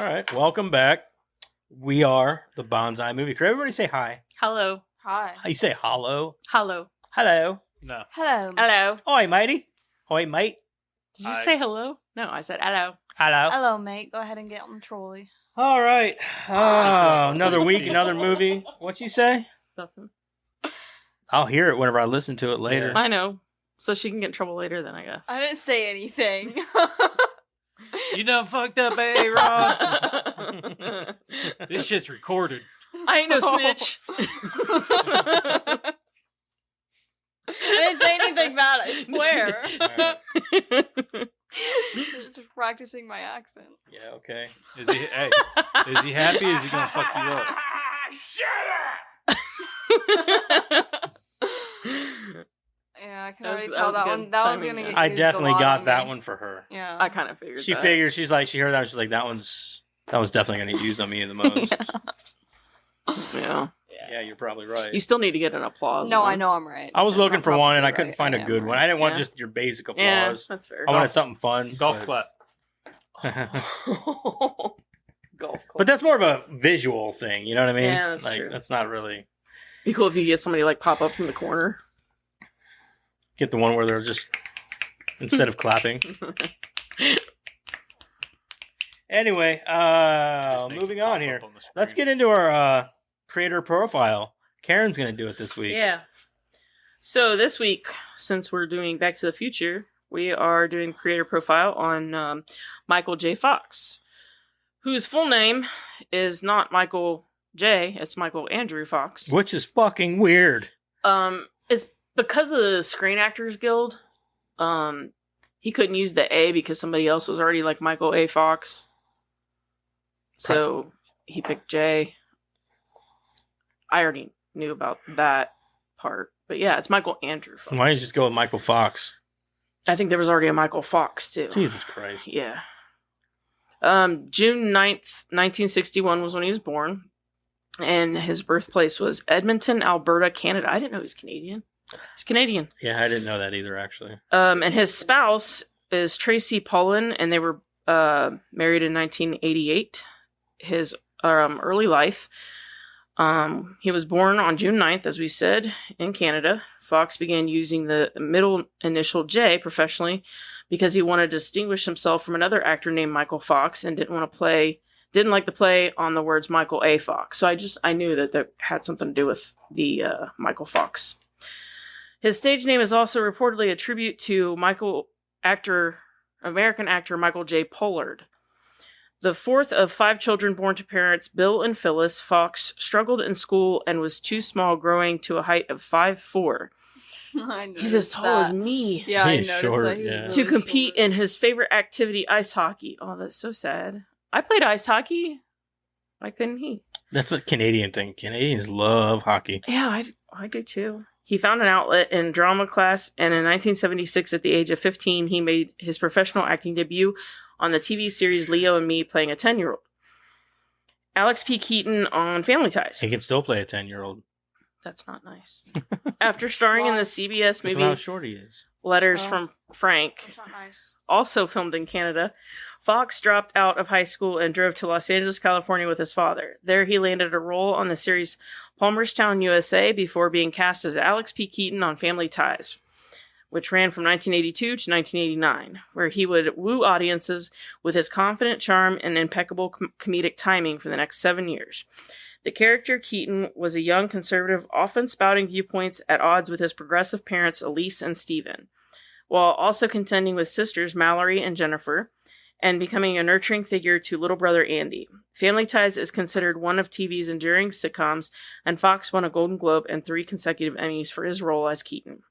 right, welcome back. We are the Bonsai Movie Crew. Everybody say hi. Hello. Hi. You say hollow. Hello. Hello. No. Hello. Hello. Oi, matey. Oi, mate. Did you Hi. say hello? No, I said hello. Hello. Hello, mate. Go ahead and get on the trolley. All right. Oh, another week, another movie. What you say? Nothing. I'll hear it whenever I listen to it later. I know. So she can get in trouble later then, I guess. I didn't say anything. You done fucked up, Rod. I This shit's recorded. ain't no snitch. I didn't say anything about it, I swear. Alright. Just practicing my accent. Yeah, okay. Is he happy or is he gonna fuck you up? Yeah, I can That was- already that tell was that good one. That one's timing, gonna yeah. get I used definitely a lot got on that me. one for her. Yeah. I kind of figured She that. figured, she heard that, she's like, that one's definitely going to use on me the most. Yeah. Yeah, you're probably right. You still need to get an applause. No, one. I know I'm right. I was I'm looking for one and I probably couldn't right. find a am good one. right. I didn't want Yeah. just your basic Yeah, applause. that's fair. I wanted something fun. Golf but- clap. Golf. But that's more of a visual thing, you know what I mean? Yeah, that's like, true. That's not really Be cool if you get somebody like pop up from the corner. get the one where they're just instead of clapping. Anyway, Just makes moving it on pop here. up on the Let's screen. get into our creator profile. Karen's going to do it this week. Yeah. So this week, since we're doing Back to the Future, we are doing creator profile on Michael J. Fox, whose full name is not Michael J. It's Michael Andrew Fox. Which is fucking weird. It's because of the Screen Actors Guild. He couldn't use the A because somebody else was already like Michael A. Fox. So he picked J. I already knew about that part. But yeah, it's Michael Andrew Fox. Why don't you just go with Michael Fox? I think there was already a Michael Fox too. Jesus Christ. Yeah. June 9th, 1961 was when he was born. And his birthplace was Edmonton, Alberta, Canada. I didn't know he was Canadian. He's Canadian. Yeah, I didn't know that either, actually. And his spouse is Tracy Pollan, and they were married in 1988. His early life. He was born on June 9th, as we said, in Canada. Fox began using the middle initial J professionally because he wanted to distinguish himself from another actor named Michael Fox and didn't like the play on the words Michael A. Fox. So I knew that had something to do with the Michael Fox. His stage name is also reportedly a tribute to American actor Michael J. Pollard. The fourth of 5 children born to parents Bill and Phyllis, Fox struggled in school and was too small, growing to a height of 5'4". I He's as noticed tall as that. me. Yeah, I He's noticed short, that. He was yeah. really To compete short. in his favorite activity, ice hockey. Oh, that's so sad. I played ice hockey. Why couldn't he? That's a Canadian thing. Canadians love hockey. Yeah, I do too. He found an outlet in drama class, and in 1976, at the age of 15, he made his professional acting debut on the TV series Leo and Me, playing a 10-year-old. Alex P. Keaton on Family Ties. He can still play a 10-year-old. That's not nice. After starring in the CBS That's movie how short he is. Letters Oh. from Frank, That's not nice. also filmed in Canada, Fox dropped out of high school and drove to Los Angeles, California with his father. There he landed a role on the series Palmerstown, USA, before being cast as Alex P. Keaton on Family Ties, which ran from 1982 to 1989, where he would woo audiences with his confident charm and impeccable comedic timing for the next 7 years. The character Keaton was a young conservative, often spouting viewpoints at odds with his progressive parents Elise and Stephen, while also contending with sisters Mallory and Jennifer, and becoming a nurturing figure to little brother Andy. Family Ties is considered one of TV's enduring sitcoms, and Fox won a Golden Globe and 3 consecutive Emmys for his role as Keaton.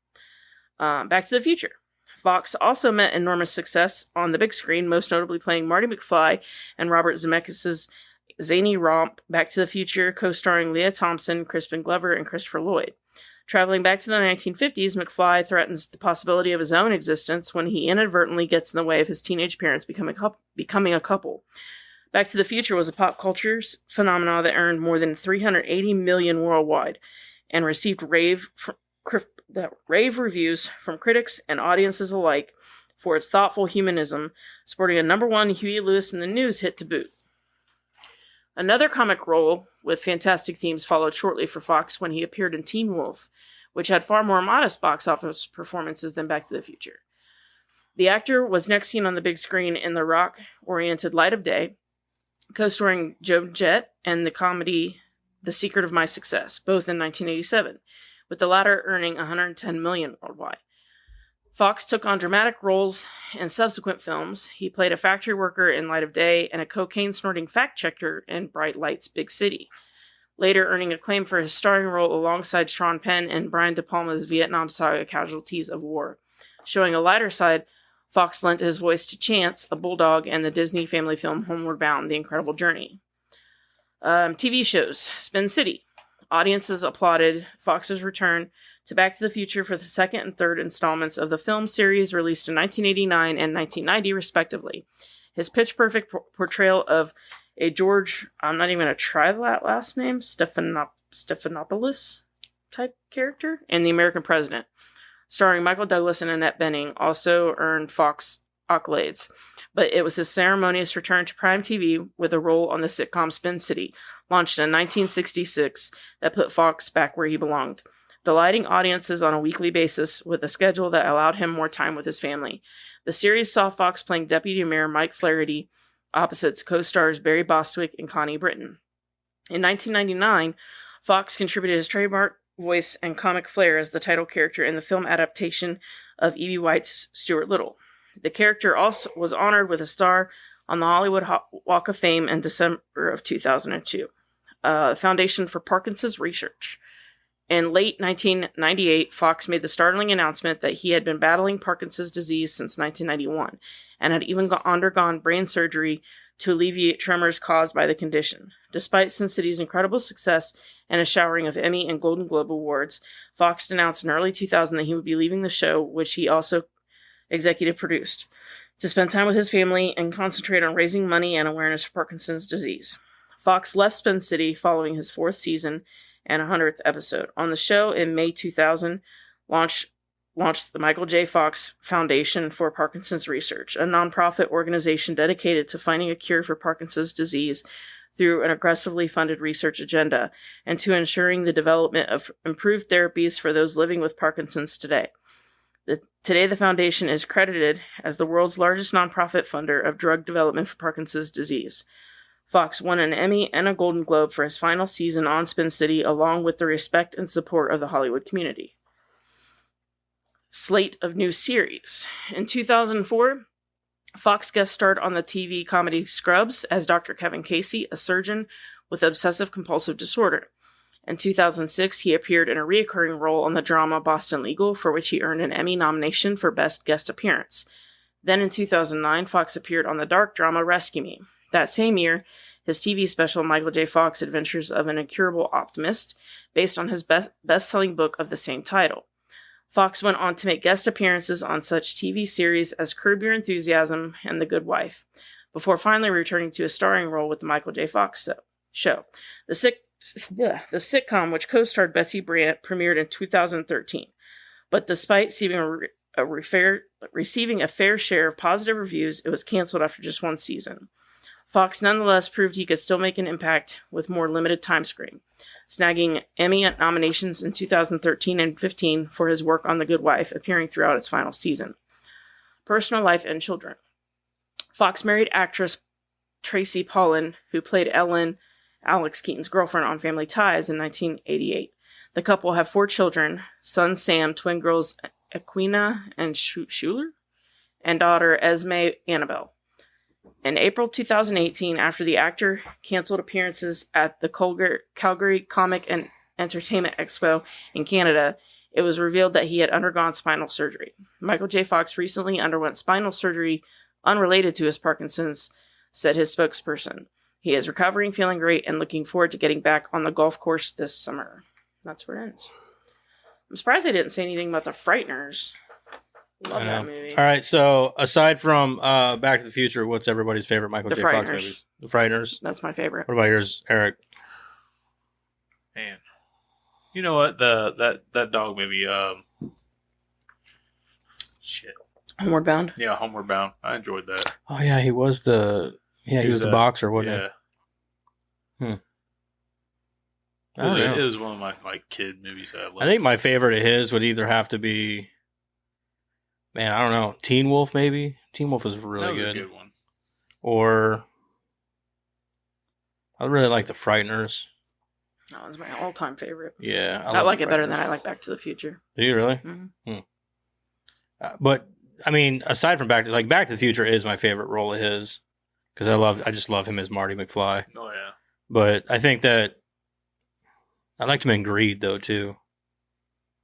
Back to the Future. Fox also met enormous success on the big screen, most notably playing Marty McFly and Robert Zemeckis' zany romp Back to the Future, co-starring Leah Thompson, Crispin Glover, and Christopher Lloyd. Traveling back to the 1950s, McFly threatens the possibility of his own existence when he inadvertently gets in the way of his teenage parents becoming a couple. Back to the Future was a pop culture phenomenon that earned more than 380 million worldwide and received rave reviews from critics and audiences alike for its thoughtful humanism, sporting a #1 Huey Lewis in the News hit to boot. Another comic role with fantastic themes followed shortly for Fox when he appeared in Teen Wolf, which had far more modest box office performances than Back to the Future. The actor was next seen on the big screen in the rock-oriented Light of Day, co-starring Joan Jett and the comedy The Secret of My Success, both in 1987, with the latter earning $110 million worldwide. Fox took on dramatic roles in subsequent films. He played a factory worker in Light of Day and a cocaine-snorting fact-checker in Bright Lights, Big City, later earning acclaim for his starring role alongside Sean Penn in Brian De Palma's Vietnam saga Casualties of War. Showing a lighter side, Fox lent his voice to Chance, a bulldog, in the Disney family film Homeward Bound, The Incredible Journey. TV shows. Spin City. Audiences applauded Fox's return to Back to the Future for the second and third installments of the film series released in 1989 and 1990, respectively. His pitch-perfect portrayal of a George, I'm not even going to try that last name, Stephanopoulos type character in The American President, starring Michael Douglas and Annette Bening, also earned Fox accolades. But it was his ceremonious return to prime TV with a role on the sitcom Spin City, launched in 1966, that put Fox back where he belonged, delighting audiences on a weekly basis with a schedule that allowed him more time with his family. The series saw Fox playing Deputy Mayor Mike Flaherty opposite co-stars Barry Bostwick and Connie Britton. In 1999, Fox contributed his trademark voice and comic flair as the title character in the film adaptation of E.B. White's Stuart Little. The character also was honored with a star on the Hollywood Walk of Fame in December of 2002. Foundation for Parkinson's Research. In late 1998, Fox made the startling announcement that he had been battling Parkinson's disease since 1991 and had even undergone brain surgery to alleviate tremors caused by the condition. Despite Sin City's incredible success and a showering of Emmy and Golden Globe awards, Fox announced in early 2000 that he would be leaving the show, which he also executive produced, to spend time with his family and concentrate on raising money and awareness for Parkinson's disease. Fox left Spin City following his 4th season and 100th episode. On the show in May 2000, launched the Michael J. Fox Foundation for Parkinson's Research, a nonprofit organization dedicated to finding a cure for Parkinson's disease through an aggressively funded research agenda and to ensuring the development of improved therapies for those living with Parkinson's today. Today, the foundation is credited as the world's largest nonprofit funder of drug development for Parkinson's disease. Fox won an Emmy and a Golden Globe for his final season on Spin City, along with the respect and support of the Hollywood community. Slate of new series. In 2004, Fox guest starred on the TV comedy Scrubs as Dr. Kevin Casey, a surgeon with obsessive-compulsive disorder. In 2006, he appeared in a recurring role on the drama Boston Legal, for which he earned an Emmy nomination for Best Guest Appearance. Then in 2009, Fox appeared on the dark drama Rescue Me. That same year, his TV special Michael J. Fox Adventures of an Incurable Optimist, based on his best-selling book of the same title. Fox went on to make guest appearances on such TV series as Curb Your Enthusiasm and The Good Wife, before finally returning to a starring role with the Michael J. Fox show. The sitcom, which co-starred Betsy Brandt, premiered in 2013. But despite receiving a fair share of positive reviews, it was canceled after just one season. Fox nonetheless proved he could still make an impact with more limited time screen, snagging Emmy nominations in 2013 and 15 for his work on The Good Wife, appearing throughout its final season. Personal life and children. Fox married actress Tracy Pollan, who played Ellen, Alex Keaton's girlfriend on Family Ties, in 1988. The couple have 4 children, son Sam, twin girls Equina and Schuler, and daughter Esme Annabelle. In April 2018, after the actor canceled appearances at the Calgary Comic and Entertainment Expo in Canada, it was revealed that he had undergone spinal surgery. Michael J. Fox recently underwent spinal surgery unrelated to his Parkinson's, said his spokesperson. He is recovering, feeling great, and looking forward to getting back on the golf course this summer. That's where it ends. I'm surprised they didn't say anything about The Frighteners. Love that movie. All right, so aside from Back to the Future, what's everybody's favorite Michael J. Fox movie? The Frighteners. That's my favorite. What about yours, Eric? Man, you know what? That dog movie. Shit. Homeward Bound. Yeah, Homeward Bound. I enjoyed that. Oh yeah, he was the boxer, wasn't yeah. I don't know. It was one of my kid movies that I loved. I think my favorite of his would either have to be, man, I don't know, Teen Wolf maybe. Teen Wolf is really that was good. a good one. Or I really like The Frighteners. That was my all-time favorite. Yeah, I love like The it better than Frighteners. I like Back to the Future. Do you really? Mm-hmm. But I mean, aside from Back to the Future is my favorite role of his because I just love him as Marty McFly. Oh yeah. But I think that I liked him in Greed though too.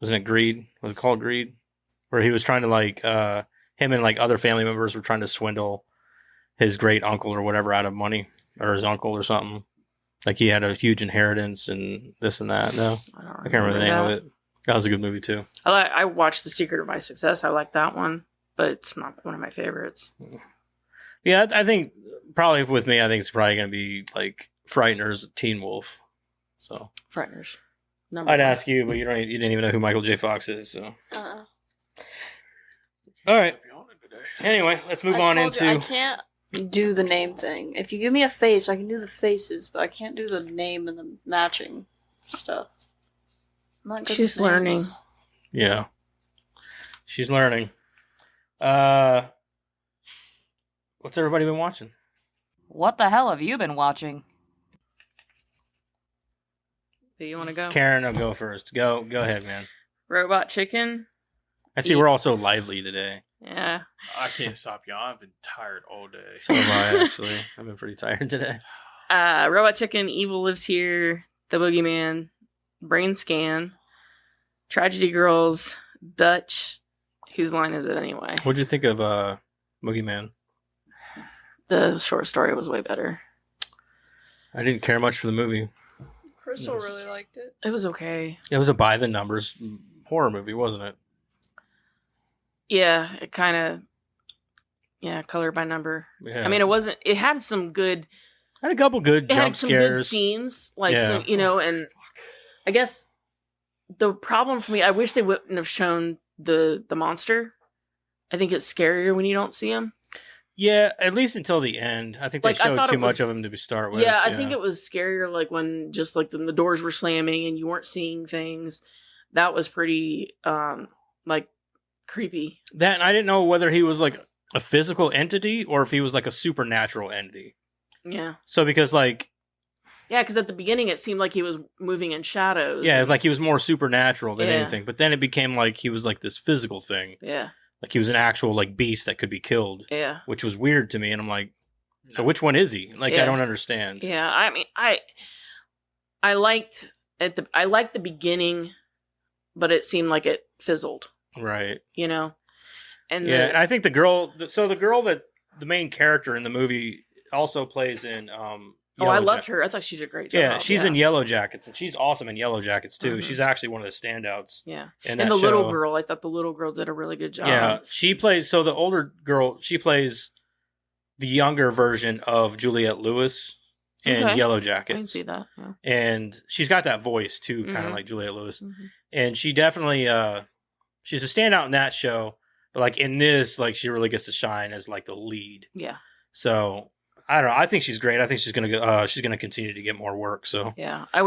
Wasn't it Greed? Was it called Greed? Where he was trying to like him and like other family members were trying to swindle his great uncle or whatever out of money, or his uncle or something. Like he had a huge inheritance and this and that. No, I can't remember the name of it. That was a good movie too. I watched The Secret of My Success. I like that one, but it's not one of my favorites. Yeah, I think probably with me, I think it's probably going to be like Frighteners, Teen Wolf. So Frighteners. I'd ask you, but you didn't even know who Michael J. Fox is. So Uh-uh. all right. Anyway, let's move on told into. you, I can't do the name thing. If you give me a face, I can do the faces, but I can't do the name and the matching stuff. I'm not good She's with names. learning. Yeah, she's learning. What's everybody been watching? What the hell have you been watching? Do you want to go? Karen, I'll go first. Go ahead, man. Robot Chicken. I see we're all so lively today. Yeah. I can't stop y'all. I've been tired all day. So have I, actually. I've been pretty tired today. Robot Chicken, Evil Lives Here, The Boogeyman, Brain Scan, Tragedy Girls, Dutch. Whose line is it anyway? What'd you think of Boogeyman? The short story was way better. I didn't care much for the movie. Crystal Yes. really liked it. It was okay. It was a by the numbers horror movie, wasn't it? Yeah, it kind of, color by number. Yeah. I mean, it had some good, had a couple good it jump had some good scares. scenes, like Yeah. some, and I guess the problem for me, I wish they wouldn't have shown the monster. I think it's scarier when you don't see him. Yeah, at least until the end. I think they Like, I showed thought too it much was- of him to start with. Yeah, I think it was scarier, like when just like the doors were slamming and you weren't seeing things. That was pretty, like creepy. That, and I didn't know whether he was like a physical entity or if he was like a supernatural entity. Yeah, So because like, yeah, because at the beginning it seemed like he was moving in shadows. yeah, and- like he was more supernatural than Yeah. anything. But then it became like he was like this physical thing. yeah, Like he was an actual like beast that could be killed, yeah. which was weird to me. And I'm like, so which one is he? Like, I Yeah. don't understand. Yeah, I mean, I liked the beginning, but it seemed like it fizzled. Right. And Yeah, and I think the girl that the main character in the movie also plays in I loved her. I thought she did a great job. Yeah, she's in Yellow Jackets, and she's awesome in Yellow Jackets too. Mhm. She's actually one of the standouts. Yeah, in and that the little show. girl. I thought the little girl did a really good job. Yeah, she plays. So the older girl, she plays the younger version of Juliette Lewis in Okay. Yellow I Jackets. can see that. Yeah. And she's got that voice too, kind of Mhm. like Juliette Lewis. Mhm. And she definitely, she's a standout in that show. But like in this, like she really gets to shine as like the lead. Yeah, So I don't know. I think she's great. I think she's gonna continue to get more work. So yeah. I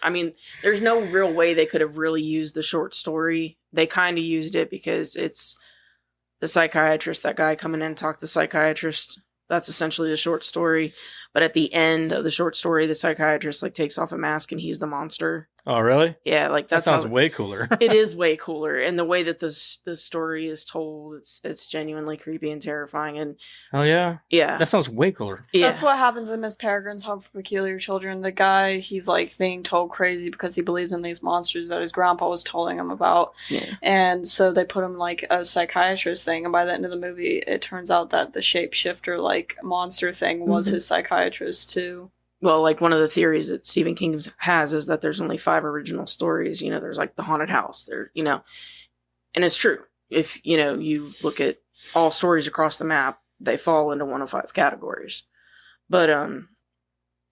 mean, there's no real way they could have really used the short story. They kind of used it because it's the psychiatrist, that guy coming in and talk to the psychiatrist. That's essentially the short story. But at the end of the short story, the psychiatrist like takes off a mask and he's the monster. oh really? Yeah, like That that's sounds how, way cooler. it is way cooler, and the way that this story is told, it's genuinely creepy and terrifying. And Oh yeah, yeah, that sounds way cooler. yeah, That's what happens in Miss Peregrine's Home for Peculiar Children. The guy, he's like being told crazy because he believes in these monsters that his grandpa was telling him about. yeah. And so they put him like a psychiatrist thing. And by the end of the movie, it turns out that the shapeshifter like monster thing was Mhm. his psychiatrist too. Well, like one of the theories that Stephen King has is that there's only 5 original stories. There's like the haunted house there, and it's true. If, you look at all stories across the map, they fall into one of 5 categories. But,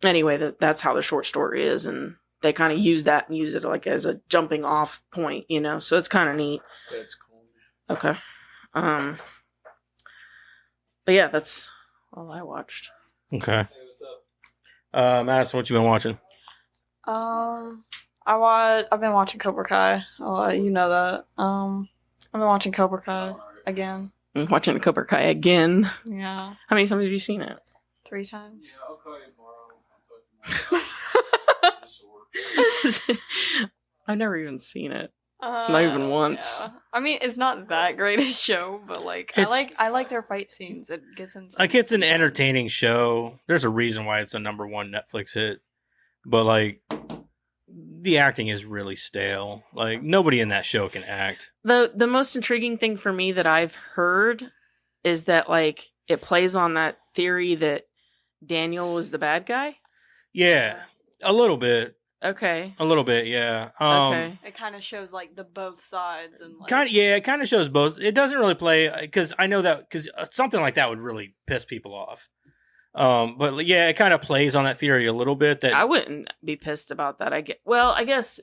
anyway, that's how the short story is. And they kind of use that and use it like as a jumping off point, so it's kind of neat. That's cool. Okay. But yeah, that's all I watched. Okay. Madison, what you been watching? I've been watching Cobra Kai. You know that. I've been watching Cobra Kai again. I'm watching Cobra Kai again. Yeah, How many times have you seen it? 3 times. I'll call you tomorrow. I'm talking I've never even seen it. Not even once. Yeah. I mean, it's not that great a show, but like, I like their fight scenes. It gets intense. Like, it's an sometimes. entertaining show. There's a reason why it's a #1 Netflix hit, but like, the acting is really stale. Like, nobody in that show can act. The most intriguing thing for me that I've heard is that like it plays on that theory that Daniel was the bad guy. Yeah, a little bit. Okay. Yeah. Okay. It kind of shows like the both sides and like. It kind of shows both. It doesn't really play because I know that because something like that would really piss people off. But yeah, it kind of plays on that theory a little bit. That I wouldn't be pissed about that. I guess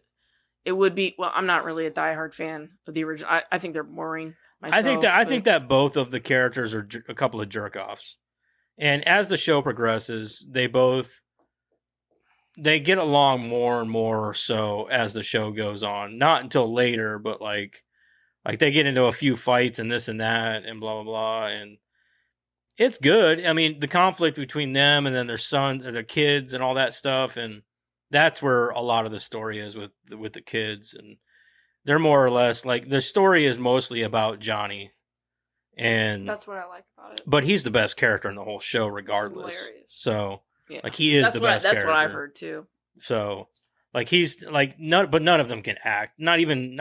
it would be. Well, I'm not really a diehard fan of the original. I think they're boring. Myself, I think that both of the characters are a couple of jerk offs, and as the show progresses, they get along more and more so as the show goes on. Not until later, but like they get into a few fights and this and that and blah blah blah, and it's good. I mean, the conflict between them and then their sons and their kids and all that stuff, and that's where a lot of the story is with the kids, and they're more or less like the story is mostly about Johnny, and That's what I like about it. but he's the best character in the whole show, regardless. hilarious. So Yeah. like he is That's the what best. that's character. what I've heard too. So like he's like none of them can act. Not even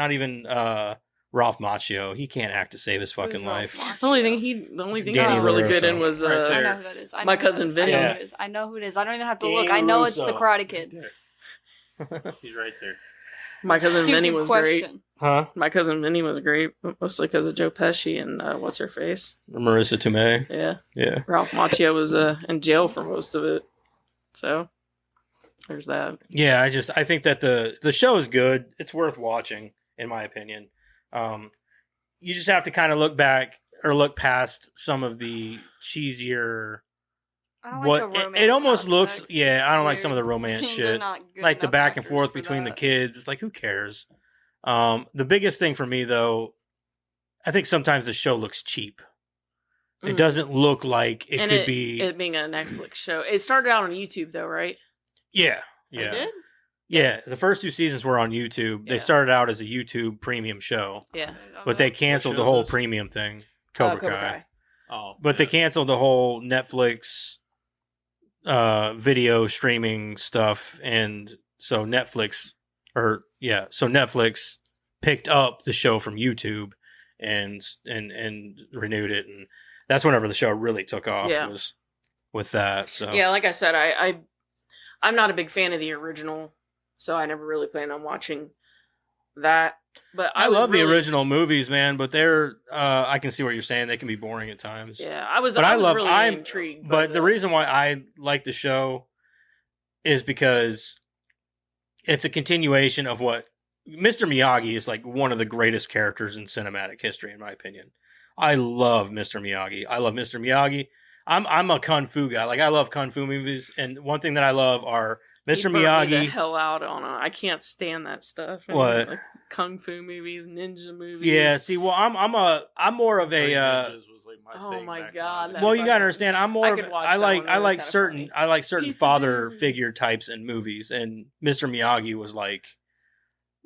Ralph Macchio. He can't act to save his fucking life. The only thing he Danny was really LaRusso. good in was Right I there. know who that is. I My know who cousin that is. I know Vinny. who it is. I know who it is. I don't even have to Danny look. I know it's the LaRusso. Karate Kid. He's right there. My cousin Stupid Vinny was great. question. Huh? My cousin Vinny was great, mostly because of Joe Pesci and what's her face. Marissa Tomei. Yeah, Yeah. Ralph Macchio was in jail for most of it, so there's that. Yeah, I think that the show is good. It's worth watching, in my opinion. You just have to kind of look back or look past some of the cheesier. I don't like the It romance almost looks. aspect. Yeah, It's I don't like some of the weird. romance They're shit, not good like the enough back and actors forth for between the that. kids. It's like, who cares? The biggest thing for me though, I think sometimes the show looks cheap. It Mm. doesn't look like it And could be. it being a Netflix show. It started out on YouTube though, right? Yeah, They yeah. did? Yeah, the first 2 seasons were on YouTube. Yeah. They started out as a YouTube premium show, Yeah. I don't but they know. canceled What the show is whole this? premium thing, Cobra Kai. Oh, But they yeah. canceled the whole Netflix video streaming stuff, and so Netflix picked up the show from YouTube and renewed it, and that's whenever the show really took off. Yeah. Was with that. So Yeah, like I said, I'm not a big fan of the original, so I never really planned on watching that. But I was love the really- original movies, man, but they're I can see what you're saying. They can be boring at times. Yeah, I was. But I I was love- really I'm- intrigued. But the reason why I like the show is because it's a continuation of what Mr. Miyagi is like one of the greatest characters in cinematic history, in my opinion. I love Mr. Miyagi. I'm a kung fu guy. Like I love kung fu movies, and one thing that I love are Mr. He burnt me the Miyagi. hell out on. I can't stand that stuff. What? Like, kung fu movies, ninja movies. Yeah, see, well, I'm more of Three a. Ninjas was like my Oh thing my back God, when I was that Well, a you kid. gotta understand. I'm more I of. could watch I that like. one, I really like kinda certain. funny. I like certain Pizza father dude. figure types in movies, and Mr. Miyagi was like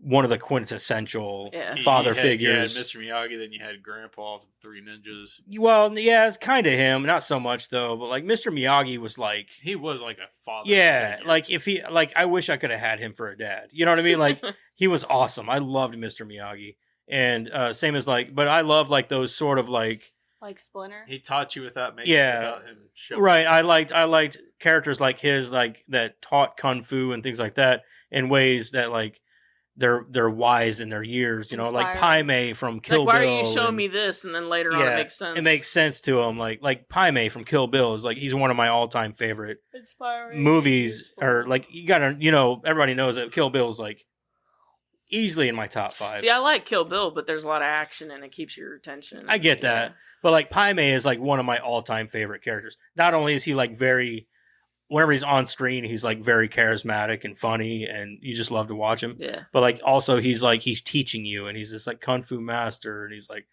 one of the quintessential Yeah. father You had figures. Mr. Miyagi, then you had Grandpa of the Three Ninjas. Well, yeah, it's kind of him. Not so much though, but like Mr. Miyagi was like. He was like a father. Yeah, figure. like if he like, I wish I could have had him for a dad. You know what I mean? Like he was awesome. I loved Mr. Miyagi, and same as like, but I love like those sort of like. Like Splinter. he taught you without making Yeah. without him showing. Right. I liked characters like his, like that taught kung fu and things like that in ways that like they're wise in their years. You know, like Inspiring. Paimei from Kill Like, why Bill. are you showing and- me this, and then later on Yeah, it makes sense? It makes sense to him. Like Paimei from Kill Bill is like he's one of my all time favorite Inspiring. movies. Or like you gotta, everybody knows that Kill Bill is like easily in my top 5. See, I like Kill Bill, but there's a lot of action and it keeps your attention. I get that. But like Paimei is like one of my all time favorite characters. Not only is he like very whenever he's on screen, he's like very charismatic and funny, and you just love to watch him. Yeah. But like also he's teaching you, and he's this like kung fu master, and he's like,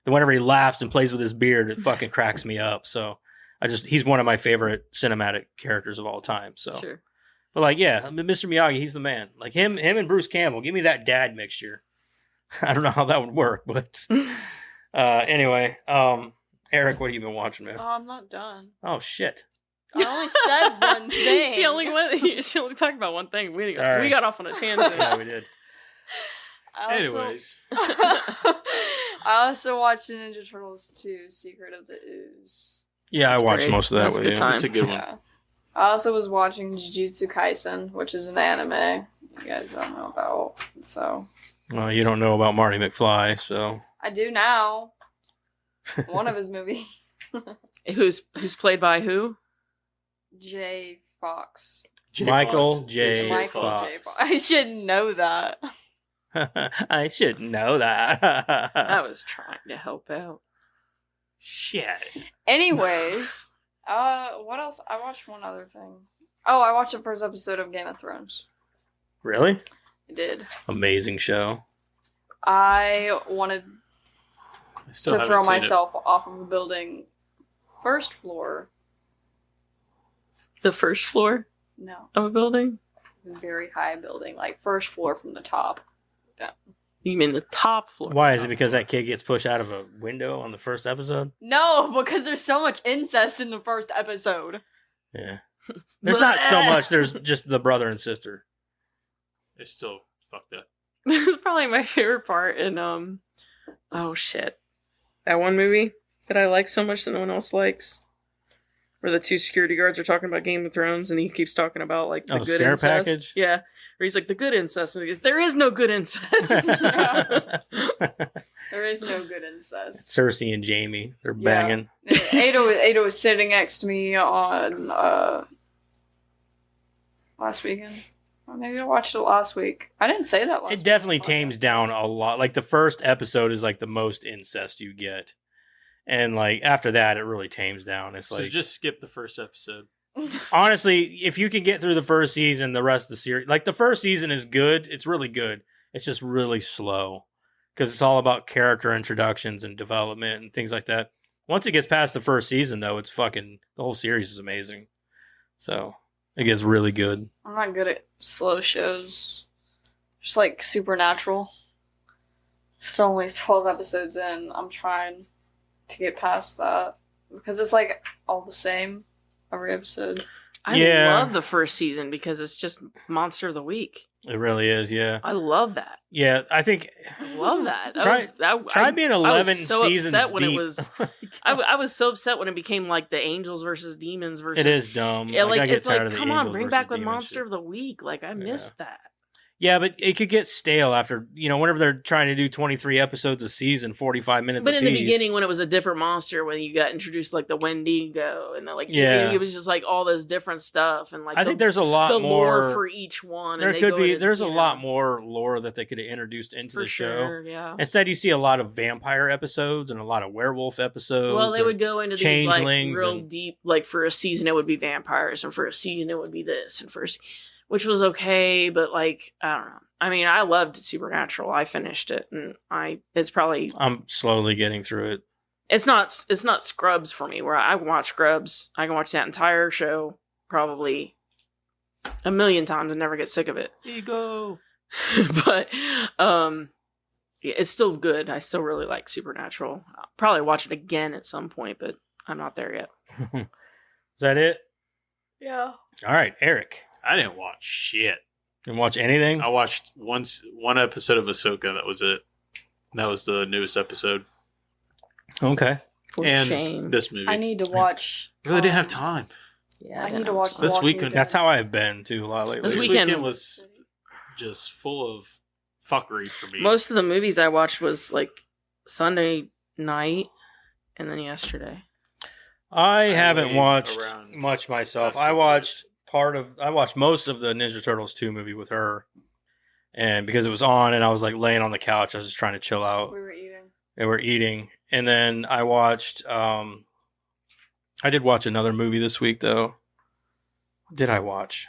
whenever he laughs and plays with his beard, it fucking cracks me up. So he's one of my favorite cinematic characters of all time. So, Sure. but like, yeah, I mean, Mr. Miyagi, he's the man. Like him and Bruce Campbell, give me that dad mixture. I don't know how that would work, but anyway, Eric, what have you been watching, man? Oh, I'm not done. Oh shit. I only said one thing. She only talked about one thing. We Sorry. got off on a tangent. Yeah, we did. I also, Anyways, I also watched Ninja Turtles 2: Secret of the Ooze. Yeah, That's I watched great. most of that That's a with good you. time. that's a good one. Yeah. I also was watching Jujutsu Kaisen, which is an anime you guys don't know about. So Well, you don't know about Marty McFly, so I do now. One of his movies. Who's played by who? J. Fox. Michael Fox. J. Michael Fox. J. Fox. I should know that. I should know that. I was trying to help out. Shit. Anyways, what else? I watched one other thing. Oh, I watched the first episode of Game of Thrones. Really? I did. Amazing show. I wanted I still to haven't throw seen it. myself off of a building. First floor. The first floor No. of a building? Very high building. Like first floor from the top. You mean the top floor? Why is it because that kid gets pushed out of a window on the first episode? No, because there's so much incest in the first episode. Yeah. There's not so much. There's just the brother and sister. It's still fucked up. This is probably my favorite part in oh shit. That one movie that I like so much that no one else likes. Where the two security guards are talking about Game of Thrones and he keeps talking about like the Oh, good Scare incest. Package? Yeah. Where he's like the good incest and he goes, there is no good incest. There is no good incest. Cersei and Jamie, they're Yeah. banging. Ada was sitting next to me on last weekend. Or maybe I watched it last week. I didn't say that last week. It definitely on the tames podcast. down a lot. Like the first episode is like the most incest you get. And like after that, it really tames down. It's So like, just skip the first episode. honestly, if you can get through the first season, the rest of the series, like the first season is good. It's really good. It's just really slow because it's all about character introductions and development and things like that. Once it gets past the first season, though, it's fucking, the whole series is amazing. So it gets really good. I'm not good at slow shows. Just like Supernatural. Still only 12 episodes in. I'm trying to get past that. Because it's like all the same every episode. I Yeah. love the first season because it's just Monster of the Week. It really is, yeah. I love that. Yeah, I think I love that. try being 11 so seasons upset when deep. it was. I was so upset when it became like the angels versus demons versus. It is dumb. Yeah, I like get it's tired like, of the come on, angels bring versus back the demons Monster shit. of the Week. Like I missed that. Yeah, but it could get stale after, whenever they're trying to do 23 episodes a season, 45 minutes But in the apiece. beginning, when it was a different monster, when you got introduced like the Wendigo and Yeah. it was just like all this different stuff and like I think there's a lot the more. lore for each one. There and they could go be. into, There's a you know, lot more lore that they could have introduced into for the show. sure. Yeah. Instead, you see a lot of vampire episodes and a lot of werewolf episodes. Well, they or would go into these like changelings real and- deep. Like for a season, it would be vampires, and for a season, it would be this, and which was okay, but like I don't know. I mean, I loved Supernatural. I finished it, and it's probably I'm slowly getting through it. it's not Scrubs for me. Where I can watch Scrubs, I can watch that entire show probably a million times and never get sick of it. Ego. But yeah, it's still good. I still really like Supernatural. I'll probably watch it again at some point, but I'm not there yet. Is that it? Yeah. All right, Eric. I didn't watch shit. Didn't watch anything? I watched one episode of Ahsoka. That was it. That was the newest episode. Okay. For and shame. this movie. I need to watch. I really didn't have time. Yeah, I didn't need to have watch time. This The Walking weekend- Dead. That's how I've been too a lot lately. This This weekend- weekend was just full of fuckery for me. Most of the movies I watched was like Sunday night and then yesterday. I haven't laid watched around much myself. last I couple watched most of the Ninja Turtles 2 movie with her. And because it was on and I was like laying on the couch, I was just trying to chill out. We were eating. And we're eating. And then I watched I did watch another movie this week though. What did I watch?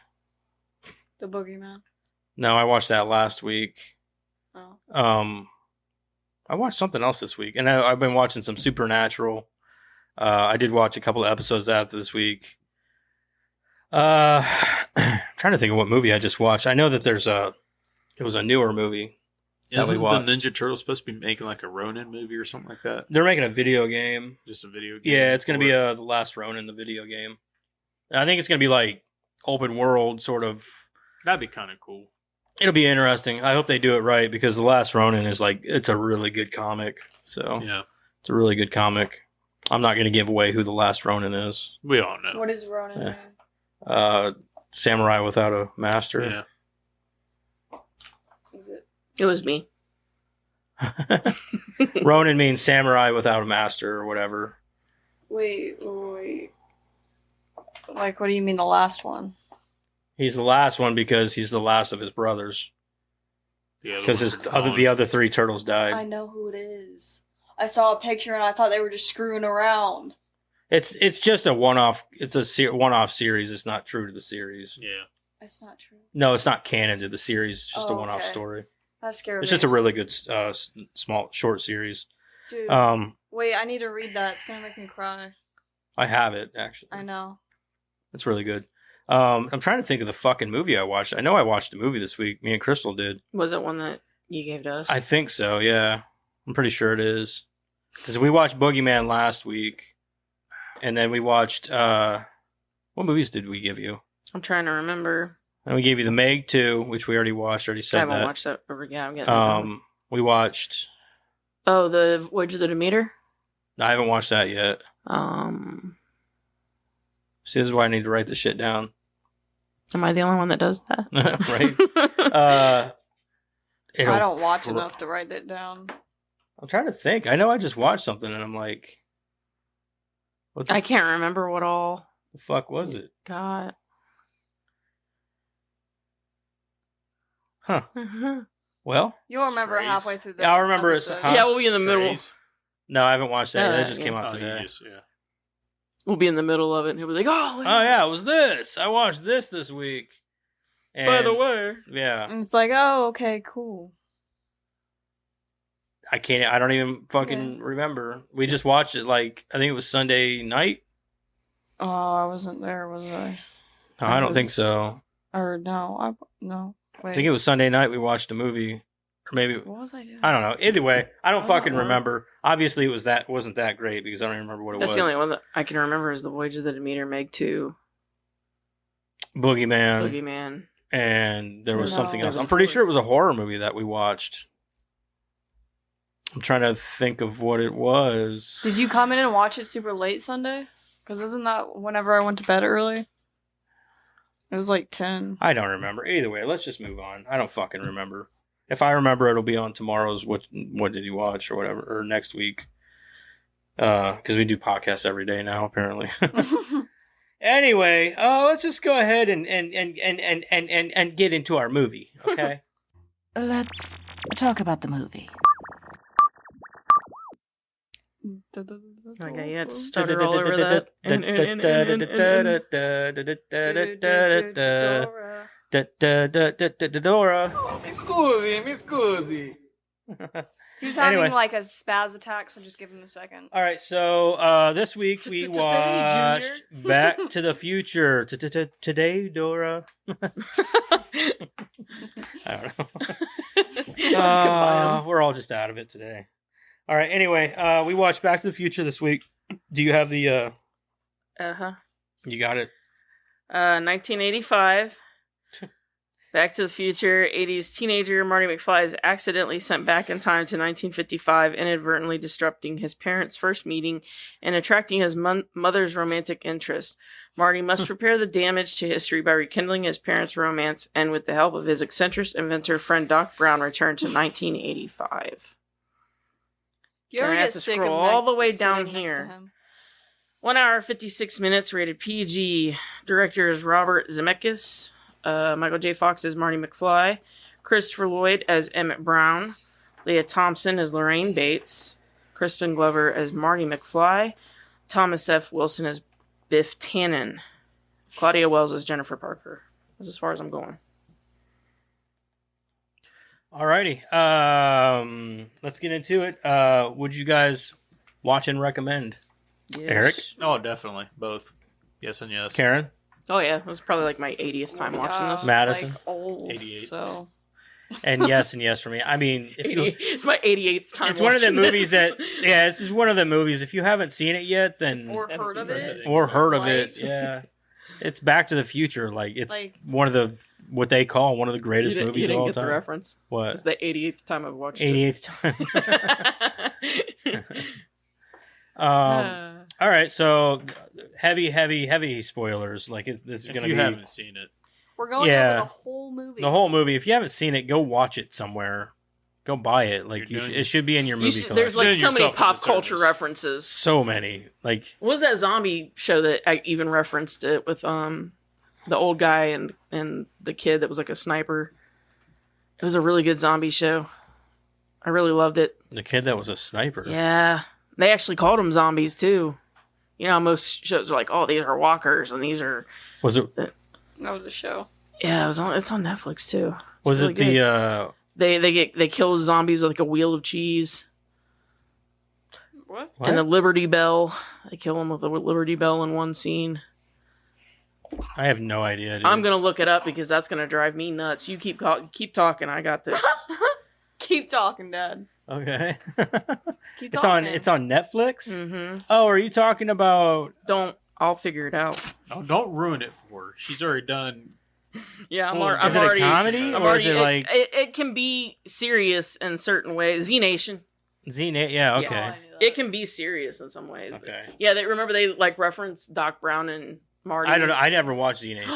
The Boogeyman. No, I watched that last week. Oh. I watched something else this week, and I've been watching some Supernatural. I did watch a couple of episodes after this week. Trying to think of what movie I just watched. I know that it was a newer movie. Isn't the watched. Ninja Turtles supposed to be making like a Ronin movie or something like that? They're making a video game. Just a video game? Yeah, it's going to be or- The Last Ronin, the video game. And I think it's going to be like open world sort of. That'd be kind of cool. It'll be interesting. I hope they do it right because The Last Ronin is like, it's a really good comic. So Yeah, it's a really good comic. I'm not going to give away who The Last Ronin is. we all know. What is Ronin Yeah. mean? Samurai without a master. Yeah. Is it? It was me. Ronin means samurai without a master or whatever. Wait. Like, what do you mean the last one? He's the last one because he's the last of his brothers. Because the other three turtles I died. know who it is. I saw a picture and I thought they were just screwing around. It's just a one-off. It's a one-off series. It's not true to the series. Yeah. That's not true. No, it's not canon to the series. It's just a Oh, one-off okay. story. That scared It's me. just a really good small short series. Dude, wait, I need to read that. It's gonna make me cry. I have it actually. I know. It's really good. I'm trying to think of the fucking movie I watched. I know I watched a movie this week. Me and Crystal did. Was it one that you gave to us? I think so. Yeah, I'm pretty sure it is. Because we watched Boogeyman last week, and then we watched what movies did we give you? I'm trying to remember. And we gave you the Meg 2, which we already watched. Already I said haven't that. watched that. Yeah, I'm getting. We watched. Oh, the Voyage of the Demeter. I haven't watched that yet. See, this is why I need to write this shit down. Am I the only one that does that? Right. I It'll- don't watch enough to write it down. I'm trying to think. I know I just watched something, and I'm like, what the I can't remember what all. the fuck was it? God. Huh. yeah, Well, You'll remember Strays. halfway through the Yeah, I'll remember it. episode. Huh? we'll be in the middle. Strays? no, I haven't watched that. Yeah, It just came yeah. out Oh, today. yeah. We'll be in the middle of it, and he'll be like, "Oh, Oh yeah, it was this. I watched this week. by the And- way." yeah, And it's like, oh, okay, cool. I can't. I don't even fucking remember. We just watched it like I think it was Sunday night. Oh, I wasn't there, was I? No, I don't think so. Or no, no. Wait. I think it was Sunday night. We watched a movie, or maybe What was I doing? I don't know. Either way, I don't I don't fucking know. remember. Obviously, it wasn't that great because I don't even remember what it That's was. the only one that I can remember is the Voyage of the Demeter, Meg 2, Boogeyman, Boogeyman. and there was No. something There else. was a I'm pretty fourth. sure it was a horror movie that we watched. I'm trying to think of what it was. Did you come in and watch it super late Sunday? Because isn't that whenever I went to bed early? It was like 10. I don't remember. Either way, let's just move on. I don't fucking remember. If I remember, it'll be on tomorrow's what did you watch or whatever, or next week. Because we do podcasts every day now, apparently. Anyway, let's just go ahead and get into our movie, okay? Let's talk about the movie. Okay, you had to stutter all over that. Dora. Mi scusi. He was having Anyway. like a spaz attack, so just give him a second. All right, so this week we Today, watched Back to the Future. Today, Dora. I don't know. Let's combine 'em. We're all just out of it today. All right. Anyway, we watched Back to the Future this week. Do you have the? Uh-huh. You got it. 1985. Back to the Future. 80s teenager Marty McFly is accidentally sent back in time to 1955, inadvertently disrupting his parents' first meeting and attracting his mother's romantic interest. Marty must repair the damage to history by rekindling his parents' romance, and with the help of his eccentric inventor friend Doc Brown, return to 1985. Do you ever I have get to sick scroll of all the way sitting down next to here. him? 1 hour, 56 minutes, rated PG. Director is Robert Zemeckis. Michael J. Fox as Marty McFly. Christopher Lloyd as Emmett Brown. Leah Thompson as Lorraine Bates. Crispin Glover as Marty McFly. Thomas F. Wilson as Biff Tannen. Claudia Wells is Jennifer Parker. That's as far as I'm going. Alrighty. Let's get into it. Would you guys watch and recommend? Yes. Eric? Oh, definitely both. Yes and yes. Karen? Oh yeah, it was probably like my 80th time watching this. Madison? Like old, 88. So And yes for me. I mean, if you, It's my 88th time. it's one of the watching movies this. this is one of the movies. If you haven't seen it yet, then or heard of it. or heard of it, Like- yeah, it's Back to the Future. Like it's Like- one of the what they call one of the You greatest didn't, movies you of didn't all get the time. reference. What? It's the 88th time I've watched 88th time. it. All right, so heavy spoilers. Like this is If going to you be haven't seen it, We're going Yeah. over the whole movie. the whole movie. If you haven't seen it, go watch it somewhere. Go buy it. Like You're you doing it should be in your You movie should- there's collection. like Doing so many yourself a pop culture disservice. references. So many. Like What was that zombie show that I even referenced it with the old guy and the kid that was like a sniper? It was a really good zombie show. I really loved it. the kid that was a sniper. Yeah. They actually called them zombies too. You know how most shows are like, oh, these are walkers and these are Was it That was a show. yeah, it's on Netflix too. It's was really it good. the they kill zombies with like a wheel of cheese. What? what? And the Liberty Bell. They kill him with the Liberty Bell in one scene. I have no idea. Dude. I'm gonna look it up because that's gonna drive me nuts. You keep talking. I got this. Keep talking, Dad. Okay. Keep It's talking. on Netflix? Mm-hmm. Oh, are you talking about I'll figure it out. oh, don't ruin it for her. She's already done. Yeah, Full- I'm is it already. a comedy I'm or already. is it like it can be serious in certain ways. Z Nation. Z-Nate? Yeah, Oh, okay. I knew that. It can be serious in some ways. but- Okay. yeah, they remember they like reference Doc Brown and Marty. I don't know. I never watched Z-Nation.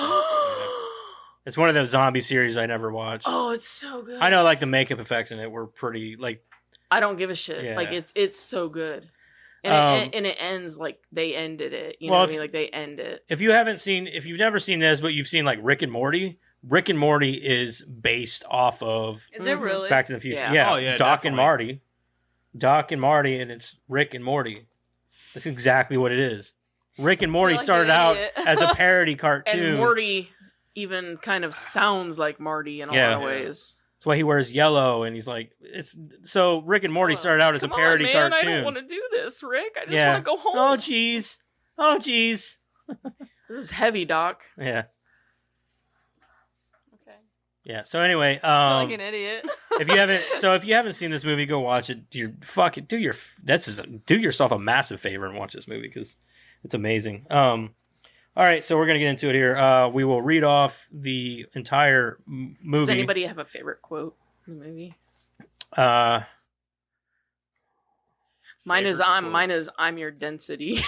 It's one of those zombie series I never watched. Oh, it's so good. I know like the makeup effects in it were pretty like I don't give a shit. Yeah. Like it's so good. And it ends like they ended it. You know Well, what I mean? Like they end it. if you've never seen this, but you've seen like Rick and Morty is based off of Is it Mhm. really? Back to the Future. Yeah. Yeah, Oh, yeah, Doc and definitely. Marty, and it's Rick and Morty. That's exactly what it is. Rick and Morty like started an out idiot. as a parody cartoon. And Morty even kind of sounds like Marty in a Yeah. lot of ways. That's why he wears yellow, and he's like, it's so. Rick and Morty started out as a Come parody on, man, cartoon. I don't want to do this, Rick. I just Yeah. want to go home. Oh jeez, oh jeez. This is heavy, Doc. Yeah, Okay. yeah. So anyway, I feel like an idiot. if you haven't seen this movie, go watch it. Do yourself a massive favor and watch this movie because it's amazing. All right, so we're gonna get into it here. We will read off the entire movie. Does anybody have a favorite quote in the movie? Mine is I'm your density.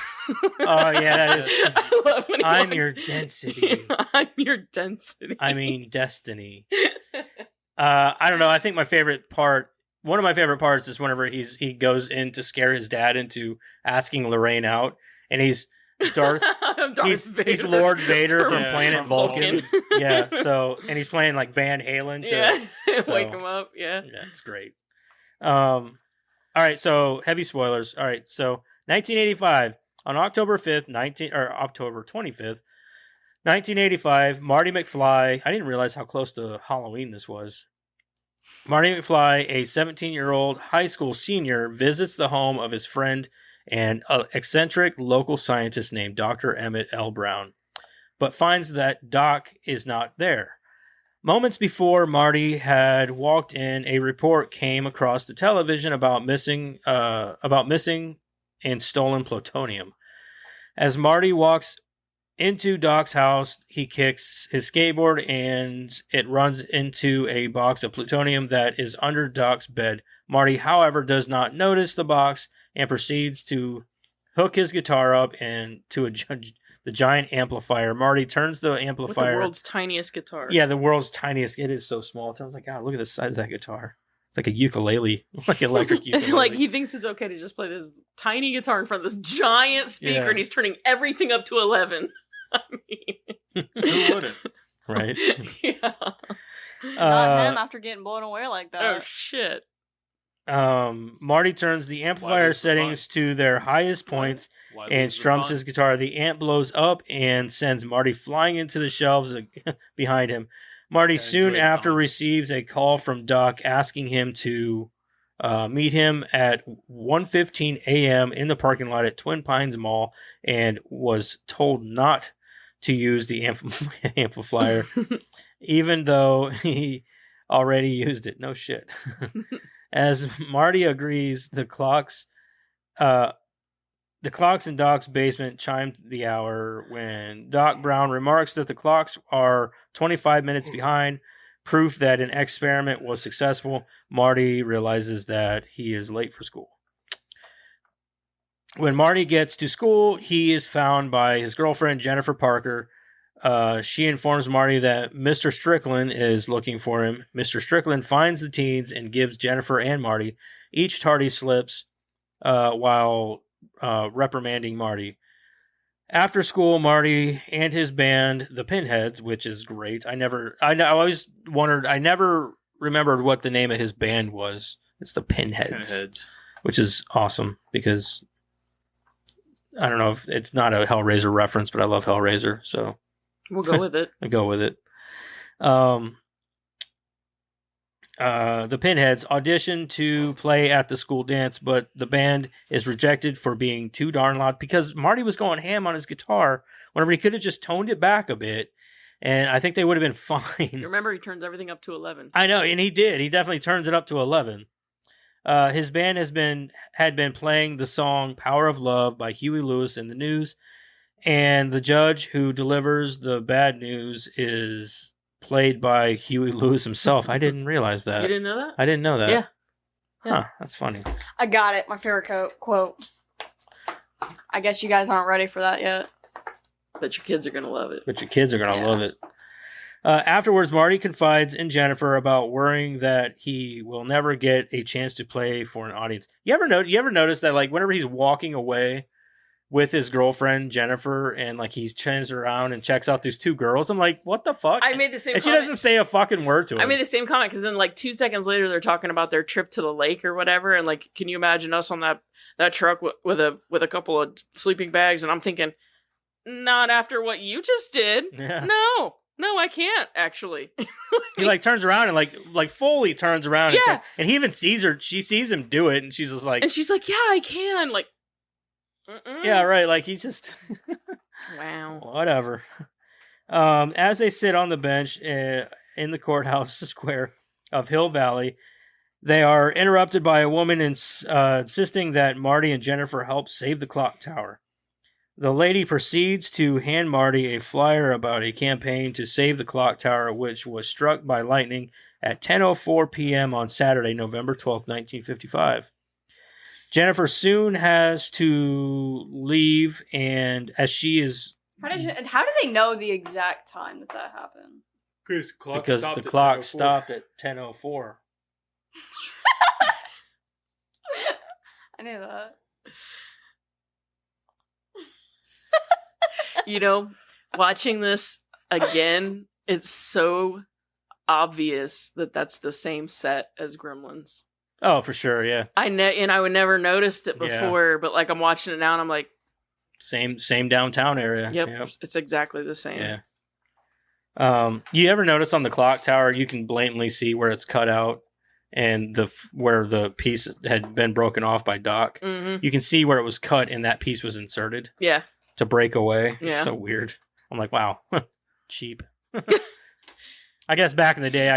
Oh yeah, that is. I love when he I'm walks- your density. I'm your density. I mean destiny. I don't know. I think one of my favorite parts is whenever he goes in to scare his dad into asking Lorraine out, and he's Darth. Darth he's Lord Vader from Yeah, Planet from Vulcan. Yeah. So and he's playing like Van Halen. Yeah, so- wake him up. Yeah. Yeah, it's great. All right, so heavy spoilers. All right, so 1985 on October 25th, 1985. Marty McFly. I didn't realize how close to Halloween this was. Marty McFly, a 17-year-old high school senior, visits the home of his friend and an eccentric local scientist named Dr. Emmett L. Brown, but finds that Doc is not there. Moments before Marty had walked in, a report came across the television about missing and stolen plutonium. As Marty walks into Doc's house, he kicks his skateboard and it runs into a box of plutonium that is under Doc's bed. Marty, however, does not notice the box and proceeds to hook his guitar up and to the giant amplifier. Marty turns the With the amplifier. world's tiniest guitar. Yeah, the world's tiniest. It is so small. I was like, God, look at the size of that guitar. It's like a ukulele, like electric ukulele. Like he thinks it's okay to just play this tiny guitar in front of this giant speaker, Yeah. and he's turning everything up to 11. I mean, Who wouldn't? Right. yeah. Not him after getting blown away like that. Oh shit. Marty turns the amplifier lose the settings to their highest points Why and lose the strums fun? his guitar. The amp blows up and sends Marty flying into the shelves behind him. Marty I soon enjoyed after Tom's. receives a call from Doc asking him to meet him at 1:15 a.m. in the parking lot at Twin Pines Mall, and was told not to use the amplifier, even though he already used it. No shit. As Marty agrees, the clocks in Doc's basement chimed the hour when Doc Brown remarks that the clocks are 25 minutes behind, proof that an experiment was successful. Marty realizes that he is late for school. When Marty gets to school, he is found by his girlfriend, Jennifer Parker. She informs Marty that Mr. Strickland is looking for him. Mr. Strickland finds the teens and gives Jennifer and Marty each tardy slips while reprimanding Marty. After school, Marty and his band, the Pinheads, which is great. I always wondered, I never remembered what the name of his band was. It's the Pinheads, which is awesome because I don't know if it's not a Hellraiser reference, but I love Hellraiser, so We'll go with it. I go with it. The Pinheads audition to play at the school dance, but the band is rejected for being too darn loud because Marty was going ham on his guitar whenever he could have just toned it back a bit, and I think they would have been fine. Remember, he turns everything up to 11. I know, and he did. He definitely turns it up to 11. His band had been playing the song "Power of Love" by Huey Lewis in the news, and the judge who delivers the bad news is played by Huey Lewis himself. I didn't realize that. You didn't know that? I didn't know that. Yeah. Huh, that's funny. I got it. My favorite quote. I guess you guys aren't ready for that yet. But your kids are going to love it. But your kids are going to Yeah. love it. Afterwards, Marty confides in Jennifer about worrying that he will never get a chance to play for an audience. You ever notice that, like, whenever he's walking away with his girlfriend Jennifer, and like he turns around and checks out these two girls, I'm like, what the fuck? I made the same and she comment. doesn't say a fucking word to him. I made the same comment because then, like, 2 seconds later, they're talking about their trip to the lake or whatever, and like, can you imagine us on that truck with a couple of sleeping bags? And I'm thinking, not after what you just did. Yeah. No, I can't actually. He like turns around and like fully turns around. Yeah. And he even sees her. She sees him do it, and she's just like, And she's like, "Yeah, I can." Like, yeah, right. Like he's just wow. whatever. As they sit on the bench in the courthouse square of Hill Valley, they are interrupted by a woman insisting that Marty and Jennifer help save the clock tower. The lady proceeds to hand Marty a flyer about a campaign to save the clock tower, which was struck by lightning at 10:04 p.m. on Saturday, November 12th, 1955. Jennifer soon has to leave, and as she is... How do they know the exact time that happened? Because the clock stopped at 10:04. I knew that. You know, watching this again, it's so obvious that that's the same set as Gremlins. Oh, for sure, yeah. I would never noticed it Yeah. before, but like I'm watching it now and I'm like, Same downtown area. yep. It's exactly the same. Yeah. You ever notice on the clock tower, you can blatantly see where it's cut out and where the piece had been broken off by Doc. Mm-hmm. You can see where it was cut and that piece was inserted Yeah. to break away. It's Yeah. so weird. I'm like, wow, cheap. I guess back in the day,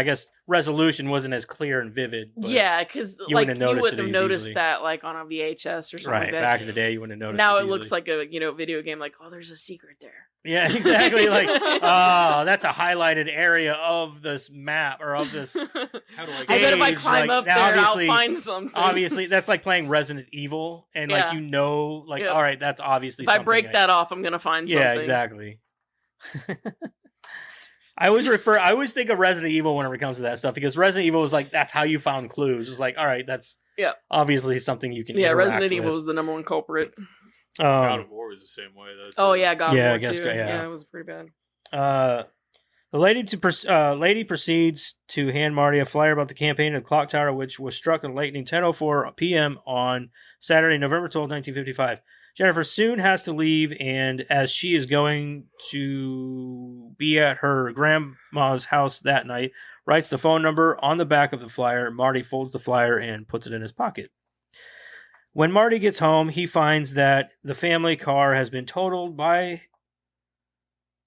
resolution wasn't as clear and vivid. But Yeah, because you like wouldn't have you noticed wouldn't it have as noticed easily. that like on a VHS or something right. like that. Back in the day, you wouldn't have noticed. Now as it looks easily. like a video game. Like, oh, there's a secret there. Yeah, exactly. Like, oh, that's a highlighted area of this map or of this. How do I I get bet if I Stage, climb like, up now there, I'll obviously- find something. Obviously, that's like playing Resident Evil, and like Yeah. like, Yep. all right, that's obviously. if I something break that off, I'm gonna find something. Yeah, exactly. I always think of Resident Evil whenever it comes to that stuff because Resident Evil is like that's how you found clues. It's like, all right, that's Yeah. obviously something you can. Yeah, interact Resident Evil with. was the number one culprit. God of War was the same way though. Oh too. yeah, God of Yeah, I War guess, too. yeah. It was pretty bad. The The lady proceeds to hand Marty a flyer about the campaign at the clock tower, which was struck at lightning 10:04 p.m. on Saturday, November 12, 1955. Jennifer soon has to leave, and as she is going to be at her grandma's house that night, writes the phone number on the back of the flyer. Marty folds the flyer and puts it in his pocket. When Marty gets home, he finds that the family car has been totaled by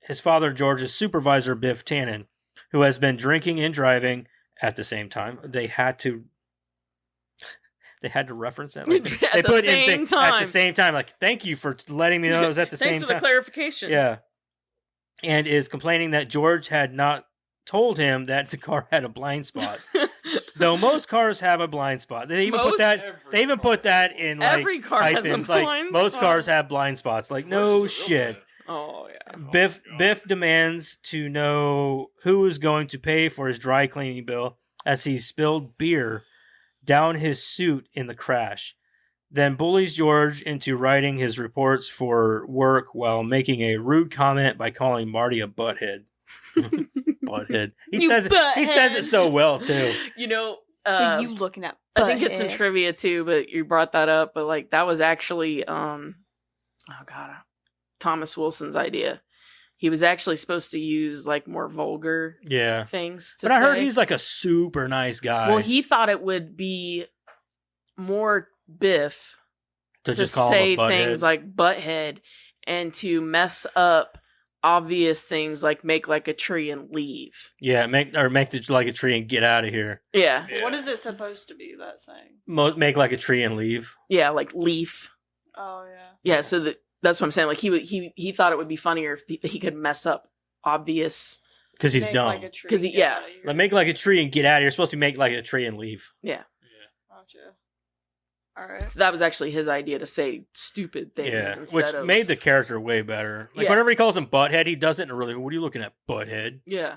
his father George's supervisor, Biff Tannen, who has been drinking and driving at the same time. They had to reference that. Like, At the same time. At the same time. Like, thank you for letting me know it was at the same Thanks time. for the clarification. Yeah. And is complaining that George had not told him that the car had a blind spot. Though most cars have a blind spot. They even put that in like Every car has a hyphens, blind like most spot. cars have blind spots. Like, no shit. Oh yeah. Biff demands to know who is going to pay for his dry cleaning bill as he spilled beer down his suit in the crash. Then bullies George into writing his reports for work while making a rude comment by calling Marty a butthead. Butthead. He says it so well too. You know, What are you looking at? I think it's in butthead? trivia too, but you brought that up. But like that was actually, Thomas Wilson's idea. He was actually supposed to use like more vulgar Yeah. things to But I heard say. he's like a super nice guy. Well, he thought it would be more Biff to to just call say him a butthead. things like butthead and to mess up obvious things like make like a tree and leave. Yeah, make like a tree and get out of here. Yeah. Yeah. What is it supposed to be, that saying? Make like a tree and leave. Yeah, like leaf. Oh, yeah. Yeah, so that's what I'm saying. Like he thought it would be funnier if he could mess up obvious. Because he's Make dumb. like a tree 'Cause and he- get yeah. out of here. Like, make like a tree and get out of here. You're supposed to make like a tree and leave. Yeah. Gotcha. Alright. So that was actually his idea to say stupid things Yeah, instead which of made the character way better. Like Yeah. whenever he calls him butthead, he doesn't really. What are you looking at, butthead? Yeah.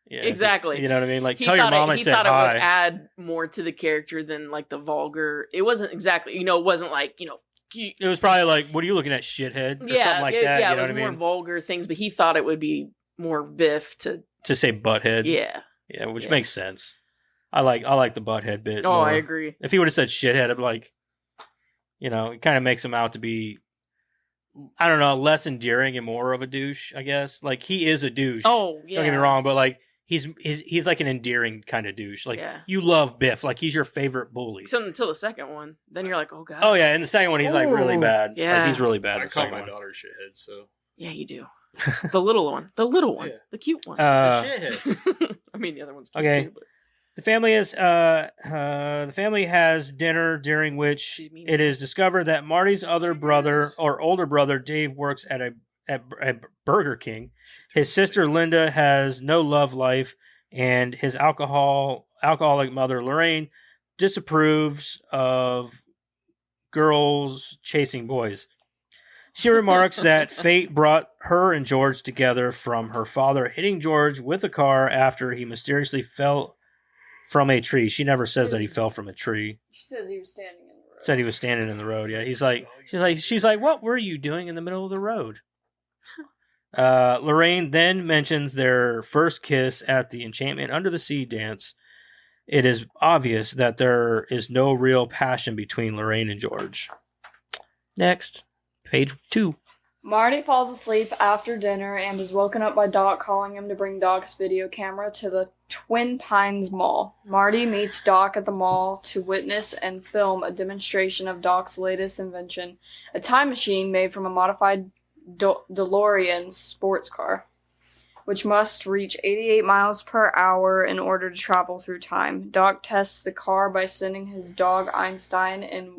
Yeah, Exactly. just- you know what I mean? Like He tell your thought mom it, I he said thought it hi. would add more to the character than like the vulgar. It wasn't exactly, it wasn't like, It was probably like, "What are you looking at, shithead?" Or yeah, something like that. yeah, you it know was what I more mean? vulgar things, but he thought it would be more Biff to, To say butthead. yeah. Yeah, which Yeah. makes sense. I like the butthead bit. Oh, more. I agree. If he would have said shithead, I'd be like, it kind of makes him out to be, I don't know, less endearing and more of a douche, I guess. Like, he is a douche. Oh, yeah. Don't get me wrong, but like, he's like an endearing kind of douche. Like, Yeah. you love Biff. Like, he's your favorite bully. Except until the second one. Then you're like, oh, God. Oh, yeah, in the second one, he's like really Ooh, bad. yeah. Like, he's really bad in I the call second my one. daughter shithead, so. Yeah, you do. The little one. The little one. Yeah. The cute one. shithead. I mean, the other one's cute Okay. too, but The family has dinner during which She's mean. it is discovered that Marty's other brother or older brother Dave works at Burger King. His sister Linda has no love life, and his alcoholic mother Lorraine disapproves of girls chasing boys. She remarks that fate brought her and George together from her father hitting George with a car after he mysteriously fell from a tree. She never says that he fell from a tree. She says he was standing in the road. Said he was standing in the road. Yeah, she's like, what were you doing in the middle of the road? Lorraine then mentions their first kiss at the Enchantment Under the Sea dance. It is obvious that there is no real passion between Lorraine and George. Next, page 2. Marty falls asleep after dinner and is woken up by Doc calling him to bring Doc's video camera to the Twin Pines Mall. Marty meets Doc at the mall to witness and film a demonstration of Doc's latest invention, a time machine made from a modified DeLorean sports car, which must reach 88 miles per hour in order to travel through time. Doc tests the car by sending his dog Einstein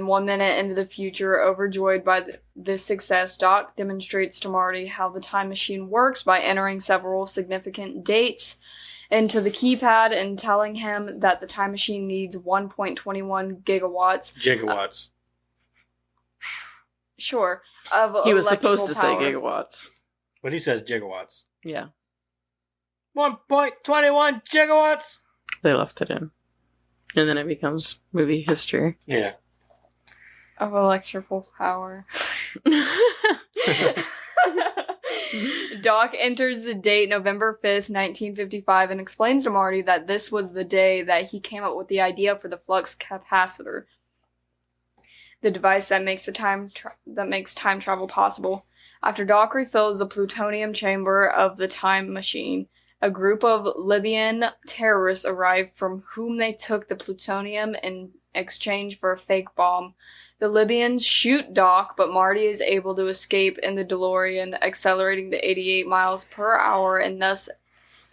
1 minute into the future. Overjoyed by this success, Doc demonstrates to Marty how the time machine works by entering several significant dates into the keypad and telling him that the time machine needs 1.21 Gigawatts. Sure, of he was supposed to electrical say power. gigawatts. But he says gigawatts. Yeah. 1.21 gigawatts? They left it in. And then it becomes movie history. Yeah. Of electrical power. Doc enters the date November 5th, 1955, and explains to Marty that this was the day that he came up with the idea for the flux capacitor, the device that makes time travel possible. After Doc refills the plutonium chamber of the time machine, a group of Libyan terrorists arrive from whom they took the plutonium in exchange for a fake bomb. The Libyans shoot Doc, but Marty is able to escape in the DeLorean, accelerating to 88 miles per hour and thus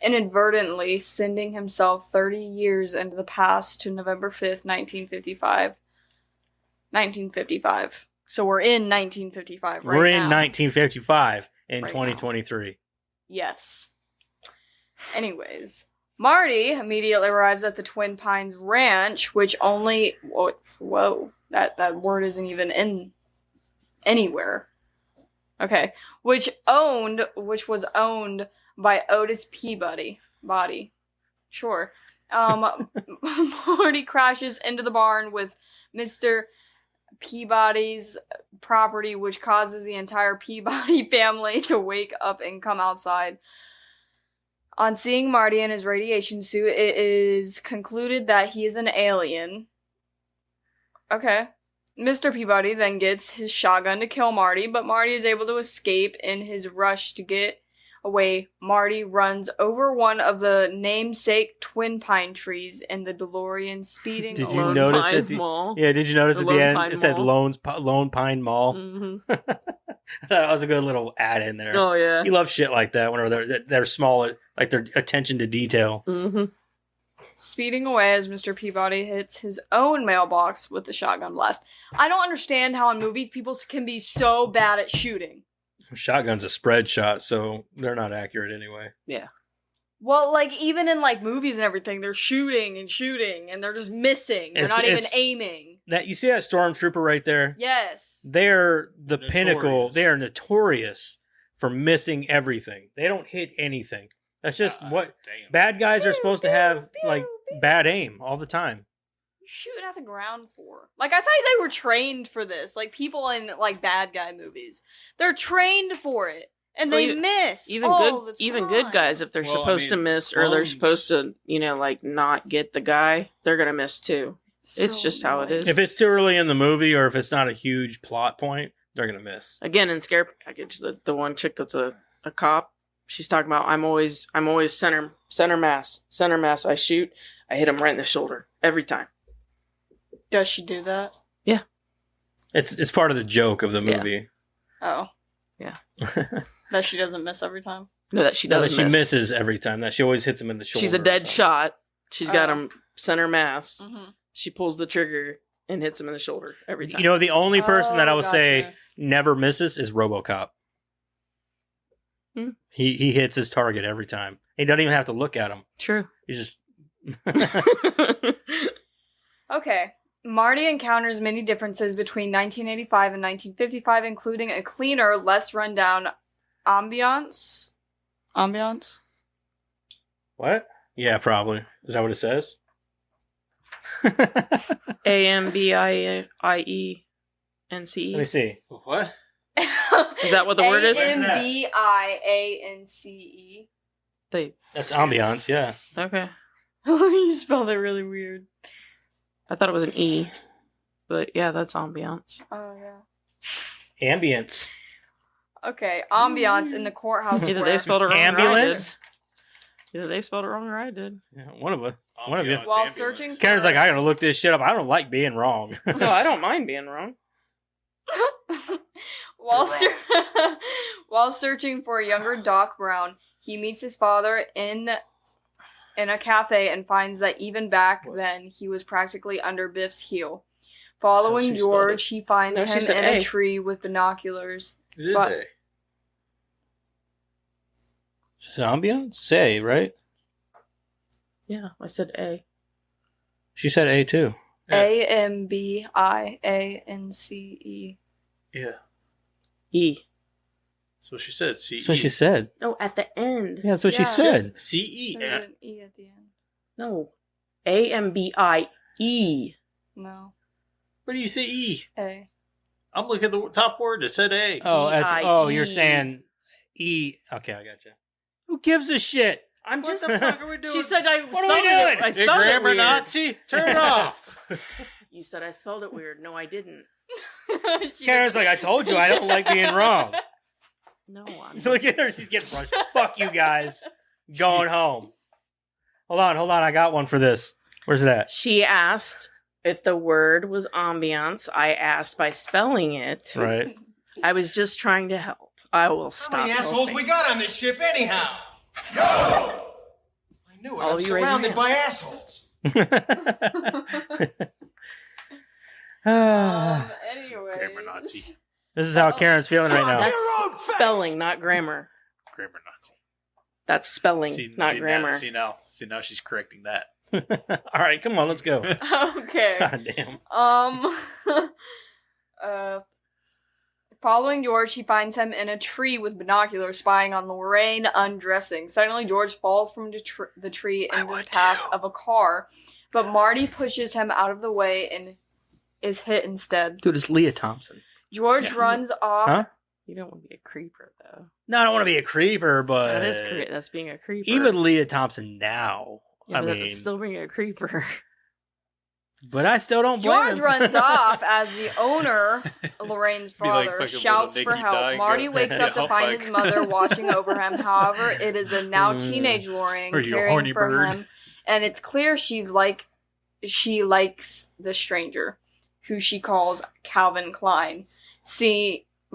inadvertently sending himself 30 years into the past to November 5th, 1955. 1955. So we're in 1955 right now. We're in 1955 in Right 2023. Yes. Anyways, Marty immediately arrives at the Twin Pines Ranch, which only... Whoa. That word isn't even in anywhere. Okay. Which was owned by Otis Peabody. Sure. Marty crashes into the barn with Mr. Peabody's property, which causes the entire Peabody family to wake up and come outside. On seeing Marty in his radiation suit, it is concluded that he is an alien. Okay. Mr. Peabody then gets his shotgun to kill Marty, but Marty is able to escape. In his rush to get away, Marty runs over one of the namesake twin pine trees in the DeLorean, speeding Did you Lone notice Pine at the, Mall. Yeah, did you notice The at the Lone end Pine it said Mall. Lone Pine Mall? Mhm. I thought that was a good little add in there. Oh, yeah. You love shit like that whenever they're small, like their attention to detail. Mm-hmm. speeding away as Mr. Peabody hits his own mailbox with the shotgun blast. I don't understand how in movies people can be so bad at shooting. Shotgun's a spread shot, so they're not accurate anyway. Well, like, even in, like, movies and everything, they're shooting, and they're just missing. They're not even aiming. That you see that stormtrooper right there? Yes. They're the pinnacle. Notorious. They are notorious for missing everything. They don't hit anything. That's just what Damn. bad guys are supposed to have, pew, like pew. bad aim all the time. Shooting at the ground for? Like, I thought they were trained for this. Like, people in, like, bad guy movies. They're trained for it. And Well, they miss Even all good, the even good time. guys, if they're Well, I supposed to mean, miss or they're clones- supposed to, like not get the guy, they're gonna miss too. It's just how it annoying. is. If it's too early in the movie or if it's not a huge plot point, they're gonna miss. Again, in Scare Package, the one chick that's a cop, she's talking about I'm always center mass. I shoot, I hit him right in the shoulder every time. Does she do that? It's part of the joke of the Yeah. movie. Oh. Yeah. That she doesn't miss every time? No, that she No, doesn't that she miss. misses every time. That she always hits him in the shoulder. She's a or dead something. shot. She's got Oh. him center mass. Mm-hmm. She pulls the trigger and hits him in the shoulder every time. You know, the only person that I Oh, would say never misses is RoboCop. Hmm. He hits his target every time. He doesn't even have to look at him. True. He just Okay. Marty encounters many differences between 1985 and 1955, including a cleaner, less rundown ambiance. Ambiance? What? Yeah, probably. Is that what it says? AMBIIENCE. Let me see. What? Is that what the word is? AMBIANCE. They That's ambiance, yeah. okay. You spelled it really weird. I thought it was an E, but yeah, that's ambiance. Oh, yeah. Ambience. Okay, ambiance in the courthouse Either square. they spelled it wrong Ambulance? or I did. Either they spelled it wrong or I did. Yeah, one of you. One of you. Ambiance, While ambulance. searching for- Karen's like, I gotta look this shit up. I don't like being wrong. No, I don't mind being wrong. while, while searching for a younger Doc Brown, he meets his father in a cafe and finds that even back then he was practically under Biff's heel. Following she spelled George, he finds No, she him said in A. a tree with binoculars. It is Spot- A. Is it ambiance? Say, right? Yeah, I said A. She said A too. Yeah. AMBIANCE. Yeah. E. That's what she said. C. That's what she said. No, at the end. Yeah, that's what she Yeah. said. C E. There's an E at the end. No. AMBIE. No. Where do you say E? A. I'm looking at the top word. It said A. Oh, E-I-E. oh, you're saying Okay, I got you. Who gives a shit? I'm What just. the fuck are we doing? She said I What are spelled we doing? it. I You spelled it grammar weird. Nazi? Turn it off. You said I spelled it weird. No, I didn't. Karen's like, I told you I don't like being wrong. No, I'm Look at her. She's getting brushed. Fuck you guys. Going home. Hold on. I got one for this. Where's it at? She asked if the word was ambiance. I asked by spelling it. Right. I was just trying to help. I will stop. How many assholes we helping. got on this ship anyhow? Go! I knew it. All I'm of you raise your surrounded by hands. assholes. Anyway. Grammar Nazi. This is how Karen's feeling right now. That's spelling, not grammar. Grammar Nazi. That's spelling, not grammar. See now she's correcting that. All right, come on, let's go. Okay. God damn. Following George, he finds him in a tree with binoculars spying on Lorraine undressing. Suddenly, George falls from the tree into the path of a car, but Marty pushes him out of the way and is hit instead. Dude, it's Leah Thompson. George runs off. Huh? You don't want to be a creeper, though. No, I don't want to be a creeper, but That is that's being a creeper. even Leah Thompson now. Yeah, I but mean, that's still being a creeper. but I still don't blame George him. runs off as the owner, Lorraine's Be like father, fucking shouts little for Nicky help. Dyke Marty or- wakes up to Yeah, find like- his mother watching over him. However, it is a now Mm. teenage Lorraine Or you caring horny for bird. him, and it's clear she likes the stranger, who she calls Calvin Klein.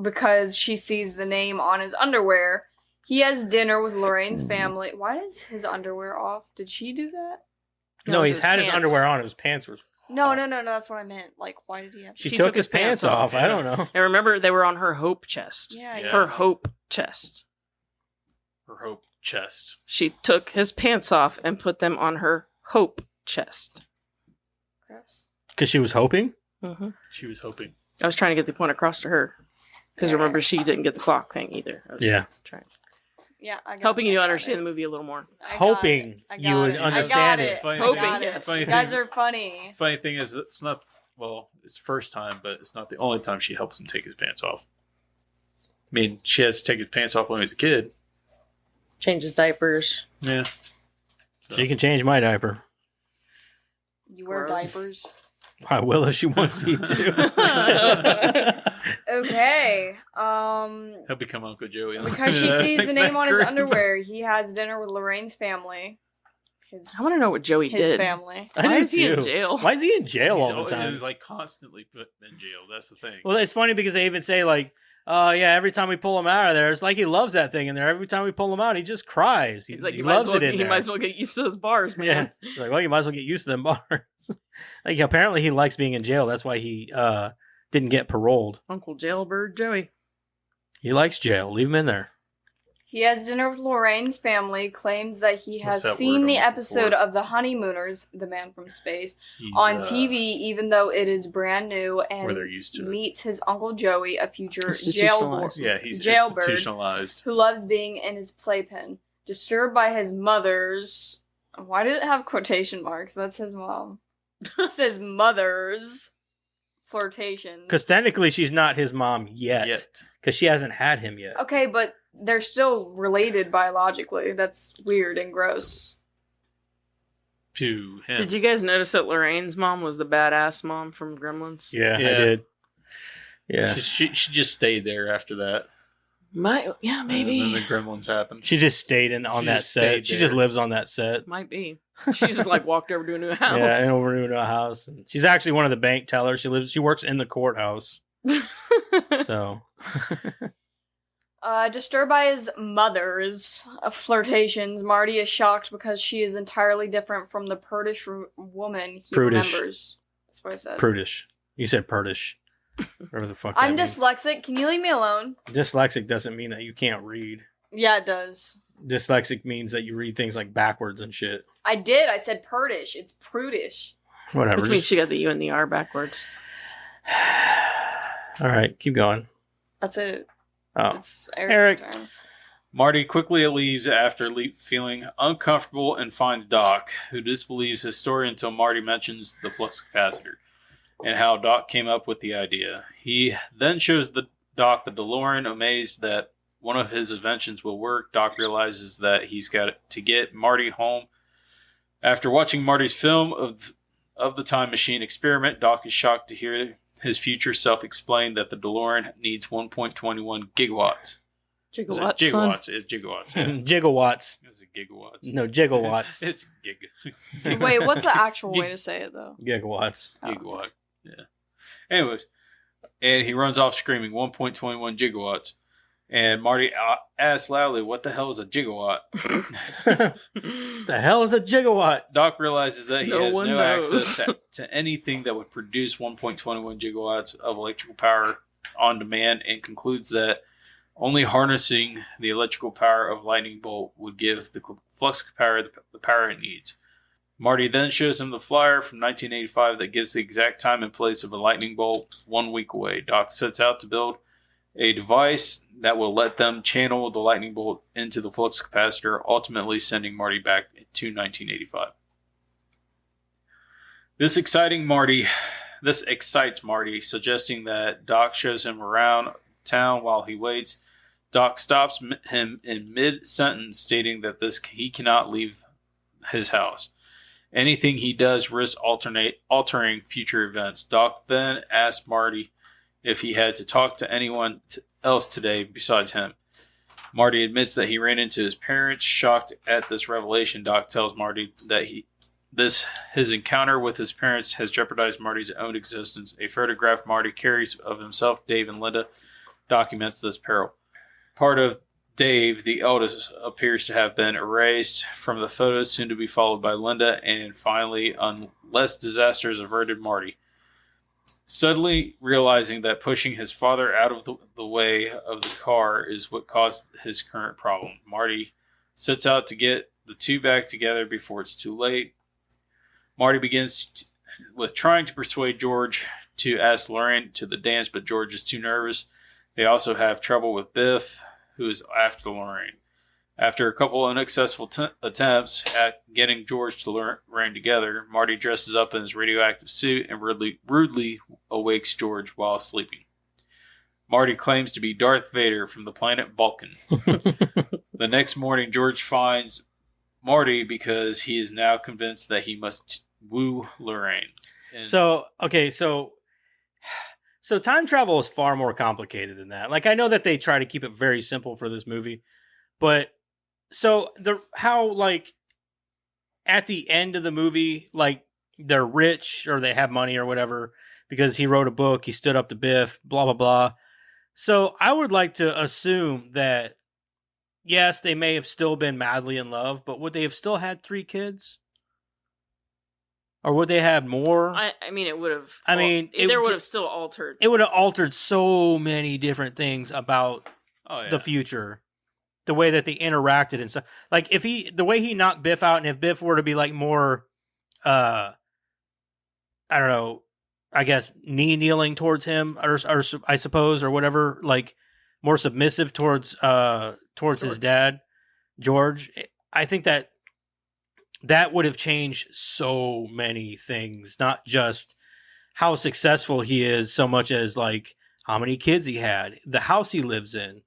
Because she sees the name on his underwear. He has dinner with Lorraine's family. Why is his underwear off? Did she do that? No, it's he's his had his pants. underwear on. His pants were. No, that's what I meant. Like, why did he have? She, She took his pants off. I don't know. And remember, they were on her hope chest. Yeah, Yeah. Her hope chest. Her hope chest. She took his pants off and put them on her hope chest. Gross. Because she was hoping. Mm-hmm. She was hoping. I was trying to get the point across to her. Because remember, she didn't get the clock thing either. I was Yeah. trying. Yeah, I got Helping it, you I to got understand it. the movie a little more. I got Hoping it, I you got would it, understand I got it. Funny Hoping, got it. yes. Funny You thing- guys are funny. Funny thing is, it's not. Well, it's the first time, but it's not the only time she helps him take his pants off. I mean, she has to take his pants off when he was a kid. Changes diapers. Yeah. She can change my diaper. You wear Gross. diapers. I will if she wants me to. Okay. He'll become Uncle Joey. Because she sees the name on his Group. underwear, he has dinner with Lorraine's family. I want to know what Joey His did. family. I Why do is he in too. jail? Why is he in jail He's all the always- time? He was like constantly put in jail. That's the thing. Well, it's funny because they even say like, yeah, every time we pull him out of there, it's like he loves that thing in there. Every time we pull him out, he just cries. He's like, he you might as loves well, it in he there. might as well get used to those bars, Yeah. man. He's like, well, you might as well get used to them bars. Like apparently he likes being in jail. That's why he didn't get paroled. Uncle Jailbird Joey. He likes jail. Leave him in there. He has dinner with Lorraine's family, claims that he What's has that seen word the I'm looking episode for? of The Honeymooners, The Man from Space, He's, on TV, even though it is brand new, where and they're used to it. meets his Uncle Joey, a future Institutionalized. jailbird, Yeah, he's jailbird institutionalized. who loves being in his playpen. Disturbed by his mother's... Why did it have quotation marks? That's his mom. It says mother's flirtations. Because technically she's not his mom yet. Because she hasn't had him yet. Okay, but they're still related biologically. That's weird and gross. To him. Did you guys notice that Lorraine's mom was the badass mom from Gremlins? Yeah, I Yeah. did. Yeah. She just stayed there after that. Yeah, And then maybe. the Gremlins happened. She just stayed on She that just set. stayed She there. just lives on that set. Might be. She just like walked over to a new house. Yeah, and over to a house. And she's actually one of the bank tellers. She works in the courthouse. So Disturbed by his mother's flirtations, Marty is shocked because she is entirely different from the prudish woman he Prudish. remembers. That's what I said. prudish. You said prudish. Whatever the fuck. I'm that means. dyslexic. Can you leave me alone? Dyslexic doesn't mean that you can't read. Yeah, it does. Dyslexic means that you read things like backwards and shit. I did. I said prudish. It's prudish. Whatever. Which means just- she got the U and the R backwards. All right, keep going. That's it. Oh, It's Eric. Eric's turn. Marty quickly leaves after feeling uncomfortable and finds Doc, who disbelieves his story until Marty mentions the flux capacitor and how Doc came up with the idea. He then shows Doc the DeLorean, amazed that one of his inventions will work, Doc realizes that he's got to get Marty home. After watching Marty's film of the time machine experiment, Doc is shocked to hear his future self explain that the DeLorean needs 1.21 gigawatts. Gigawatts. Gigawatts. It's gigawatts. Yeah. Gigawatts. Is it gigawatts? No, gigawatts. It's gig. Wait, what's the actual way to say it though? Gigawatts. Oh. Gigawatt. Yeah. Anyways, and he runs off screaming 1.21 gigawatts. And Marty asks loudly, "What the hell is a gigawatt?" The hell is a gigawatt? Doc realizes that he No has one no knows. access to anything that would produce 1.21 gigawatts of electrical power on demand, and concludes that only harnessing the electrical power of lightning bolt would give the flux capacitor the power it needs. Marty then shows him the flyer from 1985 that gives the exact time and place of a lightning bolt 1 week away. Doc sets out to build a device that will let them channel the lightning bolt into the flux capacitor, ultimately sending Marty back to 1985. This excites Marty, suggesting that Doc shows him around town while he waits. Doc stops him in mid-sentence, stating that he cannot leave his house. Anything he does risks altering future events. Doc then asks Marty if he had to talk to anyone else today besides him. Marty admits that he ran into his parents. Shocked at this revelation, Doc tells Marty that his encounter with his parents has jeopardized Marty's own existence. A photograph Marty carries of himself, Dave, and Linda documents this peril. Part of Dave, the eldest, appears to have been erased from the photos, soon to be followed by Linda, and finally, unless disaster is averted, Marty. Suddenly realizing that pushing his father out of the way of the car is what caused his current problem, Marty sets out to get the two back together before it's too late. Marty begins with trying to persuade George to ask Lorraine to the dance, but George is too nervous. They also have trouble with Biff, who is after Lorraine. After a couple unsuccessful attempts at getting George to Lorraine together, Marty dresses up in his radioactive suit and rudely awakes George while sleeping. Marty claims to be Darth Vader from the planet Vulcan. The next morning, George finds Marty because he is now convinced that he must woo Lorraine. And So time travel is far more complicated than that. Like, I know that they try to keep it very simple for this movie, but like at the end of the movie, like they're rich or they have money or whatever because he wrote a book, he stood up to Biff, blah blah blah. So I would like to assume that yes, they may have still been madly in love, but would they have still had 3 kids? Or would they have more? I mean, it would have. I mean, it would have still altered. It would have altered so many different things about the future. The way that they interacted and stuff. Like, the way he knocked Biff out, and if Biff were to be like more, I don't know, I guess kneeling towards him, or I suppose, or whatever, like more submissive towards his dad, George. I think that would have changed so many things, not just how successful he is, so much as like how many kids he had, the house he lives in,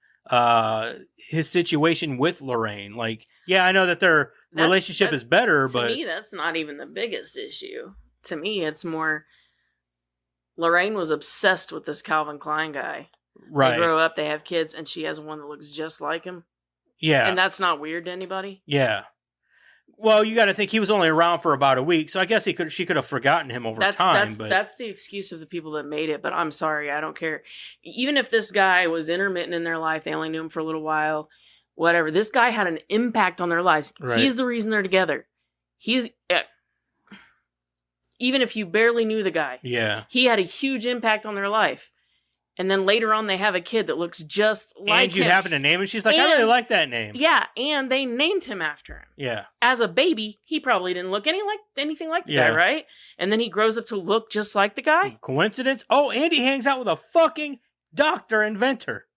his situation with Lorraine. Like, yeah, I know that their relationship is better, but to me, that's not even the biggest issue. To me, it's more Lorraine was obsessed with this Calvin Klein guy. right. They grow up, they have kids, and she has one that looks just like him. Yeah. And that's not weird to anybody. Yeah. Well, you got to think he was only around for about a week, so I guess she could have forgotten him over time. That's the excuse of the people that made it. But I'm sorry, I don't care. Even if this guy was intermittent in their life, they only knew him for a little while, whatever. This guy had an impact on their lives. Right. He's the reason they're together. He's even if you barely knew the guy, Yeah. he had a huge impact on their life. And then later on, they have a kid that looks just like And you him. happen to name him. She's like, I really And- like that name. Yeah, and they named him after him. Yeah. As a baby, he probably didn't look anything like the Yeah. guy, right? And then he grows up to look just like the guy. Coincidence? Oh, and he hangs out with a fucking doctor inventor.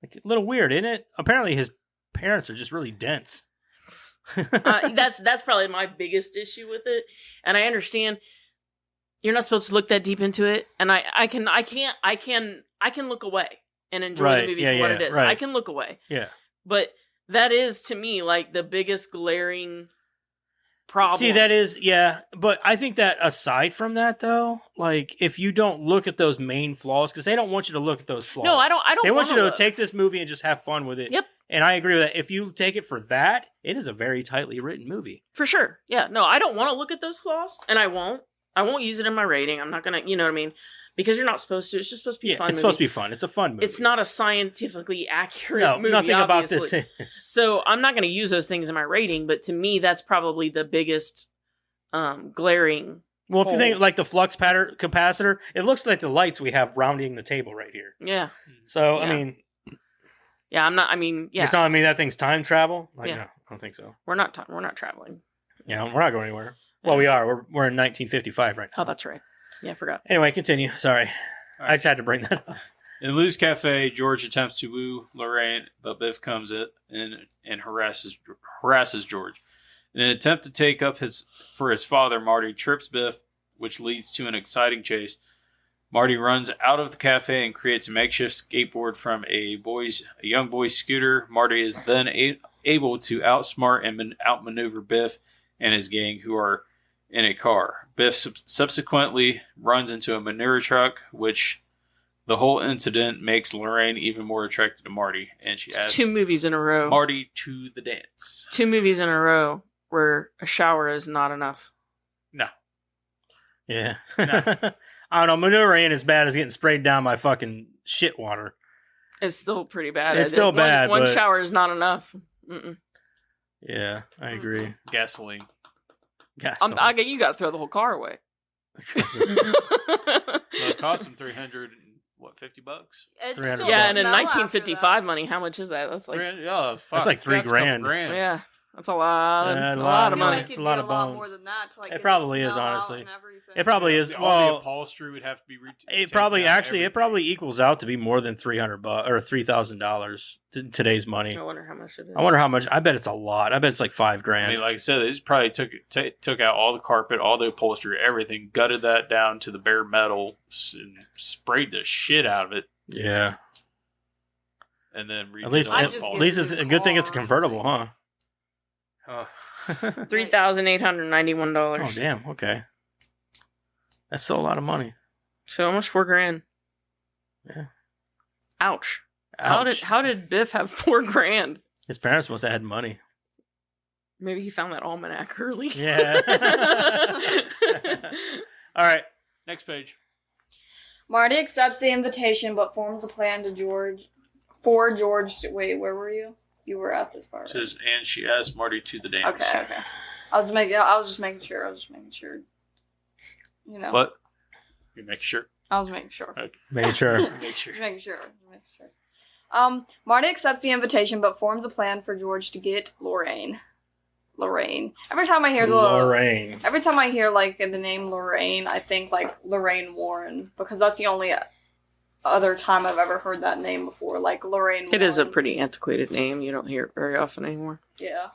Like, a little weird, isn't it? Apparently his parents are just really dense. That's probably my biggest issue with it. And I understand you're not supposed to look that deep into it. And I can look away and enjoy Right, the movie yeah, for what yeah, it is. right. I can look away. Yeah. But that is, to me, like the biggest glaring problem. See, that is, yeah. But I think that aside from that, though, like if you don't look at those main flaws, because they don't want you to look at those flaws. No, I don't. They want you to look. take this movie and just have fun with it. Yep. And I agree with that. If you take it for that, it is a very tightly written movie. For sure. Yeah. No, I don't want to look at those flaws, and I won't. I won't use it in my rating. I'm not gonna. You know what I mean? Because you're not supposed to. It's just supposed to be Yeah, fun. it's supposed to be fun. It's a fun movie. It's not a scientifically accurate No, movie. nothing obviously. about this is. So I'm not going to use those things in my rating, but to me, that's probably the biggest glaring. Well, if you think hole. like the flux capacitor, it looks like the lights we have rounding the table right here. Yeah. So, Yeah. I mean, Yeah. I'm not. I mean, yeah. you're telling me that thing's time travel? Like, Yeah. no, I don't think so. We're not traveling. Yeah, we're not going anywhere. Well, we are. We're in 1955 right now. Oh, that's right. Yeah, I forgot. Anyway, continue. Sorry. All I just had to bring that up. In Lou's cafe, George attempts to woo Lorraine, but Biff comes in and harasses George. In an attempt to take up his father, Marty trips Biff, which leads to an exciting chase. Marty runs out of the cafe and creates a makeshift skateboard from a young boy's scooter. Marty is then able to outsmart and outmaneuver Biff and his gang, who are in a car. Biff subsequently runs into a manure truck, which the whole incident makes Lorraine even more attracted to Marty, and she It's asks 2 movies in a row. Marty to the dance. 2 movies in a row where a shower is not enough. No. Yeah. No. I don't know. Manure ain't as bad as getting sprayed down by fucking shit water. It's still pretty bad. It's still bad, One but- shower is not enough. Mm-mm. Yeah, I agree. Gasoline. Got You got to throw the whole car away. Well, it cost him $350. It's 300 still Yeah, and in smell after 1955 that. money, how much is that? That's like, Yeah, fuck. That's like $3 That's a couple grand. yeah, that's a lot. Yeah, a a lot lot of I feel money. like It's it'd a be lot a of lot bones. more than that to like It get the probably is, smell out honestly. and everything. It probably is. All Well, the upholstery would have to be it probably equals out to be more than $300 or $3,000 today's money. I wonder how much it is. I wonder how much. I bet it's a lot. I bet it's like $5,000. I mean, like I said, they just probably took out all the carpet, all the upholstery, everything, gutted that down to the bare metal, and sprayed the shit out of it, Yeah. and then At least, I at just least get it's a a new good thing it's car. convertible, huh? Oh, $3,891. Oh damn. Okay. That's still a lot of money. So almost $4,000. Yeah. Ouch. Ouch. How did Biff have $4,000? His parents must have had money. Maybe he found that almanac early. Yeah. All right. next page. Marty accepts the invitation but forms a plan to George. Wait, where were you? You were at this part. It says, and she asked Marty to the dance. Okay. I was just making sure. You know. What? You make sure. I was making sure. Made sure. Make sure. Just making sure. Marty accepts the invitation but forms a plan for George to get Lorraine. Every time I hear Lorraine. every time I hear like the name Lorraine, I think like Lorraine Warren because that's the only other time I've ever heard that name before. Like Lorraine. It is a Warren. pretty antiquated name. You don't hear it very often anymore. Yeah.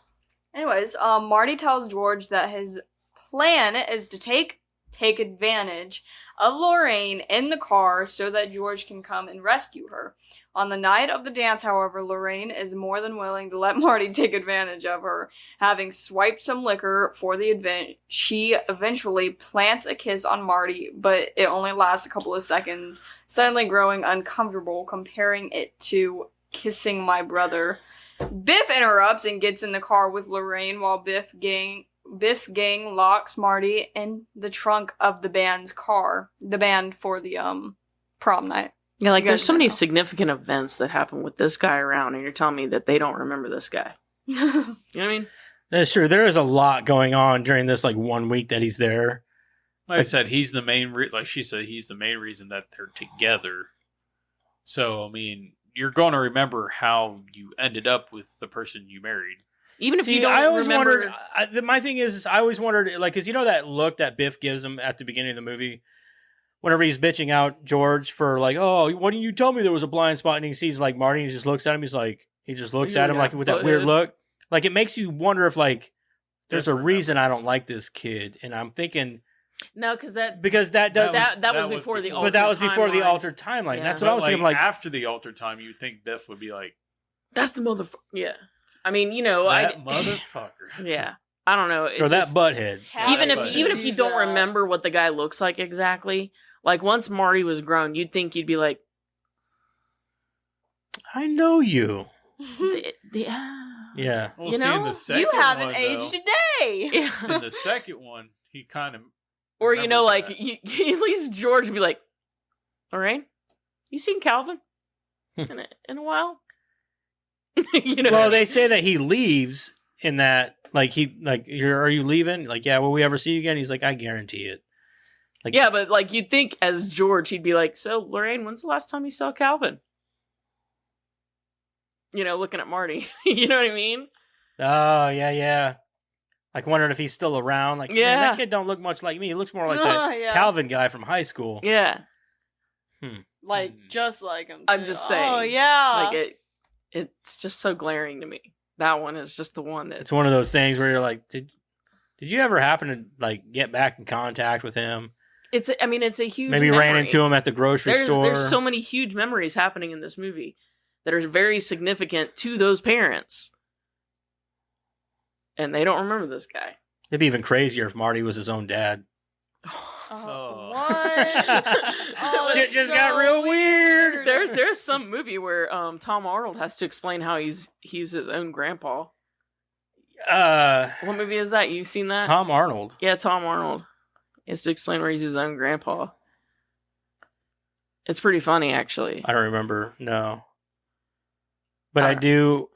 Anyways, Marty tells George that his plan is to take advantage of Lorraine in the car so that George can come and rescue her. On the night of the dance, however, Lorraine is more than willing to let Marty take advantage of her. Having swiped some liquor for the event, she eventually plants a kiss on Marty, but it only lasts a couple of seconds, suddenly growing uncomfortable, comparing it to kissing my brother. Biff interrupts and gets in the car with Lorraine while Biff's gang locks Marty in the trunk of the band's car. The band for the prom night. Yeah, like You there's guys so many know. significant events that happen with this guy around, and you're telling me that they don't remember this guy. You know what I mean? That's true. There is a lot going on during this like 1 week that he's there. Like I said, he's the main. Like she said, he's the main reason that they're together. So I mean, you're going to remember how you ended up with the person you married. Even if See, you don't I always remember, wondered. My thing is, I always wondered, like, because you know that look that Biff gives him at the beginning of the movie, whenever he's bitching out George for like, oh, why didn't you tell me there was a blind spot? And he sees like Marty, and he just looks at him. He just looks at him like with that weird look. Like it makes you wonder if like there's a Different reason I don't like this kid, and I'm thinking No, because that that was before the before. altered but that was before the timeline. altered timeline. Yeah. That's what I was thinking. Like, after the altered time, you'd think Biff would be like, That's the motherfucker. Yeah. I mean, that motherfucker. Yeah. I don't know. It's or that just- butthead. even That if you don't that. remember what the guy looks like exactly, like once Marty was grown, you'd think you'd be like, I know you. yeah. Yeah. Well, You see, in know, the second You haven't one, aged though, a day. Yeah. in the second one, he kind of. Or remembers that. at least George would be like, Lorraine, you seen Calvin in a while? Well, they say that he leaves in that, like, are you leaving? Like, yeah, will we ever see you again? He's like, I guarantee it. Like, yeah, but like you'd think as George, he'd be like, so Lorraine, when's the last time you saw Calvin? Looking at Marty. You know what I mean? Oh, yeah. Like, wondering if he's still around. Like, Yeah. man, that kid don't look much like me. He looks more like that Yeah. Calvin guy from high school. Yeah. Like, just like him. I'm too. just saying. Oh, yeah. Like it's just so glaring to me. That one is just the one that It's one of those things where you're like, did you ever happen to, like, get back in contact with him? it's a huge Maybe ran memory. into him at the grocery store. There's so many huge memories happening in this movie that are very significant to those parents. And they don't remember this guy. It'd be even crazier if Marty was his own dad. Oh. What? Oh, Shit that's just so got real weird. There's some movie where Tom Arnold has to explain how he's his own grandpa. What movie is that? You've seen that? Tom Arnold. Yeah, Tom Arnold. He has to explain where he's his own grandpa. It's pretty funny, actually. I don't remember. No. But I do.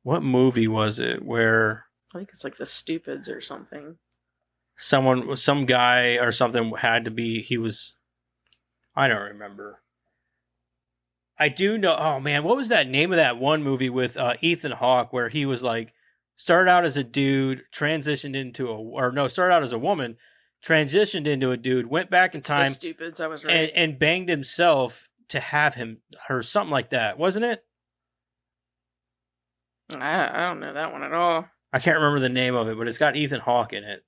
What movie was it where I think it's like The Stupids or something. some guy or something had to be, I don't remember. I do know, oh man, what was that name of that one movie with Ethan Hawke where he was like, started out as a dude, transitioned into started out as a woman, transitioned into a dude, went back in time The Stupids, I was right. and banged himself to have him, or something like that, wasn't it? I don't know that one at all. I can't remember the name of it, but it's got Ethan Hawke in it.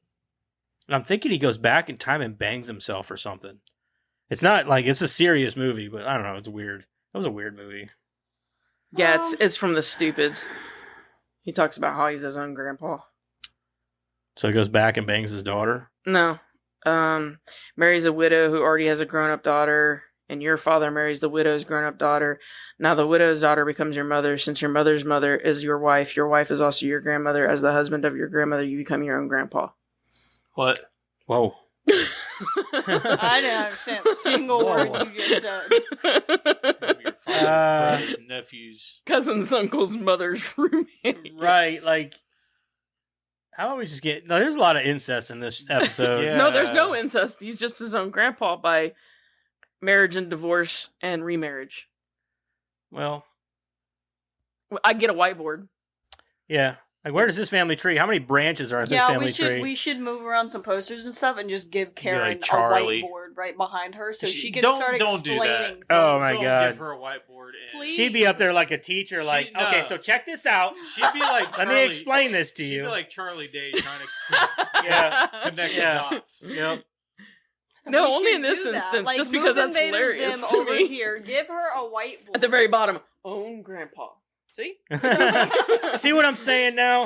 And I'm thinking he goes back in time and bangs himself or something. It's not like, it's a serious movie, but I don't know, it's weird. That was a weird movie. Yeah, it's from The Stupids. He talks about how he's his own grandpa. So he goes back and bangs his daughter. No. Marries a widow who already has a grown-up daughter, and your father marries the widow's grown-up daughter. Now the widow's daughter becomes your mother. Since your mother's mother is your wife is also your grandmother. As the husband of your grandmother, you become your own grandpa. What? Whoa. I didn't understand a single word Whoa. you just said. Your father's brothers, nephews. Cousin's uncle's mother's roommate. Right, like, how about we just get... No, there's a lot of incest in this episode. Yeah. No, there's no incest. He's just his own grandpa by marriage and divorce and remarriage. Well, I get a whiteboard. yeah. Like, where does this family tree? How many branches are in this Yeah, family tree? we should move around some posters and stuff and just give Karen like Charlie. a whiteboard right behind her so she can Don't- start don't do explaining. that. things. Oh, my Don't God. Give her a whiteboard. And Please. She'd be up there like a teacher, like, She- okay, no. so check this out. She'd be like Let me Charlie- explain this to She'd you. be like Charlie Day trying to Yeah. connect Yeah. the dots. Yep. No, We only should in this do that. instance, Like, just move because that's Invader hilarious Zim to over me. here. Give her a whiteboard. At the very bottom, own grandpa. See? See what I'm saying now?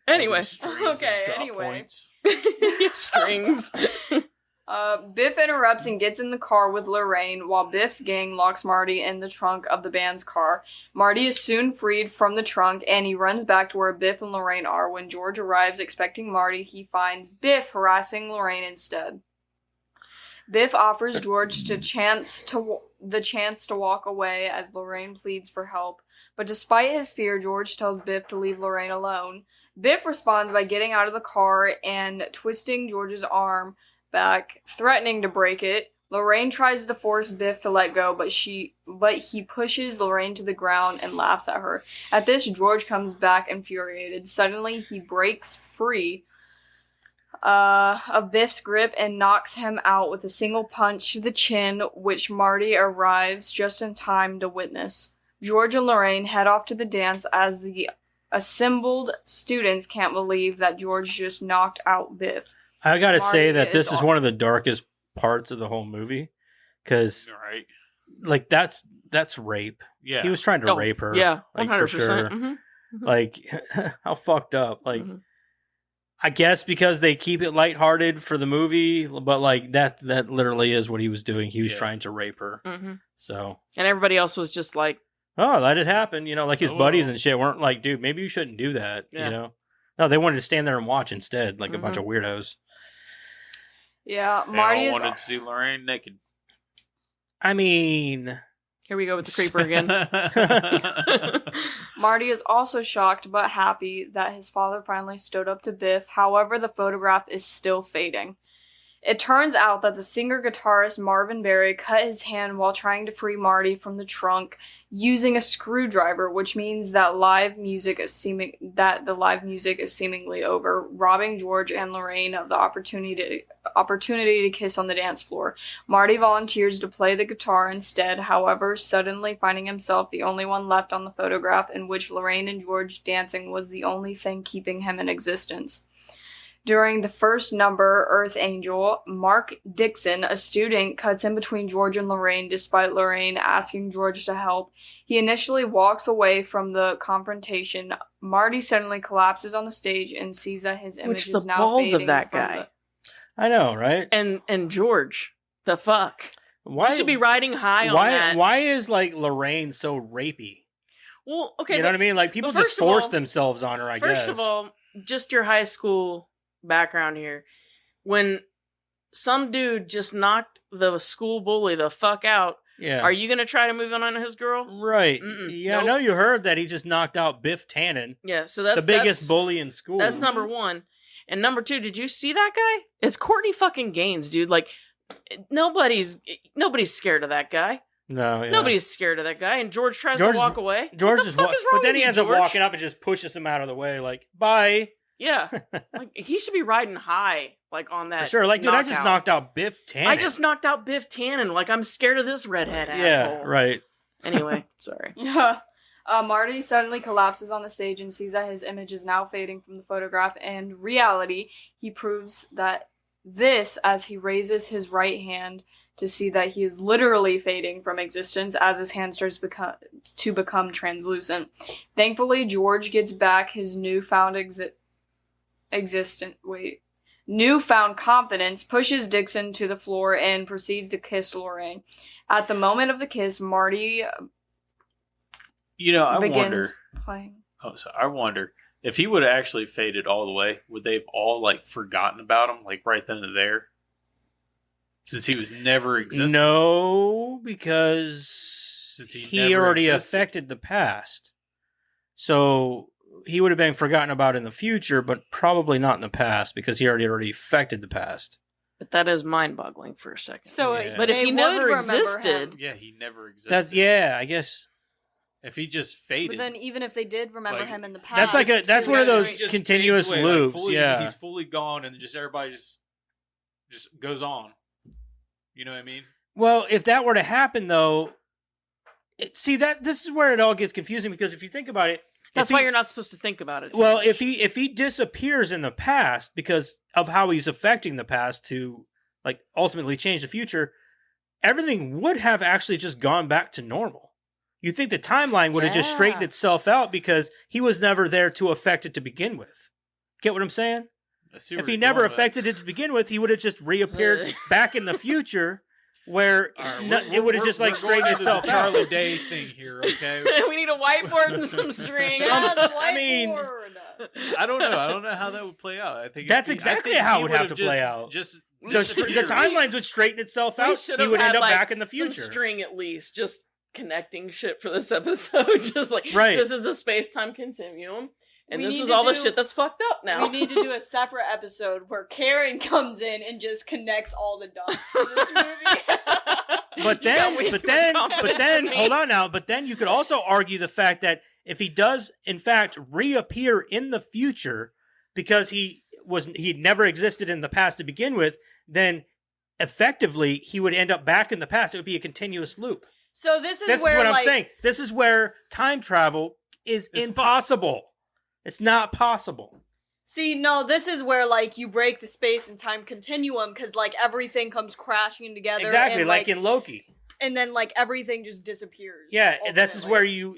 Anyway. Strings Okay, and drop anyway. points. Strings. Biff interrupts and gets in the car with Lorraine while Biff's gang locks Marty in the trunk of the band's car. Marty is soon freed from the trunk and he runs back to where Biff and Lorraine are. When George arrives expecting Marty, he finds Biff harassing Lorraine instead. Biff offers George the chance to walk away as Lorraine pleads for help, but despite his fear, George tells Biff to leave Lorraine alone. Biff responds by getting out of the car and twisting George's arm back, threatening to break it. Lorraine tries to force Biff to let go, but he pushes Lorraine to the ground and laughs at her. At this, George comes back infuriated. Suddenly, he breaks free of Biff's grip and knocks him out with a single punch to the chin, which Marty arrives just in time to witness. George and Lorraine head off to the dance as the assembled students can't believe that George just knocked out Biff. I gotta Marty say that is this is awful. one of the darkest parts of the whole movie, because Right. like that's rape. Yeah. He was trying to rape her. Yeah, like, 100%. for sure. Mhm. Like how fucked up. Like Mhm. I guess because they keep it lighthearted for the movie, but like that literally is what he was doing. He was Yeah. trying to rape her. Mhm. So And everybody else was just like, oh, let it happen. You know, like his Oh, buddies well. and shit weren't like, dude, maybe you shouldn't do that. Yeah. You know, no, they wanted to stand there and watch instead, like a bunch of weirdos. Yeah, They Marty all is wanted to see Lorraine naked. I mean, here we go with the creeper again. Marty is also shocked but happy that his father finally stood up to Biff. However, the photograph is still fading. It turns out that the singer-guitarist Marvin Berry cut his hand while trying to free Marty from the trunk using a screwdriver, which means that the live music is seemingly over, robbing George and Lorraine of the opportunity to kiss on the dance floor. Marty volunteers to play the guitar instead, however, suddenly finding himself the only one left on the photograph, in which Lorraine and George dancing was the only thing keeping him in existence. During the first number, Earth Angel, Mark Dixon, a student, cuts in between George and Lorraine despite Lorraine asking George to help. He initially walks away from the confrontation. Marty suddenly collapses on the stage and sees that his image Which is the now balls of fading that from guy. the- I know, right? And George, the fuck? Why You should be riding high on that. Why is like Lorraine so rapey? Well, okay, You know what I mean? Like people but just first of force all- themselves on her. I guess. First of all, just your high school background here. When some dude just knocked the school bully the fuck out, yeah. are you gonna try to move on to his girl? right? Mm-mm. Yeah, I Nope. know you heard that he just knocked out Biff Tannen, Yeah, so that's the biggest that's, bully in school. That's number one. And number two, did you see that guy? It's Courtney fucking Gaines, dude. Like nobody's scared of that guy. No, yeah. Nobody's scared of that guy. And George tries George to walk away. George what the is, fuck is wrong but then with he you, ends up George? walking up and just pushes him out of the way, like bye. Yeah, like he should be riding high, like on that. For sure. Like, dude, I just knockout. knocked out Biff Tannen. I just knocked out Biff Tannen. Like I'm scared of this redhead yeah, asshole. right. Anyway, sorry. Yeah. Marty suddenly collapses on the stage and sees that his image is now fading from the photograph. And reality, he proves that this as he raises his right hand to see that he is literally fading from existence as his hand starts to become translucent. Thankfully, George gets back his newfound confidence, pushes Dixon to the floor, and proceeds to kiss Lorraine. At the moment of the kiss, Marty You know, I begins wonder. playing. Oh, so I wonder if he would have actually faded all the way. Would they have all like forgotten about him, like right then and there, since he was never existing? No, because Since he he never already existed. affected the past. So he would have been forgotten about in the future, but probably not in the past because he already affected the past. But that is mind-boggling for a second. So, Yeah. But if they he would never remember existed- him. Yeah, he never existed. That's yeah, I guess If he just But faded, then, even if they did remember Like, him in the past, That's like a- that's they one of would- those he just continuous fades away, like, loops, fully- yeah. he's fully gone, and just everybody just goes on. You know what I mean? Well, if that were to happen, though, this is where it all gets confusing because if you think about it, That's if why he- you're not supposed to think about it. too Well, much. if he disappears in the past because of how he's affecting the past to like ultimately change the future, everything would have actually just gone back to normal. You think the timeline would have just straightened Yeah. itself out because he was never there to affect it to begin with. Get what I'm saying? I see If where he you're never going with that. affected it to begin with, he would have just reappeared back in the future where All right, it would have just like we're straightened going into itself the out. Charlie Day thing here, okay? we need a whiteboard and some string. Dad's I mean- whiteboard. I don't know how that would play out. I think That's exactly how it would have to play out. Just The disappeared. timelines would straighten itself We out. should He have would had, end up like, back in the some future. string at least, just connecting shit for this episode. Just like, Right. this is the space-time continuum, and We this need is to all the do- shit that's fucked up now. We need to do a separate episode where Karen comes in and just connects all the dots for this movie. But You got way then, too much confidence in me. hold on now. But then you could also argue the fact that if he does, in fact, reappear in the future because he never existed in the past to begin with, then effectively he would end up back in the past. It would be a continuous loop. So this is This where is what like I'm saying. This is where time travel is It's impossible. It's not possible. See, no, this is where, like, you break the space and time continuum, because, like, everything comes crashing together. Exactly, and, like in Loki. And then, like, everything just disappears. Yeah, this is ultimately. where you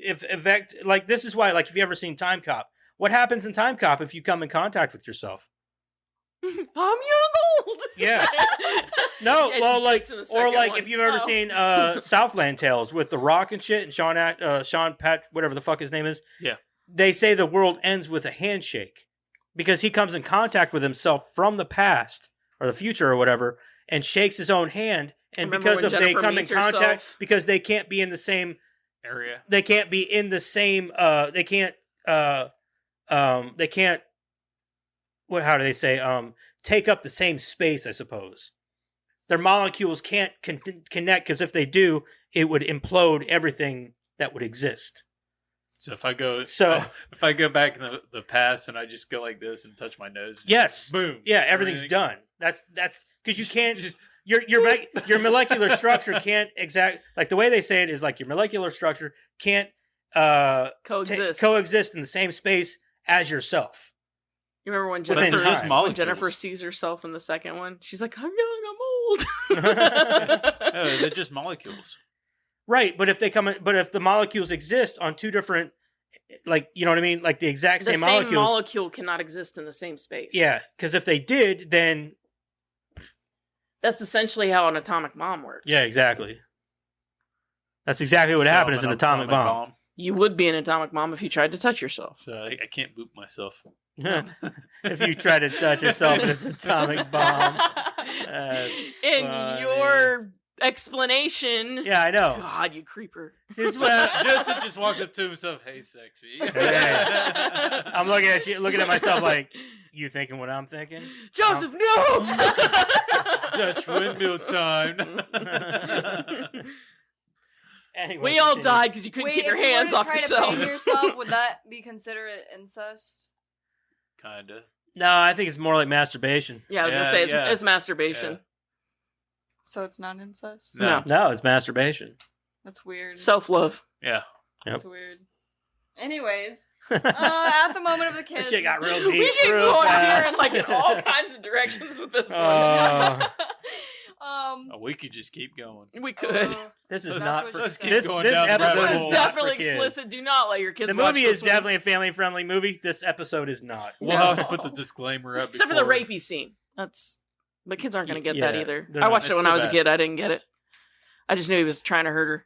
like this is why, like, if you ever seen Time Cop, what happens in Time Cop if you come in contact with yourself? I'm young old. Yeah. No, Yeah, well, like, it's in the or second like one. if you've ever Oh. seen Southland Tales with The Rock and shit, and Sean Pat, whatever the fuck his name is. Yeah. They say the world ends with a handshake because he comes in contact with himself from the past or the future or whatever, and shakes his own hand. And Remember because when of they Jennifer come in meets contact, herself? because they can't be in the same. area. They can't be in the same. They can't. They can't. What? How do they say? Take up the same space. I suppose their molecules can't connect because if they do, it would implode everything that would exist. So if I go, So- if I go back in the past and I just go like this and touch my nose, and Yes. boom, Yeah, everything's everything- done. That's because you can't just your molecular structure can't like the way they say it is like your molecular structure can't coexist in the same space as yourself. You remember when Within Jennifer, time. when Jennifer sees herself in the second one? She's like, I'm young, I'm old. Oh, they're just molecules. Right, but if the molecules exist on two different, like, you know what I mean, like the exact The same same molecules. molecule cannot exist in the same space. Yeah, because if they did, then That's essentially how an atomic bomb works. yeah, exactly. That's exactly what So happened I'm as an atomic bomb. You would be an atomic bomb if you tried to touch yourself. So I can't boop myself. If you try to touch yourself, it's an atomic bomb. That's In funny. your explanation. Yeah, I know. God, you creeper. See, this is what Joseph just walks up to himself, "Hey, sexy." I'm looking at you, looking at myself like, you thinking what I'm thinking? Joseph, no! Dutch windmill time. Anyway, We all continue. died because you couldn't keep your if you hands were off to try yourself. To bang yourself, would that be considered incest? Kinda. No, I think it's more like masturbation. Yeah, I was Yeah, gonna say it's, yeah. it's masturbation. Yeah. So it's not incest? No. No, it's masturbation. That's weird. Self love. Yeah. That's weird. Anyways, at the moment of the kiss, That shit got real We deep, can real go fast. here in like in all kinds of directions with this Oh. Oh, we could just keep going. one. We could. This is Let's- not for let's keep this. going This down the episode This rabbit one is is hole. not definitely for kids. explicit. Do not let your kids The watch movie this is one. definitely a family-friendly movie. This episode is not. We'll No. have to put the disclaimer up. Except for the before- rapey scene. That's the kids aren't gonna get that Yeah, either. they're I not. watched it It's when so I was a bad. kid. I didn't get it. I just knew he was trying to hurt her.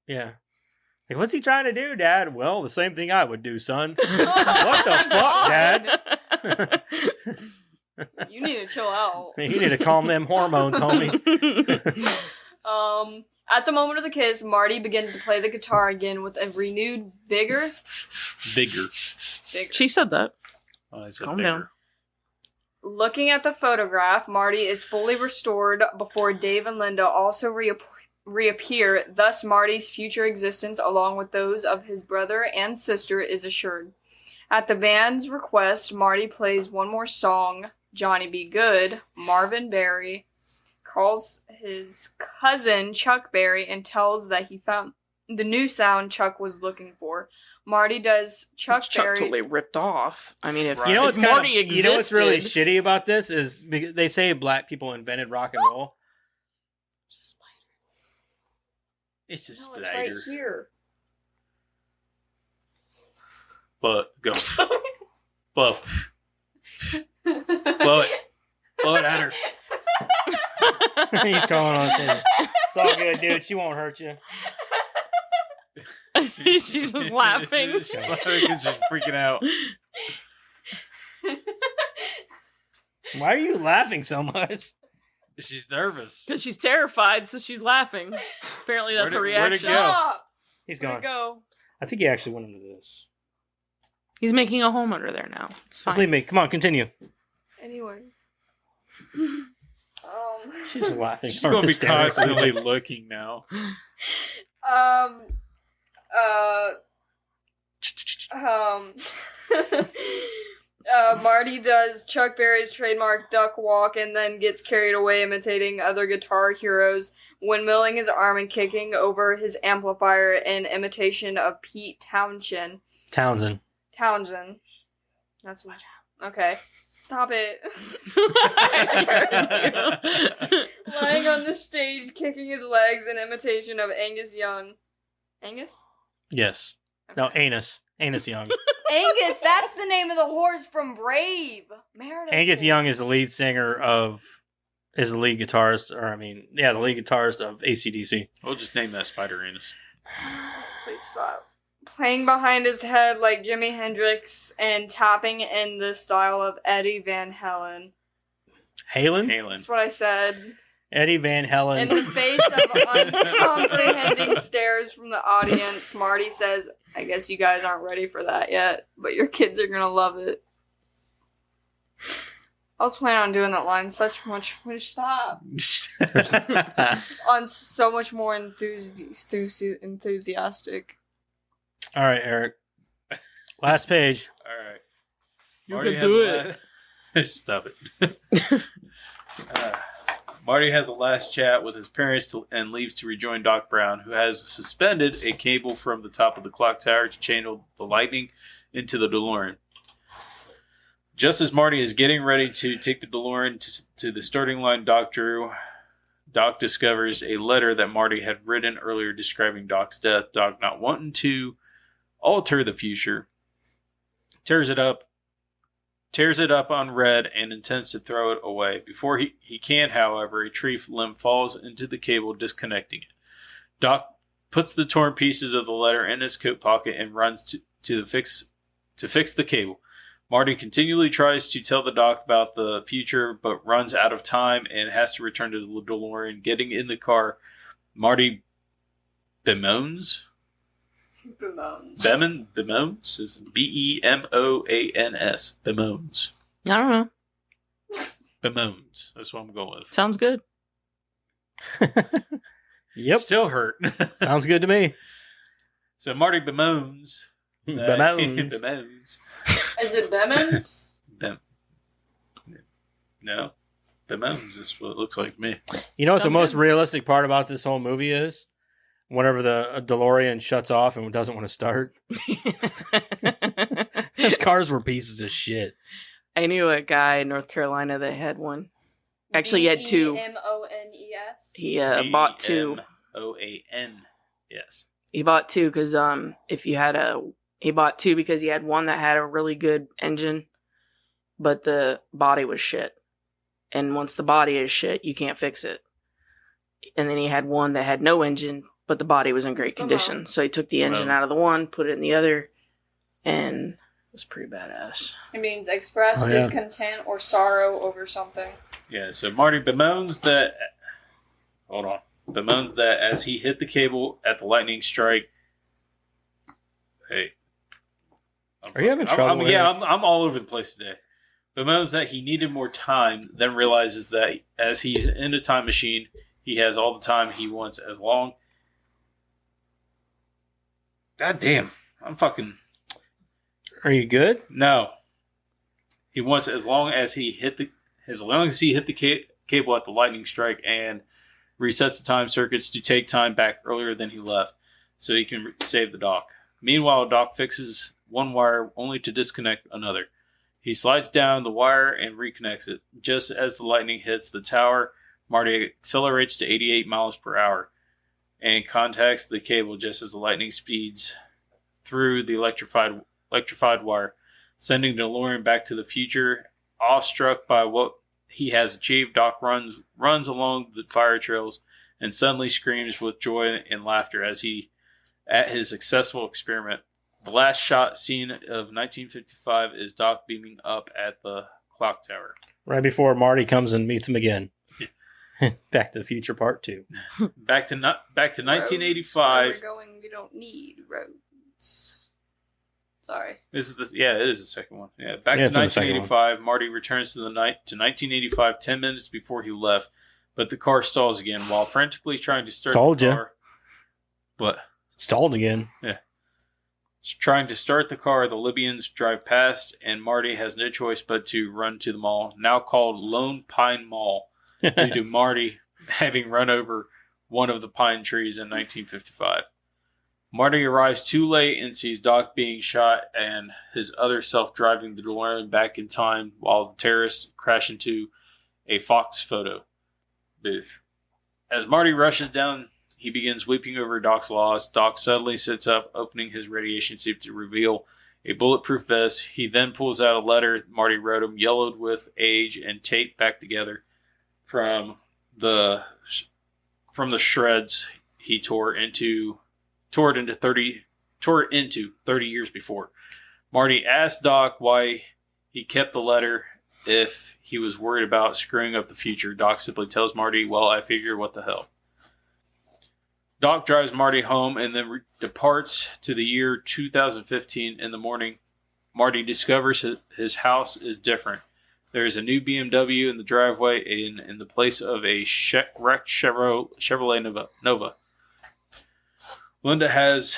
Yeah. Like, what's he trying to do, Dad? Well, the same thing I would do, son. What the fuck, Dad? you need to chill out. You need to calm them hormones, homie. At the moment of the kiss, Marty begins to play the guitar again with a renewed vigor. Vigor. She said that. Oh, I said Calm vigor. down. Looking at the photograph, Marty is fully restored before Dave and Linda also reappear. Thus, Marty's future existence, along with those of his brother and sister, is assured. At the band's request, Marty plays one more song, Johnny Be Good. Marvin Berry calls his cousin Chuck Berry and tells that he found the new sound Chuck was looking for. Marty does Chuck Berry. totally ripped off. I mean, if, Right. You know if what's kind Marty of, existed, you know what's really shitty about this is because they say black people invented rock and roll. It's a No, spider. it's right here. But go. Blow. Blow it. Blow it at her. He's calling on Cindy. It's all good, dude. She won't hurt you. She's just laughing. She's laughing 'cause she's freaking out. Why are you laughing so much? She's nervous. Because she's terrified, so she's laughing. Apparently, that's a Where'd it reaction. go? Stop! He's Where'd gone. it go? I think he actually went into this. He's making a home under there now. It's Just fine. leave me. Come on, continue. Anyway. She's laughing. She's going to be constantly looking now. Marty does Chuck Berry's trademark duck walk and then gets carried away imitating other guitar heroes, windmilling his arm and kicking over his amplifier in imitation of Pete Townshend. Townsend. That's what. Okay. Stop it. Lying on the stage, kicking his legs in imitation of Angus Young. Angus? Yes. Okay. No, Anus. Anus Young. Angus, that's the name of the horse from Brave. Meredith. Angus Young is the lead singer is the lead guitarist, the lead guitarist of AC/DC. We'll just name that Spider Anus. Please stop. Playing behind his head like Jimi Hendrix and tapping in the style of Eddie Van Halen. Halen? That's what I said. Eddie Van Halen. In the face of uncomprehending stares from the audience, Marty says, I guess you guys aren't ready for that yet, but your kids are gonna love it. I was planning on doing that line stop. On so much more enthusiastic. All right, Eric. Last page. All right. You Marty can has do the Stop it. Marty has a last chat with his parents and leaves to rejoin Doc Brown, who has suspended a cable from the top of the clock tower to channel the lightning into the DeLorean. Just as Marty is getting ready to take the DeLorean to the starting line, Doc discovers a letter that Marty had written earlier describing Doc's death. Doc, not wanting to alter the future, tears it up unread and intends to throw it away. Before he can, however, a tree limb falls into the cable, disconnecting it. Doc puts the torn pieces of the letter in his coat pocket and runs to fix the cable. Marty continually tries to tell the Doc about the future, but runs out of time and has to return to the DeLorean. Getting in the car, Marty bemoans. Bemoans is Bemoans. Bemoans. I don't know. Bemoans. That's what I'm going with. Sounds good. Yep. Still hurt. Sounds good to me. So Marty bemoans. Bemoans. Bemoans. Is it Bemmons? No. Bemoans is what it looks like to me. You know what the Sounds most good. realistic part about this whole movie is? Whenever the DeLorean shuts off and doesn't want to start. Cars were pieces of shit. I knew a guy in North Carolina that had one. Actually, he had two. Bemones? He bought two. Moan. Yes. He bought two because he bought two because he had one that had a really good engine, but the body was shit. And once the body is shit, you can't fix it. And then he had one that had no engine, but the body was in great condition. So he took the engine out of the one, put it in the other, and it was pretty badass. It means express Oh, yeah. discontent or sorrow over something. Yeah, so Marty bemoans that. Hold on. Bemoans that as he hit the cable at the lightning strike. Hey. Are you having trouble with it? I'm all over the place today. Bemoans that he needed more time, then realizes that as he's in a time machine, he has all the time he wants as long. God damn. I'm fucking. Are you good? No. He wants as long as he hit the cable at the lightning strike and resets the time circuits to take time back earlier than he left, so he can save the Doc. Meanwhile, Doc fixes one wire only to disconnect another. He slides down the wire and reconnects it. Just as the lightning hits the tower, Marty accelerates to 88 miles per hour and contacts the cable just as the lightning speeds through the electrified wire, sending DeLorean back to the future. Awestruck by what he has achieved, Doc runs along the fire trails and suddenly screams with joy and laughter at his successful experiment. The last shot scene of 1955 is Doc beaming up at the clock tower. Right before Marty comes and meets him again. Back to the Future Part 2. Back to 1985. Where we're going, we don't need roads. Sorry. It is the second one. Yeah, back Yeah, to it's in the second 1985. Marty returns to 1985 10 minutes before he left, but the car stalls again while frantically trying to start Told the ya. car. What? Stalled again. Trying to start the car, the Libyans drive past, and Marty has no choice but to run to the mall, now called Lone Pine Mall, due to Marty having run over one of the pine trees in 1955. Marty arrives too late and sees Doc being shot and his other self driving the DeLorean back in time while the terrorists crash into a Fox photo booth. As Marty rushes down, he begins weeping over Doc's loss. Doc suddenly sits up, opening his radiation suit to reveal a bulletproof vest. He then pulls out a letter Marty wrote him, yellowed with age and taped back together from the shreds he tore into 30 years before. Marty asked Doc why he kept the letter if he was worried about screwing up the future. Doc simply tells Marty, well, I figure what the hell. Doc drives Marty home and then departs to the year 2015. In the morning, Marty discovers his house is different. There is a new BMW in the driveway in the place of a wrecked Chevrolet Nova. Linda has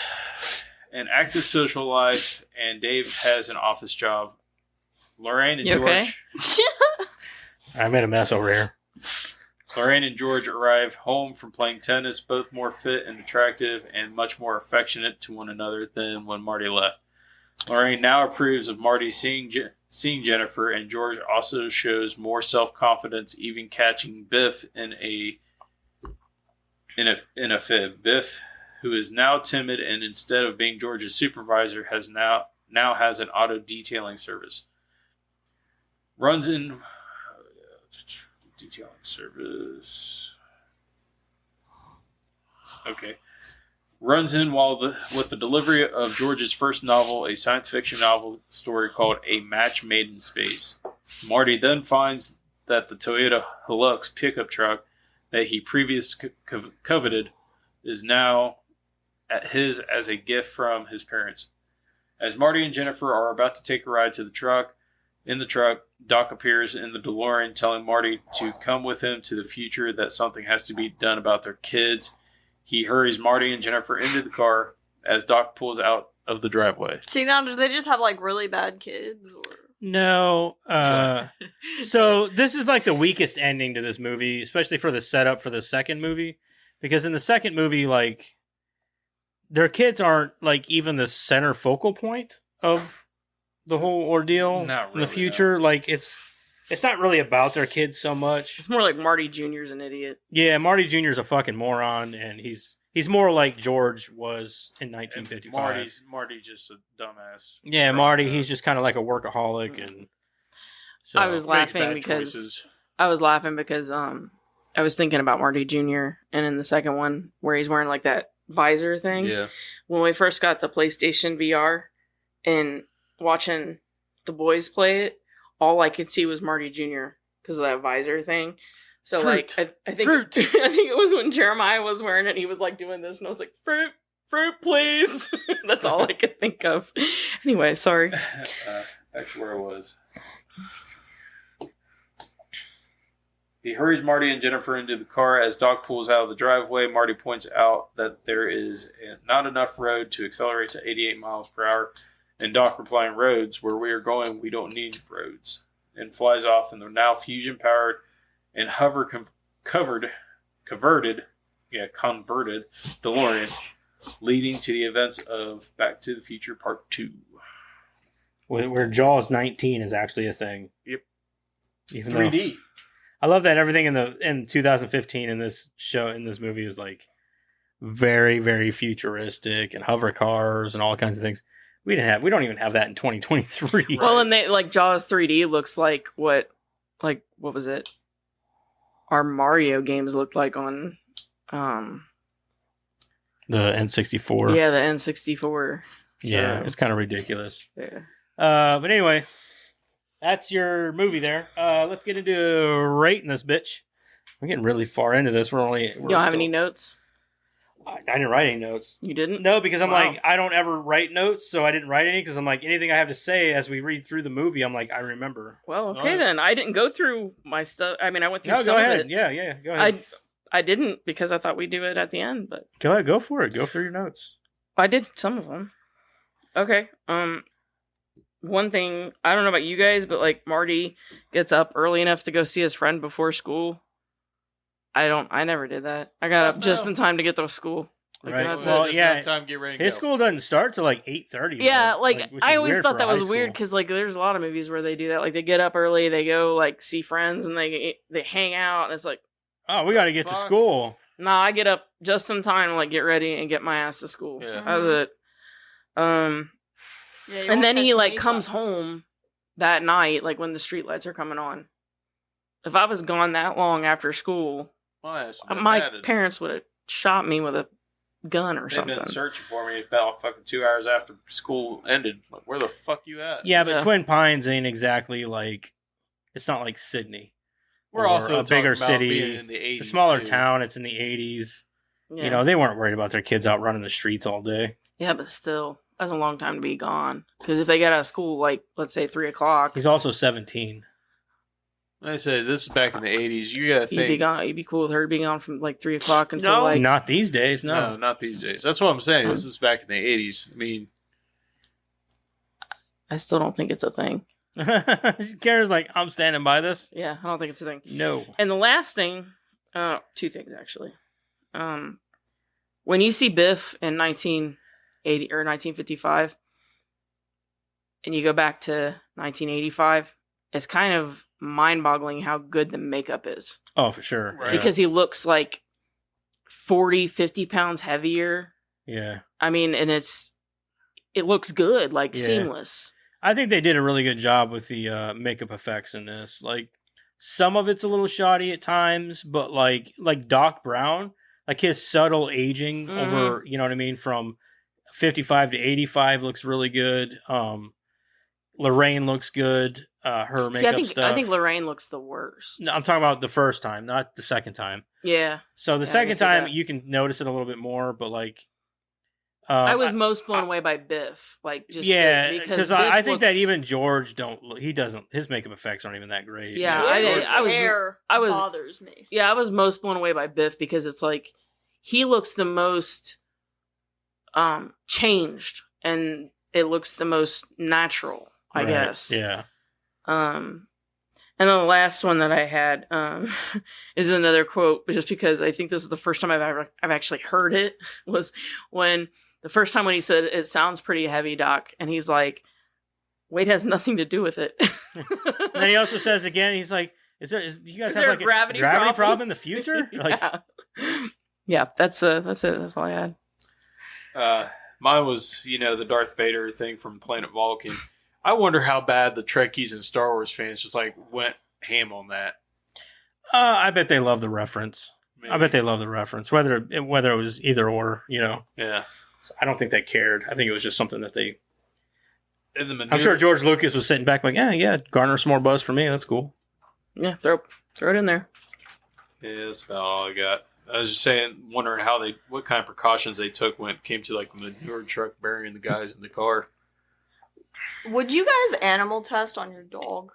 an active social life, and Dave has an office job. Lorraine and You okay? George... I made a mess over here. Lorraine and George arrive home from playing tennis, both more fit and attractive and much more affectionate to one another than when Marty left. Lorraine now approves of Marty seeing Jennifer, and George also shows more self-confidence, even catching Biff in a fib. Biff, who is now timid and instead of being George's supervisor, now has an auto detailing service. Runs in with the delivery of George's first novel, a science fiction novel story called A Match Made in Space. Marty then finds that the Toyota Hilux pickup truck that he previously coveted is now at his as a gift from his parents. As Marty and Jennifer are about to take a ride to the truck, Doc appears in the DeLorean, telling Marty to come with him to the future, that something has to be done about their kids. He hurries Marty and Jennifer into the car as Doc pulls out of the driveway. See, now, do they just have, like, really bad kids? Or... No. So this is like the weakest ending to this movie, especially for the setup for the second movie. Because in the second movie, like, their kids aren't, like, even the center focal point of the whole ordeal Not in the really, future. Like, it's not really about their kids so much. It's more like Marty Jr.'s an idiot. Yeah, Marty Jr.'s a fucking moron, and he's more like George was in And 1955. Marty's just a dumbass. Yeah, Marty, he's just kind of like a workaholic, and so I was Makes laughing bad because choices. I was thinking about Marty Jr. and in the second one where he's wearing like that visor thing. Yeah. When we first got the PlayStation VR and watching the boys play it, all I could see was Marty Jr. because of that visor thing. So Fruit. like I think Fruit. I think it was when Jeremiah was wearing it, he was like doing this, and I was like, fruit, please. That's all I could think of. Anyway, sorry. Back to where I was. He hurries Marty and Jennifer into the car. As Doc pulls out of the driveway, Marty points out that there is not enough road to accelerate to 88 miles per hour. And Doc replying, roads, where we are going, we don't need roads. And flies off in the now fusion-powered and converted DeLorean, leading to the events of Back to the Future Part 2. where Jaws 19 is actually a thing. Yep. Even though 3D. I love that everything in 2015 in this movie is like very, very futuristic and hover cars and all kinds of things. We don't even have that in 2023. Right. Well, and they like Jaws 3D looks like what was it? Our Mario games looked like on The N64. yeah, the N64. Yeah, So, it's kind of ridiculous. yeah. But anyway, that's your movie there. Let's get into rating this bitch. We're getting really far into this. You don't have any notes? I didn't write any notes. You didn't? No, because I'm Wow. like, I don't ever write notes, so I didn't write any because I'm like, anything I have to say as we read through the movie, I'm like, I remember. Well, okay Alright. then. I didn't go through my stuff. I mean, I went through No, some go of ahead. it. Yeah, go ahead. I didn't because I thought we'd do it at the end, but Go ahead, go for it. Go through your notes. I did some of them. Okay. One thing, I don't know about you guys, but like Marty gets up early enough to go see his friend before school. I never did that. I got up just in time to get to school. Like, Right. that's Well, it. yeah, Time to get ready. To his go. school doesn't start till like 8:30. Yeah, though, like which I is always weird thought for that high was weird school. because like there's a lot of movies where they do that. Like they get up early, they go like see friends, and they hang out, and it's like, Oh, we got to get to Fuck. school. nah, I get up just in time to like get ready and get my ass to school. Yeah. That was it. Yeah, you And won't then he catch like me comes coming. home that night, like when the streetlights are coming on. If I was gone that long after school, My ass would've my had it. parents would have shot me with a gun or They've something. been searching for me about fucking 2 hours after school ended. Like, where the fuck you at? Yeah, but Yeah. Twin Pines ain't exactly like. It's not like Sydney. We're or also a bigger talking about city. being in the 80s, It's a smaller too. town. It's in the 80s. Yeah. You know, they weren't worried about their kids out running the streets all day. Yeah, but still, that's a long time to be gone. Because if they get out of school, like let's say 3:00, He's also 17. Like I said, this is back in the 80s. You gotta he'd be think. gone. He'd be cool with her being gone from like 3:00 until No. like. Not these days, No, no. not these days. That's what I'm saying. This is back in the 80s. I mean, I still don't think it's a thing. Kara's like, I'm standing by this. Yeah, I don't think it's a thing. No. And the last thing, two things actually. When you see Biff in 1980 or 1955, and you go back to 1985, it's kind of mind-boggling how good the makeup is. Oh, for sure. Right. Because he looks like 40, 50 pounds heavier. Yeah. I mean, and it looks good, like Yeah. seamless. I think they did a really good job with the makeup effects in this. Like, some of it's a little shoddy at times, but like Doc Brown, like his subtle aging over, you know what I mean, from 55 to 85 looks really good. Lorraine looks good. Her makeup See, stuff. I think Lorraine looks the worst. No, I'm talking about the first time, not the second time. Yeah. So the Yeah, I second can see time that. you can notice it a little bit more, but like, I was most blown away by Biff, like just yeah, because because I Biff think that looks- even George he doesn't, his makeup effects aren't even that great. Yeah, George's I was- hair I was- bothers me. Yeah, I was most blown away by Biff because it's like he looks the most changed and it looks the most natural, I Right, guess. Yeah. And then the last one that I had is another quote, just because I think this is the first time I've actually heard it, was when the first time when he said, "It sounds pretty heavy, Doc," and he's like, "Weight has nothing to do with it." And then he also says again, he's like, do you guys Is have there like a gravity problem in the future? Like, yeah, that's it. That's all I had. mine was, the Darth Vader thing from Planet Vulcan. I wonder how bad the Trekkies and Star Wars fans just like went ham on that. I bet they love the reference. Maybe. I bet they love the reference, whether it was either or, Yeah. So I don't think they cared. I think it was just something that they. In the maneuver, I'm sure George Lucas was sitting back like, yeah, garner some more buzz for me. That's cool. Yeah, throw it in there. Yeah, that's about all I got. I was just saying, wondering what kind of precautions they took when it came to like the manure truck burying the guys in the car. Would you guys animal test on your dog?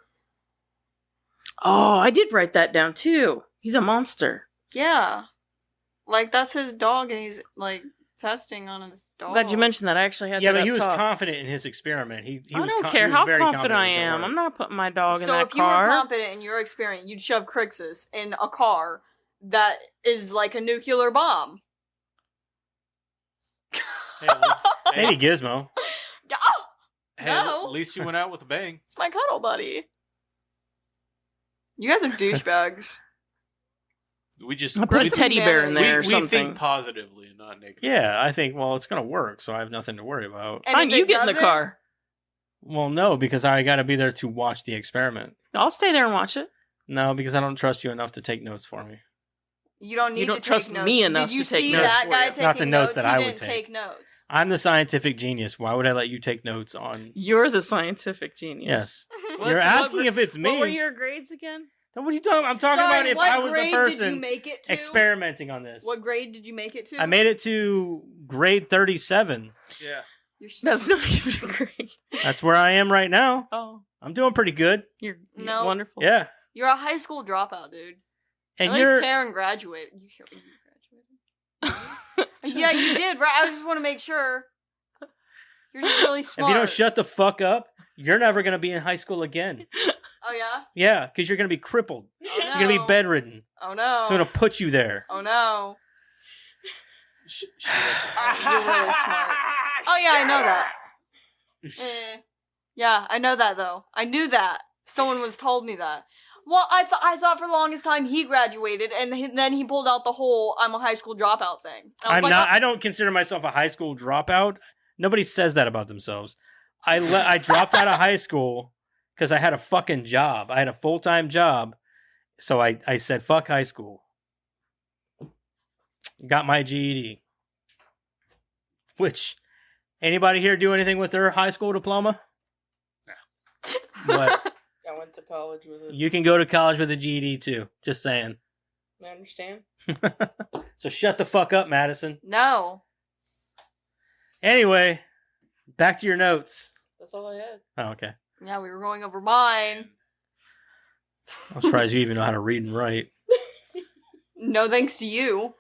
Oh, I did write that down too. He's a monster. Yeah. Like, that's his dog, and he's, like, testing on his dog. Glad you mentioned that. I actually had Yeah, that but he up was top. confident in his experiment. He I was don't con- care he was how very confident I in his am. work. I'm not putting my dog in So that if you were car. confident in your experiment, you'd shove Crixus in a car that is like a nuclear bomb. Hey, at least, Maybe Gizmo. Yeah, hey, No. at least you went out with a bang. it's my cuddle buddy. You guys are douchebags. We just I'll put a Aggressive teddy bear in manner. there or we something. think positively and not negatively. Yeah, I think, well, it's going to work, so I have nothing to worry about. And Fine, if you it get in the doesn't- car. Well, no, because I got to be there to watch the experiment. I'll stay there and watch it. No, because I don't trust you enough to take notes for me. You don't need You don't to trust take notes. me enough Did you to take see notes that for guy you. taking Not the notes that he I would didn't take. take notes. I'm the scientific genius. Why would I let you take notes on? You're the scientific genius. Yes. What's- You're what asking gra- if it's me. What were your grades again? What are you talking about? I'm talking Sorry, about if what I was the grade did you person make it to? experimenting on this. What grade did you make it to? I made it to grade 37. Yeah. You're That's not even a grade. That's where I am right now. Oh, I'm doing pretty good. you're No. wonderful. Yeah. You're a high school dropout, dude. And At you're least Karen graduated. You graduated? Yeah, you did, right? I just want to make sure. You're just really if smart. you don't shut the fuck up, you're never going to be in high school again. Oh, yeah? Yeah, because you're going to be crippled. Oh, no. You're going to be bedridden. Oh, no. So I'm going to put you there. Oh, no. You're really smart. Oh yeah, I know that. Yeah, I know that though. I knew that. Someone was told me that. Well, I thought for the longest time he graduated, and then he pulled out the whole "I'm a high school dropout" thing. I was like, I don't consider myself a high school dropout. Nobody says that about themselves. I dropped out of high school because I had a fucking job. I had a full-time job. So I said, fuck high school. Got my GED. Which, anybody here do anything with their high school diploma? No. But I went to college with it. you can go to college with a GED too. Just saying. I understand. So shut the fuck up, Madison. no. Anyway, back to your notes. That's all I had. Oh, okay. Yeah, we were going over mine. I'm surprised you even know how to read and write. No thanks to you.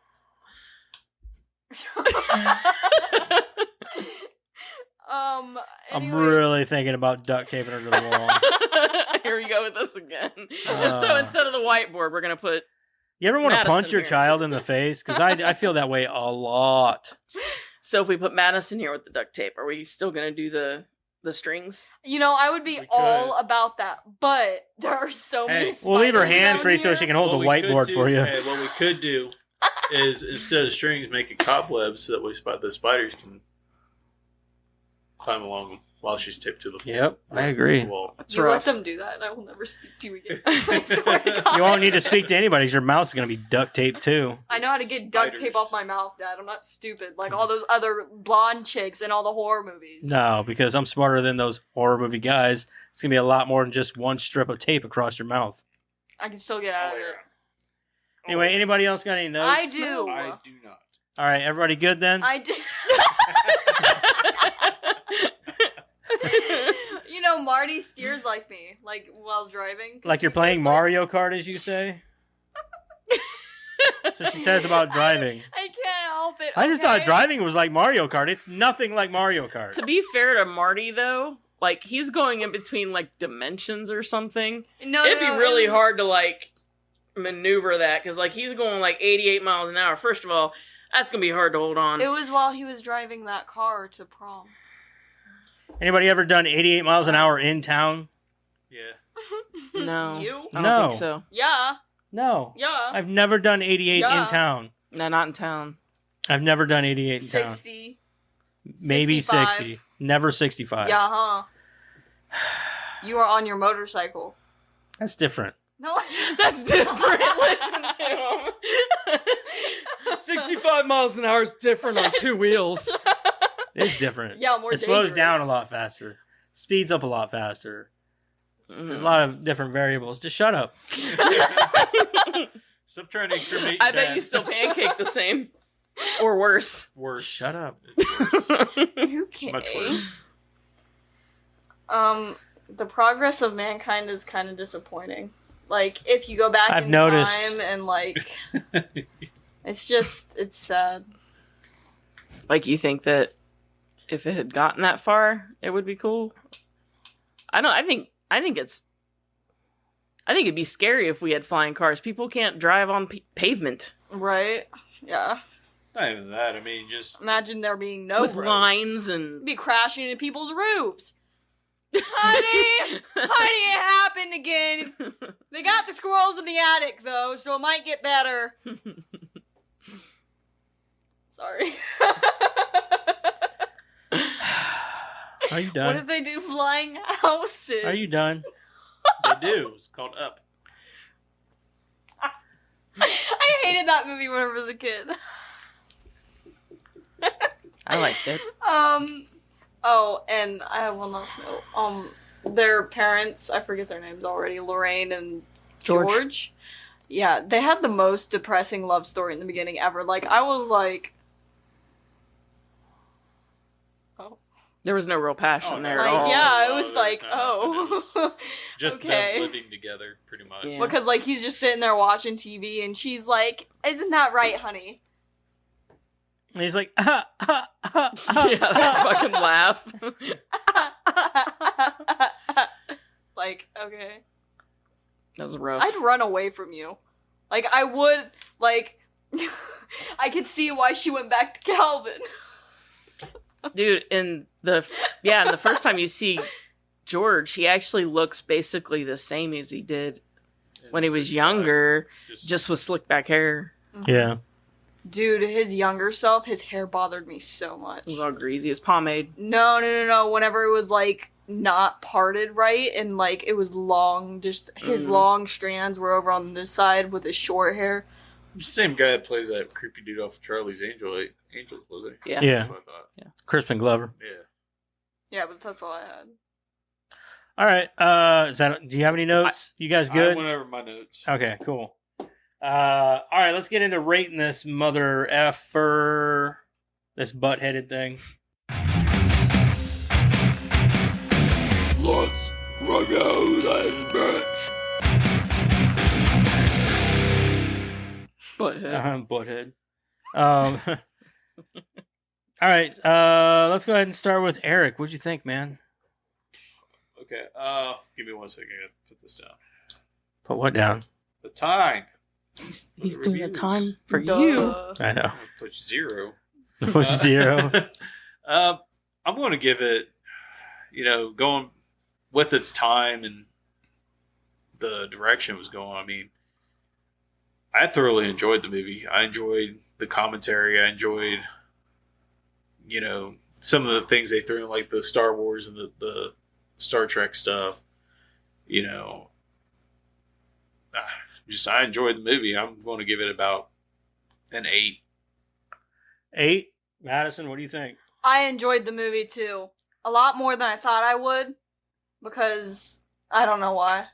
I'm anyways. really thinking about duct taping her to the wall. Here we go with this again. Uh. So instead of the whiteboard, we're gonna put. You ever want to Madison punch your here. child in the face? Because I feel that way a lot. So if we put Madison here with the duct tape, are we still gonna do the strings? You know, I would be We all could. about that, but there are so many. Hey. We'll leave her spiders hands down free so here. she can hold the What we could whiteboard do- for you. Hey, what we could do is instead of strings, make it cobwebs so that way the spiders can climb along while she's taped to the floor. Yep, I agree. Well, That's You rough. let them do that, and I will never speak to you again. I swear to God. You won't need to speak to anybody 'cause your mouth's going to be duct taped too. I know how to get duct tape Spiders. off my mouth, Dad. I'm not stupid like all those other blonde chicks in all the horror movies. No, because I'm smarter than those horror movie guys. It's going to be a lot more than just one strip of tape across your mouth. I can still get out of it. Anyway, anybody else got any notes? I do. I do not. All right, everybody good then? I do. You know, Marty steers like me, like while driving. Like you're playing Mario Kart, as you say? So she says about driving. I can't help it. I just okay? thought driving was like Mario Kart. It's nothing like Mario Kart. To be fair to Marty, though, like he's going in between like dimensions or something. No, It'd be no, really it was- hard to like maneuver that because like he's going like 88 miles an hour. First of all, that's gonna be hard to hold on. It was while he was driving that car to prom. Anybody ever done 88 miles an hour in town? Yeah. No. You? I don't No. think so. Yeah. No. Yeah. I've never done 88 Yeah. in town. No, not in town. I've never done 88 in town. 60. Maybe 65. 60. Never 65. Yeah, huh? You are on your motorcycle. That's different. No. That's different. Listen to him. 65 miles an hour is different on two wheels. It's different. Yeah, more It slows dangerous. down a lot faster. Speeds up a lot faster. Mm. There's a lot of different variables. Just shut up. Stop trying to incriminate I your bet dad. you still pancake the same. Or worse. Worse. Shut up. It's worse. Okay. Much worse. The progress of mankind is kind of disappointing. Like, if you go back I've in noticed. time and, like, it's sad. Like, you think that if it had gotten that far, it would be cool? I think it'd be scary if we had flying cars. People can't drive on pavement Right? Yeah. It's not even that. I mean, just Imagine there being no with roads. lines You'd and. be crashing into people's roofs. Honey! Honey, it happened again. They got the squirrels in the attic, though, so it might get better. Sorry. Are you What done? if they do flying houses? Are you done? they do. It's called Up. I hated that movie when I was a kid. I liked it. Oh, and I have one last note. Their parents, I forget their names already, Lorraine and George. George. Yeah, they had the most depressing love story in the beginning ever. Like, I was like, There was no real passion Oh, there like, at all. yeah, it Oh, was there's like, not oh. Just Okay. them living together, pretty much. Yeah. Because, like, he's just sitting there watching TV, and she's like, isn't that right, honey? And he's like, Yeah, that fucking laugh. Like, okay. That was rough. I'd run away from you. Like, I would, like, I could see why she went back to Calvin. Dude, in the first time you see George, he actually looks basically the same as he did when he was younger, just with slick back hair. Yeah. Dude, his younger self, his hair bothered me so much. It was all greasy as pomade. No. Whenever it was like not parted right and like it was long, just his long strands were over on this side with his short hair. Same guy that plays that creepy dude off of Charlie's Angel, was it? Yeah. Yeah. That's what I thought. Crispin Glover. Yeah. Yeah, but that's all I had. All right. Do you have any notes? You guys good? I went over my notes. Okay, cool. All right, let's get into rating this mother effer, this butt-headed thing. Let's go this bitch. Butthead. Butthead. All right, let's go ahead and start with Eric. What'd you think, man? Okay. Give me 1 second. I gotta put this down. Put what down? The time. He's doing a time for Duh. you. I know. I'm gonna put 0. Push 0. I'm going to give it, going with its time and the direction it was going. I mean, I thoroughly enjoyed the movie. I enjoyed the commentary. I enjoyed, some of the things they threw in, like the Star Wars and the Star Trek stuff. I enjoyed the movie. I'm going to give it about an 8. 8. Madison, what do you think? I enjoyed the movie too. A lot more than I thought I would. Because I don't know why.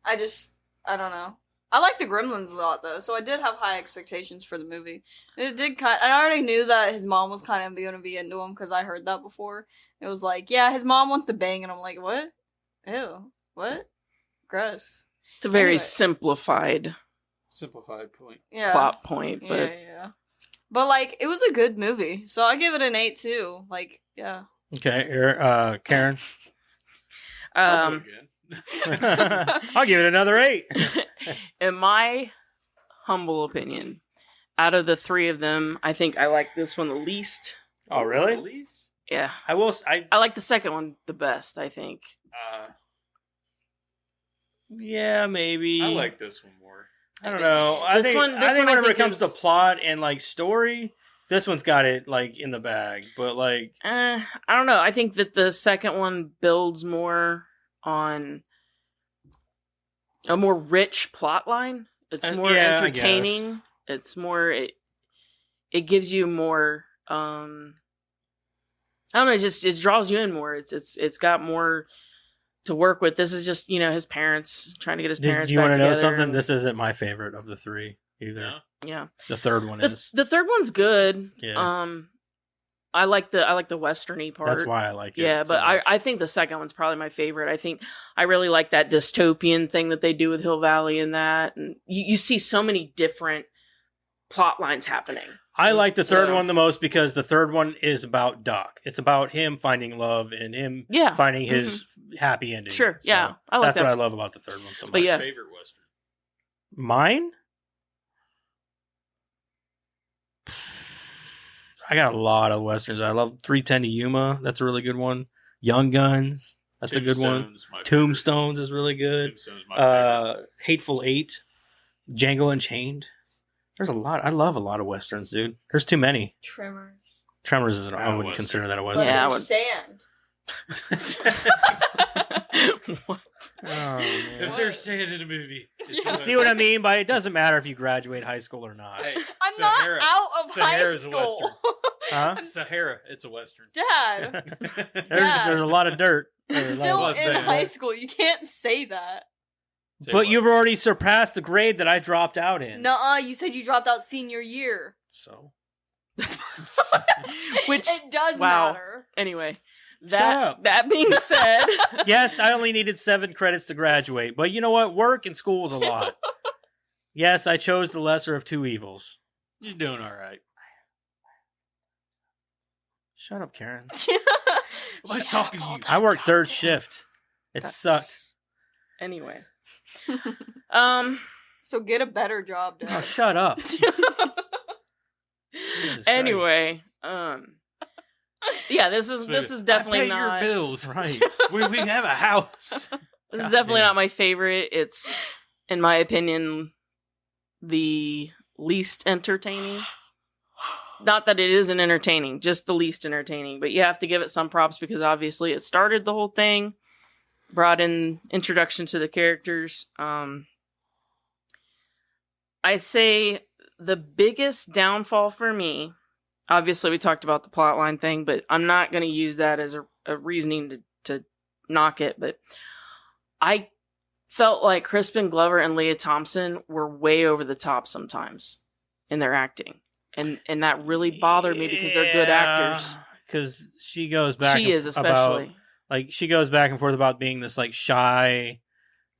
I don't know. I like the Gremlins a lot though, so I did have high expectations for the movie. And it did I already knew that his mom was kind of going to be into him because I heard that before. It was like, yeah, his mom wants to bang, and I'm like, what? Ew. What? Gross. It's a very Anyway. simplified Simplified point. Yeah. plot point, but Yeah. But like, it was a good movie, so I give it an 8 too. Like, yeah. Okay, Karen. I'll do it again. I'll give it another 8. in my humble opinion, out of the 3 of them, I think I like this one the least. Oh, really? Release? Yeah. I will. I like the second one the best, I think. Yeah, maybe. I like this one more. I don't know. I This think one I whenever think it comes is- to plot and like story, this one's got it like in the bag. But like, I don't know. I think that the second one builds more on a more rich plot line. It's more yeah, I entertaining. It's more it gives you more I don't know, it draws you in more. It's got more to work with. This is just, his parents trying to get his do parents you back want to know together. something? This isn't my favorite of the 3 either. No? Yeah. The third one is. The third one's good. Yeah. I like the westerny part. That's why I like it. Yeah, so but much. I think the second one's probably my favorite. I think I really like that dystopian thing that they do with Hill Valley and that. And you see so many different plot lines happening. I like the third So- one the most because the third one is about Doc. It's about him finding love and him Yeah. finding his happy ending. Sure. So Yeah. I like that's that. what I love about the third one so much. But yeah. My favorite Western. Mine? I got a lot of westerns. I love 310 to Yuma. That's a really good one. Young Guns. That's a good one. Tombstone's my favorite. Tombstones is really good. Tombstone's my favorite. Hateful Eight. Django Unchained. There's a lot. I love a lot of westerns, dude. There's too many. Tremors. Tremors is I Not a wouldn't western. consider that a But western. Yeah, I there's would- sand. What? Oh, man. If they're saying it in a movie, it's Yeah. a See what I mean by it doesn't matter if you graduate high school or not. Hey, I'm Sahara. not out of Sahara's a high school. Huh? Sahara, it's a Western. Dad, There's a lot of dirt. I'm There's a still lot was in saying high that. school. You can't say that. Say But what? you've already surpassed the grade that I dropped out in. Nuh-uh, you said you dropped out senior year. So Which It does wow. matter. Anyway, up. that being said, yes, I only needed 7 credits to graduate. But you know what? Work and school is a lot. Yes, I chose the lesser of 2 evils. You're doing all right. Shut up, Karen. Who's talking to you? I worked third shift. It That's- sucked. Anyway, So get a better job, Oh, Dad. shut up. Jesus Anyway, yeah, this is definitely I pay not your bills. Right. we have a house. this is God definitely damn. not my favorite. It's, in my opinion, the least entertaining. Not that it isn't entertaining, just the least entertaining. But you have to give it some props because obviously it started the whole thing, brought in introduction to the characters. I say the biggest downfall for me, obviously we talked about the plotline thing, but I'm not going to use that as a reasoning to knock it. But I felt like Crispin Glover and Leah Thompson were way over the top sometimes in their acting. And that really bothered me because they're good actors. Because she goes back. She is especially. About, like she goes back and forth about being this like shy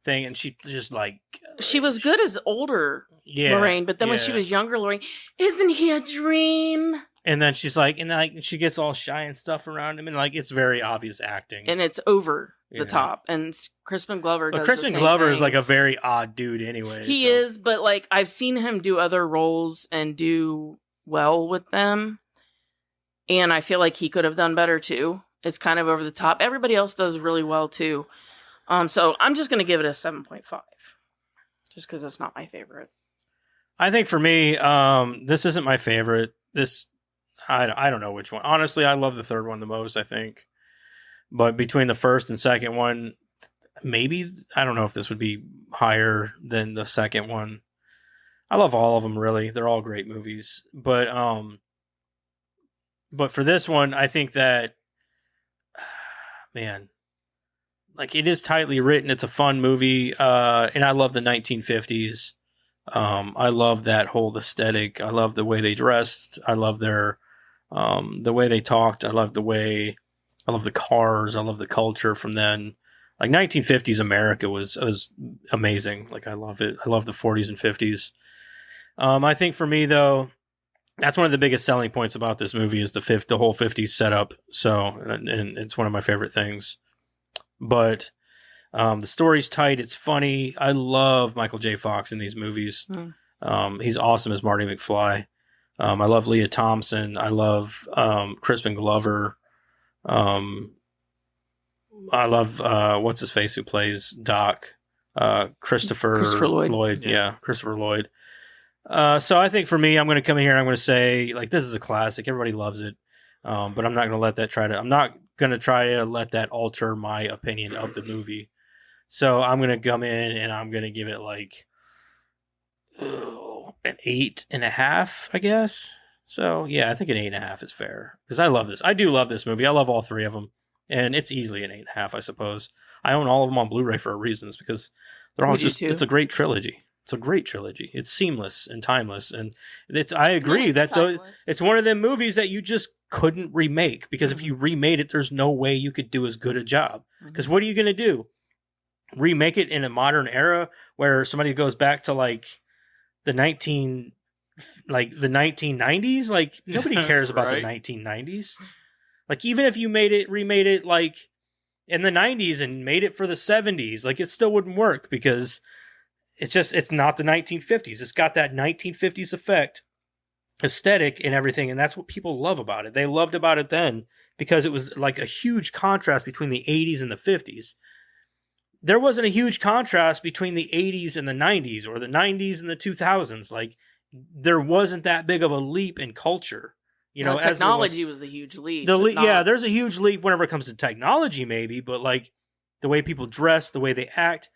thing, and she just like She was good as older Lorraine, but then when she yeah. was younger, Lorraine, isn't he a dream? And then she's like, and like she gets all shy and stuff around him, and like it's very obvious acting. And it's over Yeah. the top. And Crispin Glover But does Crispin the same Glover is thing. like a very odd dude, anyway. He so. is, but like I've seen him do other roles and do well with them, and I feel like he could have done better too. It's kind of over the top. Everybody else does really well too. So I'm just gonna give it a 7.5, just because it's not my favorite. I think for me, this isn't my favorite. This, I don't know which one. Honestly, I love the third one the most, I think. But between the first and second one, maybe, I don't know if this would be higher than the second one. I love all of them, really. They're all great movies. But for this one, I think that, man, like it is tightly written. It's a fun movie. And I love the 1950s. I love that whole aesthetic. I love the way they dressed. I love their, the way they talked. I love the cars. I love the culture from then. Like 1950s America was amazing. Like I love it. I love the 40s and 50s. I think for me though, that's one of the biggest selling points about this movie is the whole 50s setup. So, and it's one of my favorite things. But the story's tight. It's funny. I love Michael J. Fox in these movies. He's awesome as Marty McFly. I love Leah Thompson. I love Crispin Glover. I love what's his face who plays Doc. Christopher Lloyd. Yeah, Christopher Lloyd. So I think for me, I'm going to come in here and I'm going to say like this is a classic. Everybody loves it. But I'm not going to let that try to let that alter my opinion of the movie. So I'm going to come in and I'm going to give it like an 8.5, I guess. So yeah, I think an 8.5 is fair because I love this. I do love this movie. I love all three of them, and it's easily an 8.5, I suppose. I own all of them on Blu-ray for a reason, because they're all it's a great trilogy. It's a great trilogy. It's seamless and timeless, and I agree that it's one of them movies that you just couldn't remake because if you remade it, there's no way you could do as good a job. Because what are you going to do? Remake it in a modern era where somebody goes back to like the 1990s? Like nobody cares about the 1990s. Like even if you remade it like in the 90s and made it for the 70s, like it still wouldn't work because it's not the 1950s. It's got that 1950s effect, aesthetic and everything, and that's what people love about it. They loved about it then because it was like a huge contrast between the 80s and the 50s. There wasn't a huge contrast between the 80s and the 90s or the 90s and the 2000s. Like there wasn't that big of a leap in culture. You know, technology was the huge leap. Yeah, there's a huge leap whenever it comes to technology, maybe, but like the way people dress, the way they act,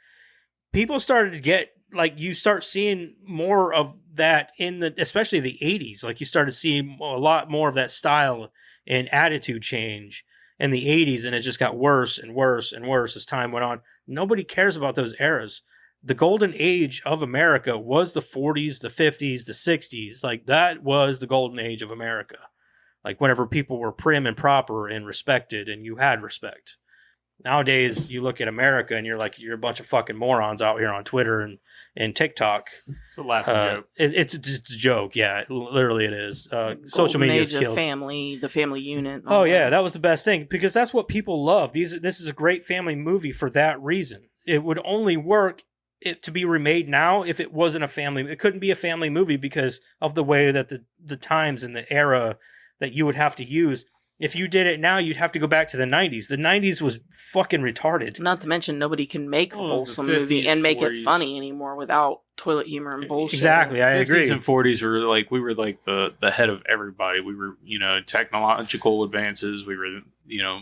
people started to get like you start seeing more of that especially the 80s. Like you started seeing a lot more of that style and attitude change in the 80s, and it just got worse and worse and worse as time went on. Nobody cares about those eras. The golden age of America was the 40s, the 50s, the 60s. Like that was the golden age of America. Like whenever people were prim and proper and respected and you had respect. Nowadays, you look at America and you're like, you're a bunch of fucking morons out here on Twitter and TikTok. It's a laughing joke. It's just a joke. Yeah, literally it is. Social media has killed. The family unit. Oh yeah, that was the best thing because that's what people love. This is a great family movie for that reason. It would only work it to be remade now if it wasn't a family. It couldn't be a family movie because of the way that the times and the era that you would have to use. If you did it now, you'd have to go back to the 90s. The 90s was fucking retarded. Not to mention, nobody can make a Oh, the wholesome movie 50s, and make 40s. it funny anymore without toilet humor and bullshit. Exactly, I 50s agree. and 40s were like, we were like the head of everybody. We were, technological advances. We were,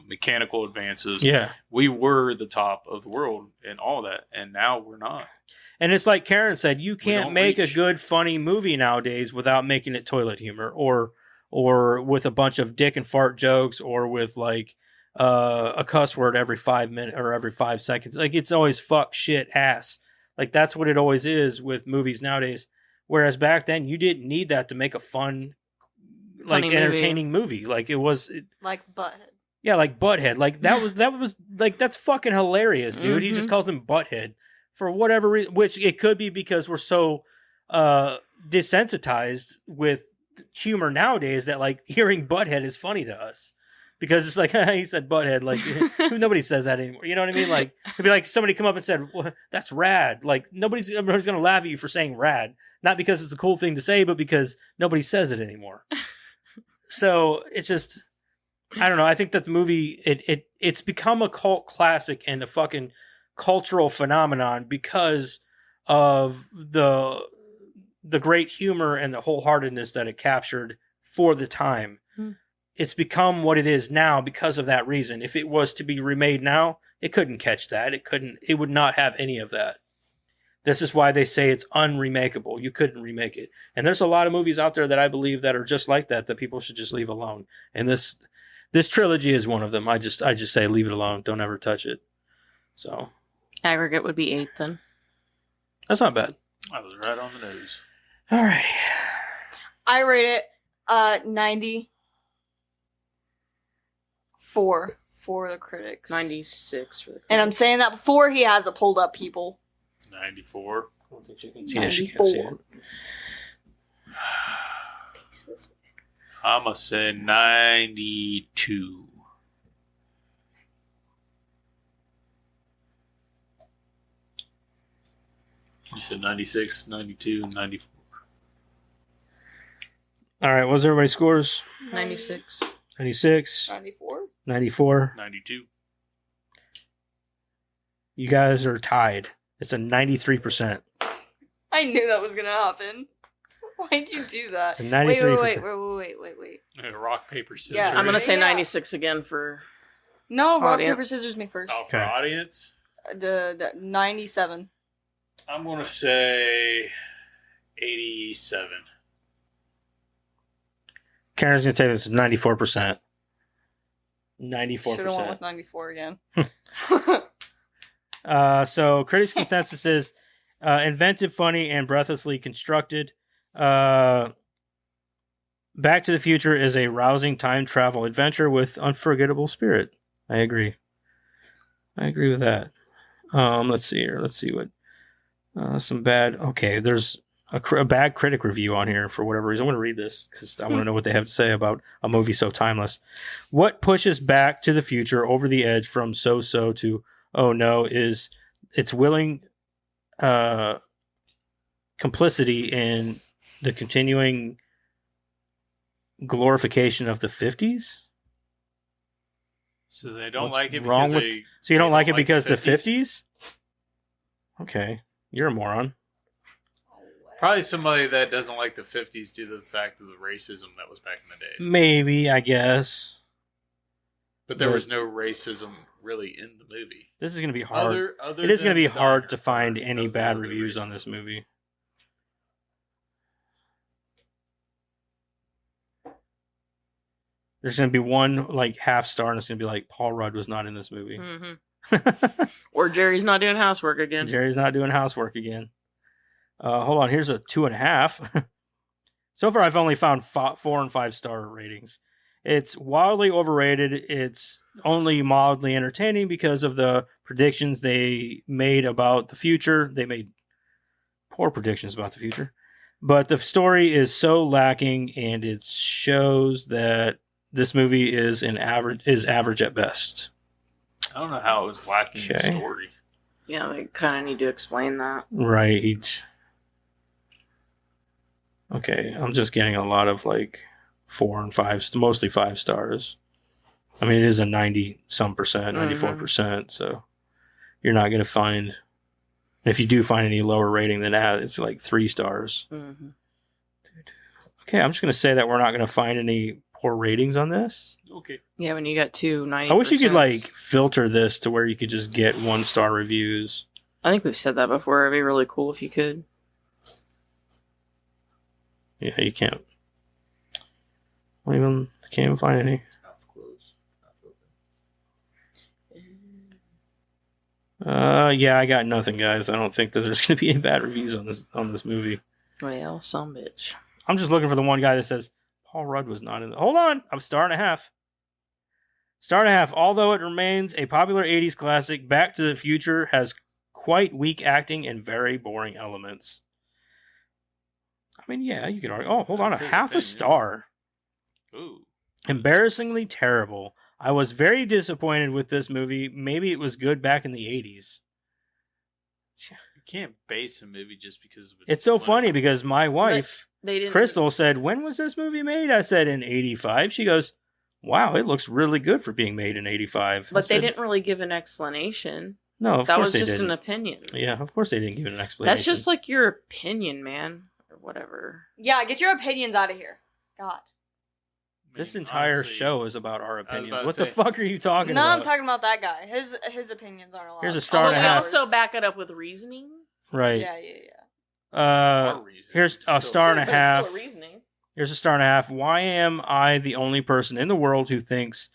mechanical advances. Yeah. We were the top of the world and all that. And now we're not. And it's like Karen said, you can't don't make reach. a good, funny movie nowadays without making it toilet humor or with a bunch of dick and fart jokes or with like a cuss word every 5 minutes or every 5 seconds. Like it's always fuck, shit, ass. Like that's what it always is with movies nowadays. Whereas back then you didn't need that to make a fun, like Funny entertaining movie. Like it was, Like Butthead. yeah, like Butthead. Like that was like that's fucking hilarious, dude. He just calls him Butthead for whatever reason, which it could be because we're so desensitized with humor nowadays that like hearing Butthead is funny to us because it's like he said Butthead, like nobody says that anymore. You know what I mean? Like it'd be like somebody come up and said, well, "That's rad." Like everybody's gonna laugh at you for saying rad, not because it's a cool thing to say, but because nobody says it anymore. So it's just, I don't know. I think that the movie it's become a cult classic and a fucking cultural phenomenon because of the great humor and the wholeheartedness that it captured for the time. It's become what it is now because of that reason. If it was to be remade now, it couldn't catch that. It would not have any of that. This is why they say it's unremakeable. You couldn't remake it. And there's a lot of movies out there that I believe that are just like that people should just leave alone. And this trilogy is one of them. I just say leave it alone. Don't ever touch it. So Aggregate would be 8 then. that's not bad. I was right on the nose. All right. I rate it 94 for the critics. 96 for the. And I'm saying that before he has it pulled up, people. 94. I don't think she can see it. She can't see it. I'm going to say 92. You said 96, 92, 94. All right. What's everybody's scores? 96. 96, 94? 94. 92. You guys are tied. It's a 93%. I knew that was gonna happen. Why'd you do that? It's a 93%. Wait. Rock, paper, scissors. Yeah. I'm going to say Yeah. 96 again for. No, rock, Audience. paper, scissors, me first. Oh, for Okay. audience? The 97. I'm going to say 87. Karen's going to say this is 94%. Should have went 94%. with 94 again. So critics' consensus is inventive, funny, and breathlessly constructed. Back to the Future is a rousing time travel adventure with unforgettable spirit. I agree with that. Let's see here. Let's see what some bad. Okay, there's a bad critic review on here for whatever reason. I want to read this because I want to know what they have to say about a movie so timeless. What pushes Back to the Future over the edge from so-so to oh no is its willing complicity in the continuing glorification of the 50s. So they don't What's like it wrong because with- they... So you don't they like it the because the 50s? Okay, you're a moron. Probably somebody that doesn't like the 50s due to the fact of the racism that was back in the day. Maybe, I guess. But there But- was no racism really in the movie. This is going to be hard. Other It is going to than be the hard doctor to find part, any there was bad no reviews on racism. this movie. There's going to be one like half star, and it's going to be like Paul Rudd was not in this movie. Mhm. Or Jerry's not doing housework again. Jerry's not doing housework again. Hold on, here's a 2.5. So far, I've only found 4 and 5 star ratings. It's wildly overrated. It's only mildly entertaining because of the predictions they made about the future. They made poor predictions about the future. But the story is so lacking, and it shows that this movie is average at best. I don't know how it was lacking in Okay. story. Yeah, they kind of need to explain that. Right. Okay, I'm just getting a lot of like 4 and 5, mostly 5 stars. I mean, it is a 90-some percent, 94%, so you're not going to find... If you do find any lower rating than that, it's like 3 stars. Mm-hmm. Okay, I'm just going to say that we're not going to find any poor ratings on this. Okay. Yeah, when you got 90%. I wish you could like filter this to where you could just get 1-star reviews. I think we've said that before. It'd be really cool if you could. Yeah, you can't. I can't even find any. Yeah, I got nothing, guys. I don't think that there's going to be any bad reviews on this movie. Well, some bitch. I'm just looking for the one guy that says Paul Rudd was not in. Hold on, I'm 1.5 stars. 1.5 stars. Although it remains a popular '80s classic, Back to the Future has quite weak acting and very boring elements. I mean, yeah, you could argue. Oh, hold on, That's a his 0.5 opinion. star. Ooh. Embarrassingly terrible. I was very disappointed with this movie. Maybe it was good back in the '80s. You can't base a movie just because of It's so funny because my wife, They didn't. Crystal, said, "When was this movie made?" I said, "In '85." She goes, "Wow, it looks really good for being made in '85." But they didn't really give an explanation. No, of That course was they just didn't. an opinion. Yeah, of course they didn't give it an explanation. That's just like your opinion, man, or whatever. Yeah, get your opinions out of here. God. This entire honestly, show is about our was opinions. about to What the say- fuck are you talking No, about? I'm talking about that guy. His opinions aren't allowed. Here's a Oh, star But and a we half. also back it up with reasoning. Right. Yeah. Uh, here's a star and a But it's half. still a reasoning. Here's a 1.5 stars. Why am I the only person in the world who thinks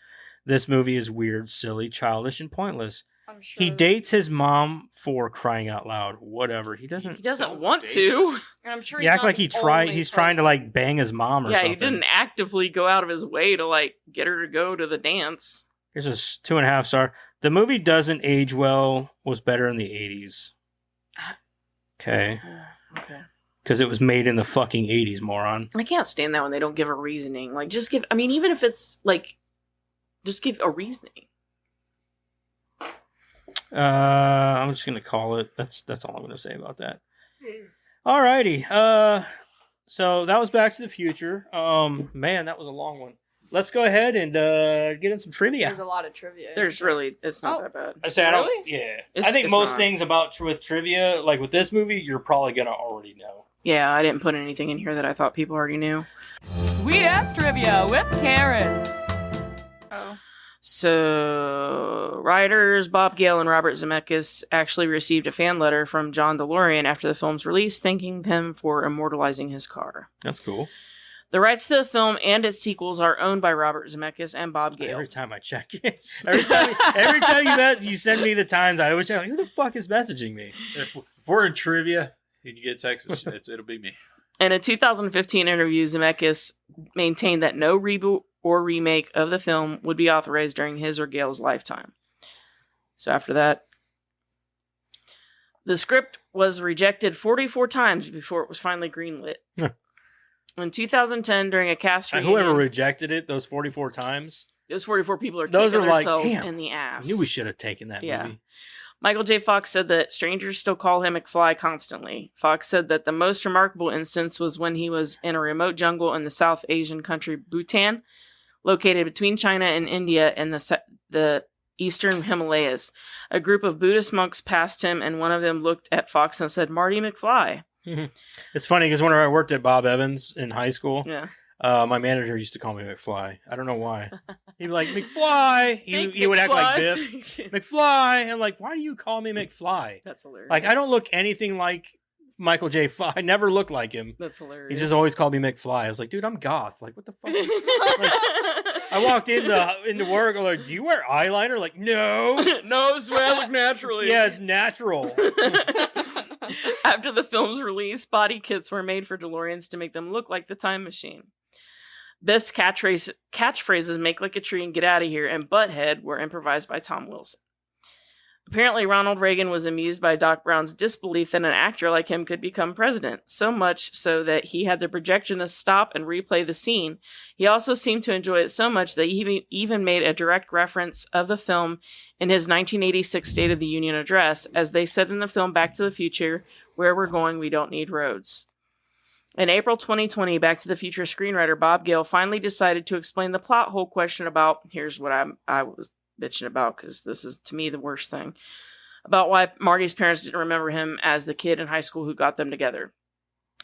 this movie is weird, silly, childish, and pointless? I'm sure. He dates his mom, for crying out loud. Whatever. He He doesn't. doesn't Don't want date to. And I'm sure He he's act not like the he tried. only He's trying to person. like bang his mom or Yeah, something. he didn't actively go out of his way to like get her to go to the dance. Here's a 2.5 star. The movie doesn't age well. Was better in the '80s. Okay, Okay. because it was made in the fucking '80s, moron. I can't stand that when they don't give a reasoning. Like, just give. I mean, even if it's like, just give a reasoning. I'm just gonna call it. That's all I'm gonna say about that. Alrighty. So that was Back to the Future. Man, that was a long one. Let's go ahead and get in some trivia. There's a lot of trivia. There's really, it's not Oh. that bad. I say I don't. Really? Yeah, It's- I think it's most not. things about with trivia, like with this movie, you're probably gonna already know. Yeah, I didn't put anything in here that I thought people already knew. Sweet ass trivia with Karen. Oh. So, writers Bob Gale and Robert Zemeckis actually received a fan letter from John DeLorean after the film's release, thanking him for immortalizing his car. That's cool. The rights to the film and its sequels are owned by Robert Zemeckis and Bob Gale. Every time I check it, every time you send me the times, I always check. Who the fuck is messaging me? If we're in trivia and you get Texas, it'll be me. In a 2015 interview, Zemeckis maintained that no reboot or remake of the film would be authorized during his or Gale's lifetime. So after that, the script was rejected 44 times before it was finally greenlit. Huh. In 2010, during a cast reunion, Whoever rejected it those 44 times, those 44 people are Those kicking are like, themselves damn, in the I ass. knew we should have taken that Yeah. movie. Michael J. Fox said that strangers still call him McFly constantly. Fox said that the most remarkable instance was when he was in a remote jungle in the South Asian country Bhutan, located between China and India in the eastern Himalayas. A group of Buddhist monks passed him, and one of them looked at Fox and said, "Marty McFly." It's funny because whenever I worked at Bob Evans in high school, Yeah. my manager used to call me McFly. I don't know why. He'd be like, McFly. Think He would act like McFly. Biff. McFly. I'm like, why do you call me McFly? That's hilarious. Like, I don't look anything like Michael J. Fox. I never looked like him. That's hilarious. He just always called me McFly. I was like, dude, I'm goth. Like, what the fuck? I walked into work. I'm like, do you wear eyeliner? Like, no. No, swear I look naturally. Yeah, it's natural. After the film's release, body kits were made for DeLoreans to make them look like the time machine. Biff's catchphrases "make like a tree" and "get out of here" and "butthead" were improvised by Tom Wilson. Apparently, Ronald Reagan was amused by Doc Brown's disbelief that an actor like him could become president, so much so that he had the projectionist stop and replay the scene. He also seemed to enjoy it so much that he even made a direct reference of the film in his 1986 State of the Union address, as they said in the film Back to the Future, "Where we're going, we don't need roads." In April 2020, Back to the Future screenwriter Bob Gale finally decided to explain the plot hole question about, here's what I was bitching about, because this is, to me, the worst thing, about why Marty's parents didn't remember him as the kid in high school who got them together.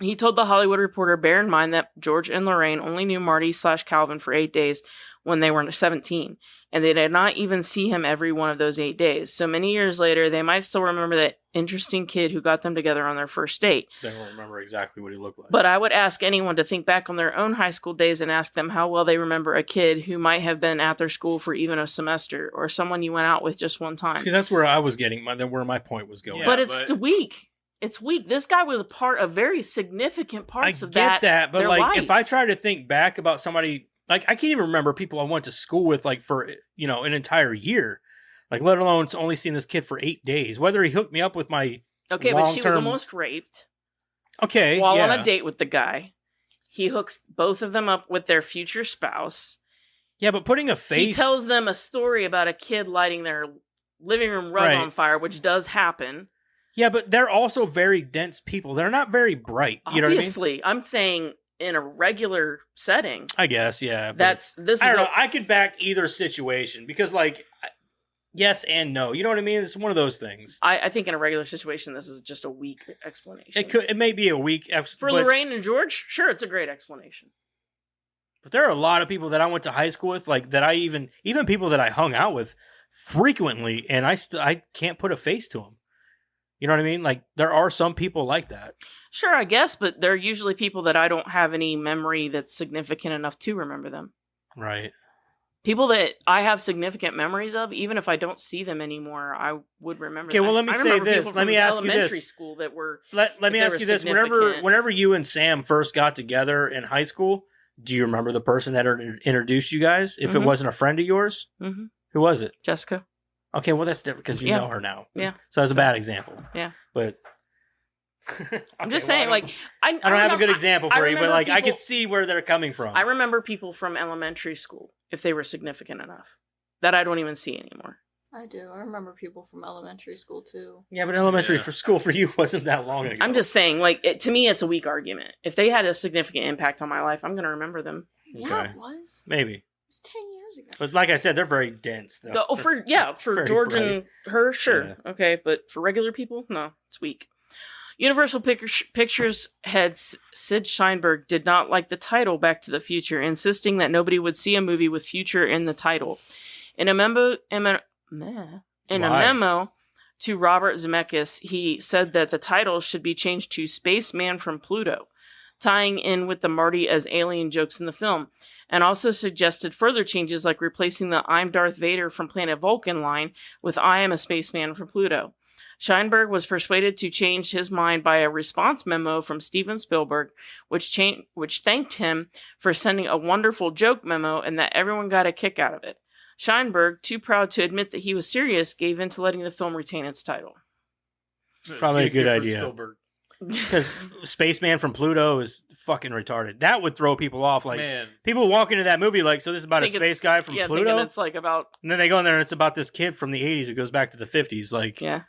He told The Hollywood Reporter, bear in mind that George and Lorraine only knew Marty/Calvin for 8 days when they were 17, and they did not even see him every one of those 8 days. So many years later, they might still remember that interesting kid who got them together on their first date. They won't remember exactly what he looked like. But I would ask anyone to think back on their own high school days and ask them how well they remember a kid who might have been at their school for even a semester, or someone you went out with just one time. See, that's where I was getting where my point was going. Yeah, but it's weak. It's weak. This guy was a part of very significant parts of that. I get that, but their like, life. if I try to think back about somebody, like, I can't even remember people I went to school with, like, for, you know, an entire year, like, let alone only seeing this kid for 8 days. Whether he hooked me up with my Okay, but she was long-term- almost raped okay, while yeah. on a date with the guy. He hooks both of them up with their future spouse. Yeah, but putting a face, He tells them a story about a kid lighting their living room rug Right. on fire, which does happen. yeah, but they're also very dense people. They're not very bright. You know what I mean? Obviously, I'm saying in a regular setting. I guess, yeah. but- This I is don't know. I could back either situation because, like, yes and no. You know what I mean? It's one of those things. I think in a regular situation, this is just a weak explanation. It may be a weak For but, Lorraine and George, sure, it's a great explanation. but there are a lot of people that I went to high school with, like that I even people that I hung out with frequently, and I can't put a face to them. You know what I mean? Like, there are some people like that. Sure, I guess, but they're usually people that I don't have any memory that's significant enough to remember them. Right. People that I have significant memories of, even if I don't see them anymore, I would remember. Okay, them. well, let me I say remember this. people Let from me ask you this. elementary school that were. Let if me they ask were you this. significant. Whenever you and Sam first got together in high school, do you remember the person that introduced you guys? If it Mhm. wasn't a friend of yours, Mhm. who was it? Jessica. Okay, well, that's different because you Yeah. know her now. Yeah. So that's a bad example. Yeah. But I'm just saying, like, I don't have a good example I for you, but remember like I people- could see where they're coming from. I remember people from elementary school, if they were significant enough, that I don't even see anymore. I do. I remember people from elementary school too. Yeah, but elementary Yeah. for school for you wasn't that long ago. I'm just saying, like, to me, it's a weak argument. If they had a significant impact on my life, I'm going to remember them. Yeah, Okay. it was. maybe, It was 10 years ago. but like I said, they're very dense. Though. For Very George bright. and her, sure, Yeah. okay, but for regular people, no, it's weak. Universal Pictures head Sid Sheinberg did not like the title Back to the Future, insisting that nobody would see a movie with future in the title. In a memo to Robert Zemeckis, he said that the title should be changed to Spaceman from Pluto, tying in with the Marty as alien jokes in the film, and also suggested further changes like replacing the I'm Darth Vader from Planet Vulcan line with I am a spaceman from Pluto. Sheinberg was persuaded to change his mind by a response memo from Steven Spielberg, which thanked him for sending a wonderful joke memo and that everyone got a kick out of it. Sheinberg, too proud to admit that he was serious, gave in to letting the film retain its title. Probably a good for idea. Spielberg. Because Spaceman from Pluto is fucking retarded. That would throw people off. Like, Man, people walk into that movie like, so this is about a Think space it's- guy from yeah, Pluto? thinking it's like about, And then they go in there and it's about this kid from the 80s who goes back to the 50s. Like, yeah.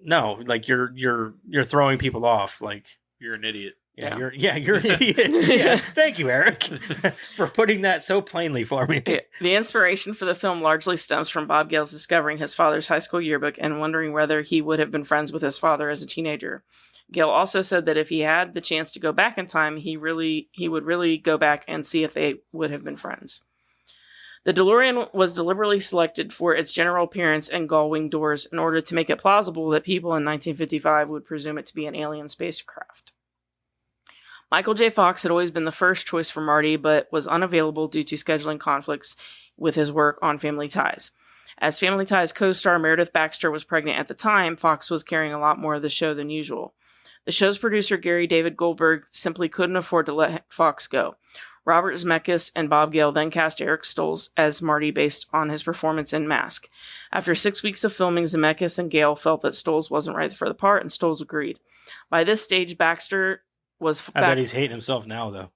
no, like you're throwing people off. Like, you're an idiot. you're an idiot. Yeah. Thank you, Eric, for putting that so plainly for me. Yeah. The inspiration for the film largely stems from Bob Gale's discovering his father's high school yearbook and wondering whether he would have been friends with his father as a teenager. Gale also said that if he had the chance to go back in time, he would really go back and see if they would have been friends. The DeLorean was deliberately selected for its general appearance and gull-wing doors in order to make it plausible that people in 1955 would presume it to be an alien spacecraft. Michael J. Fox had always been the first choice for Marty, but was unavailable due to scheduling conflicts with his work on Family Ties. As Family Ties co-star Meredith Baxter was pregnant at the time, Fox was carrying a lot more of the show than usual. The show's producer, Gary David Goldberg, simply couldn't afford to let Fox go. Robert Zemeckis and Bob Gale then cast Eric Stoltz as Marty based on his performance in Mask. After 6 weeks of filming, Zemeckis and Gale felt that Stoltz wasn't right for the part, and Stoltz agreed. By this stage, Baxter was... I bet he's hating himself now, though.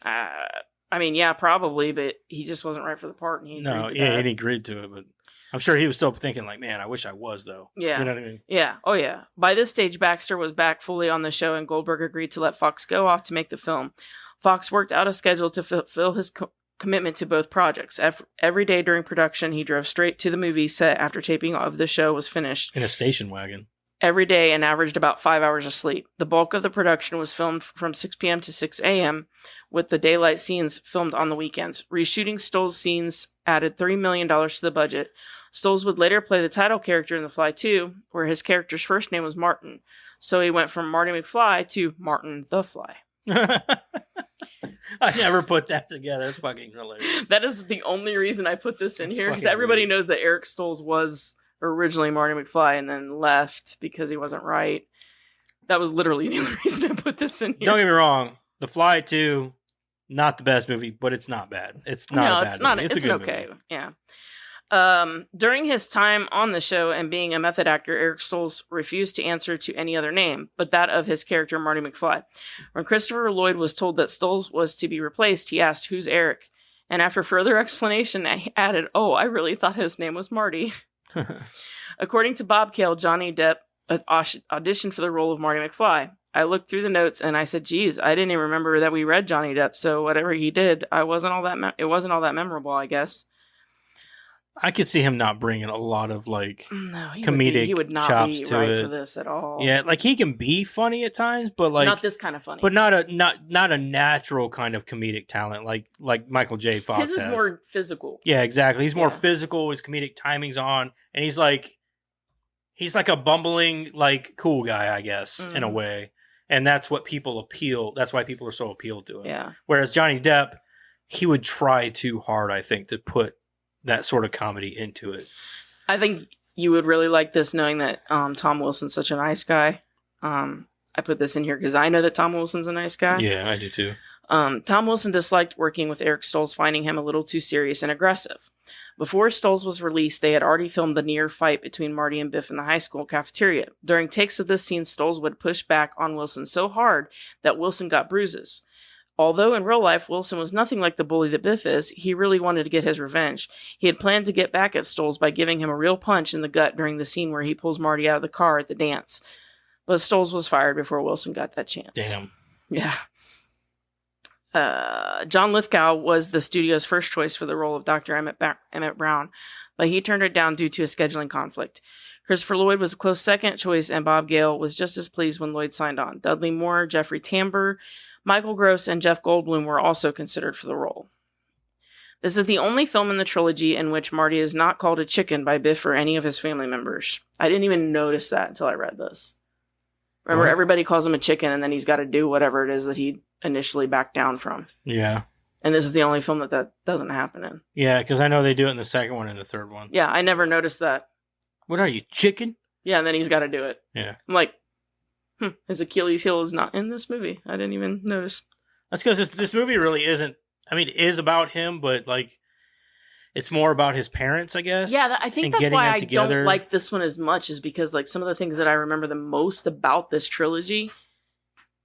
I mean, yeah, probably, but he just wasn't right for the part, and he agreed to that. And he agreed to it, but I'm sure he was still thinking, like, man, I wish I was, though. Yeah. You know what I mean? Yeah. Oh, yeah. By this stage, Baxter was back fully on the show, and Goldberg agreed to let Fox go off to make the film. Fox worked out a schedule to fulfill his commitment to both projects. Every day during production, he drove straight to the movie set after taping of the show was finished. In a station wagon. Every day and averaged about 5 hours of sleep. The bulk of the production was filmed from 6 p.m. to 6 a.m., with the daylight scenes filmed on the weekends. Reshooting Stoltz's scenes added $3 million to the budget. Stoltz would later play the title character in The Fly 2, where his character's first name was Martin. So he went from Marty McFly to Martin the Fly. I never put that together. It's fucking hilarious. That is the only reason I put this in That's here, because fucking everybody weird. knows that Eric Stoltz was originally Marty McFly and then left because he wasn't right. That was literally the only reason I put this in here. Don't get me wrong. The Fly 2, not the best movie, but it's not bad. It's not a bad it's not. movie. It's a an good okay. movie. Yeah. During his time on the show and being a method actor, Eric Stoltz refused to answer to any other name but that of his character Marty McFly. When Christopher Lloyd was told that Stoltz was to be replaced, he asked, "Who's Eric?" And after further explanation, he added, "Oh, I really thought his name was Marty." According to Bob Gale, Johnny Depp auditioned for the role of Marty McFly. I looked through the notes and I said, "Geez, I didn't even remember that we read Johnny Depp. So whatever he did, it wasn't all that memorable, I guess." I could see him not bringing a lot of, like, No, comedic he would not chops be to right it. for this at all. Yeah, like, he can be funny at times, but, like... not this kind of funny. But not a natural kind of comedic talent like Michael J. Fox his is has. more physical. Yeah, exactly. He's more Yeah. physical. His comedic timing's on, and he's like a bumbling, like, cool guy, I guess, in a Mhm. way. And that's what people appeal. That's why people are so appealed to him. Yeah. Whereas Johnny Depp, he would try too hard, I think, to put that sort of comedy into it. I think you would really like this, knowing that Tom Wilson's such a nice guy. I put this in here because I know that Tom Wilson's a nice guy. Yeah, I do too. Tom Wilson disliked working with Eric Stoltz, finding him a little too serious and aggressive. Before Stoltz was released, they had already filmed the near fight between Marty and Biff in the high school cafeteria. During takes of this scene, Stoltz would push back on Wilson so hard that Wilson got bruises. Although in real life, Wilson was nothing like the bully that Biff is, he really wanted to get his revenge. He had planned to get back at Stoltz by giving him a real punch in the gut during the scene where he pulls Marty out of the car at the dance. But Stoltz was fired before Wilson got that chance. Damn. Yeah. John Lithgow was the studio's first choice for the role of Dr. Emmett Brown, but he turned it down due to a scheduling conflict. Christopher Lloyd was a close second choice, and Bob Gale was just as pleased when Lloyd signed on. Dudley Moore, Jeffrey Tambor, Michael Gross, and Jeff Goldblum were also considered for the role. This is the only film in the trilogy in which Marty is not called a chicken by Biff or any of his family members. I didn't even notice that until I read this. Remember, What? everybody calls him a chicken, and then he's got to do whatever it is that he initially backed down from. Yeah. And this is the only film that doesn't happen in. Yeah, because I know they do it in the second one and the third one. Yeah, I never noticed that. What are you, chicken? Yeah, and then he's got to do it. Yeah. I'm like, his Achilles heel is not in this movie. I didn't even notice. That's because this movie really isn't. I mean, it is about him, but like, it's more about his parents, I guess. Yeah, I think and that's getting why them I together. don't like this one as much, is because like some of the things that I remember the most about this trilogy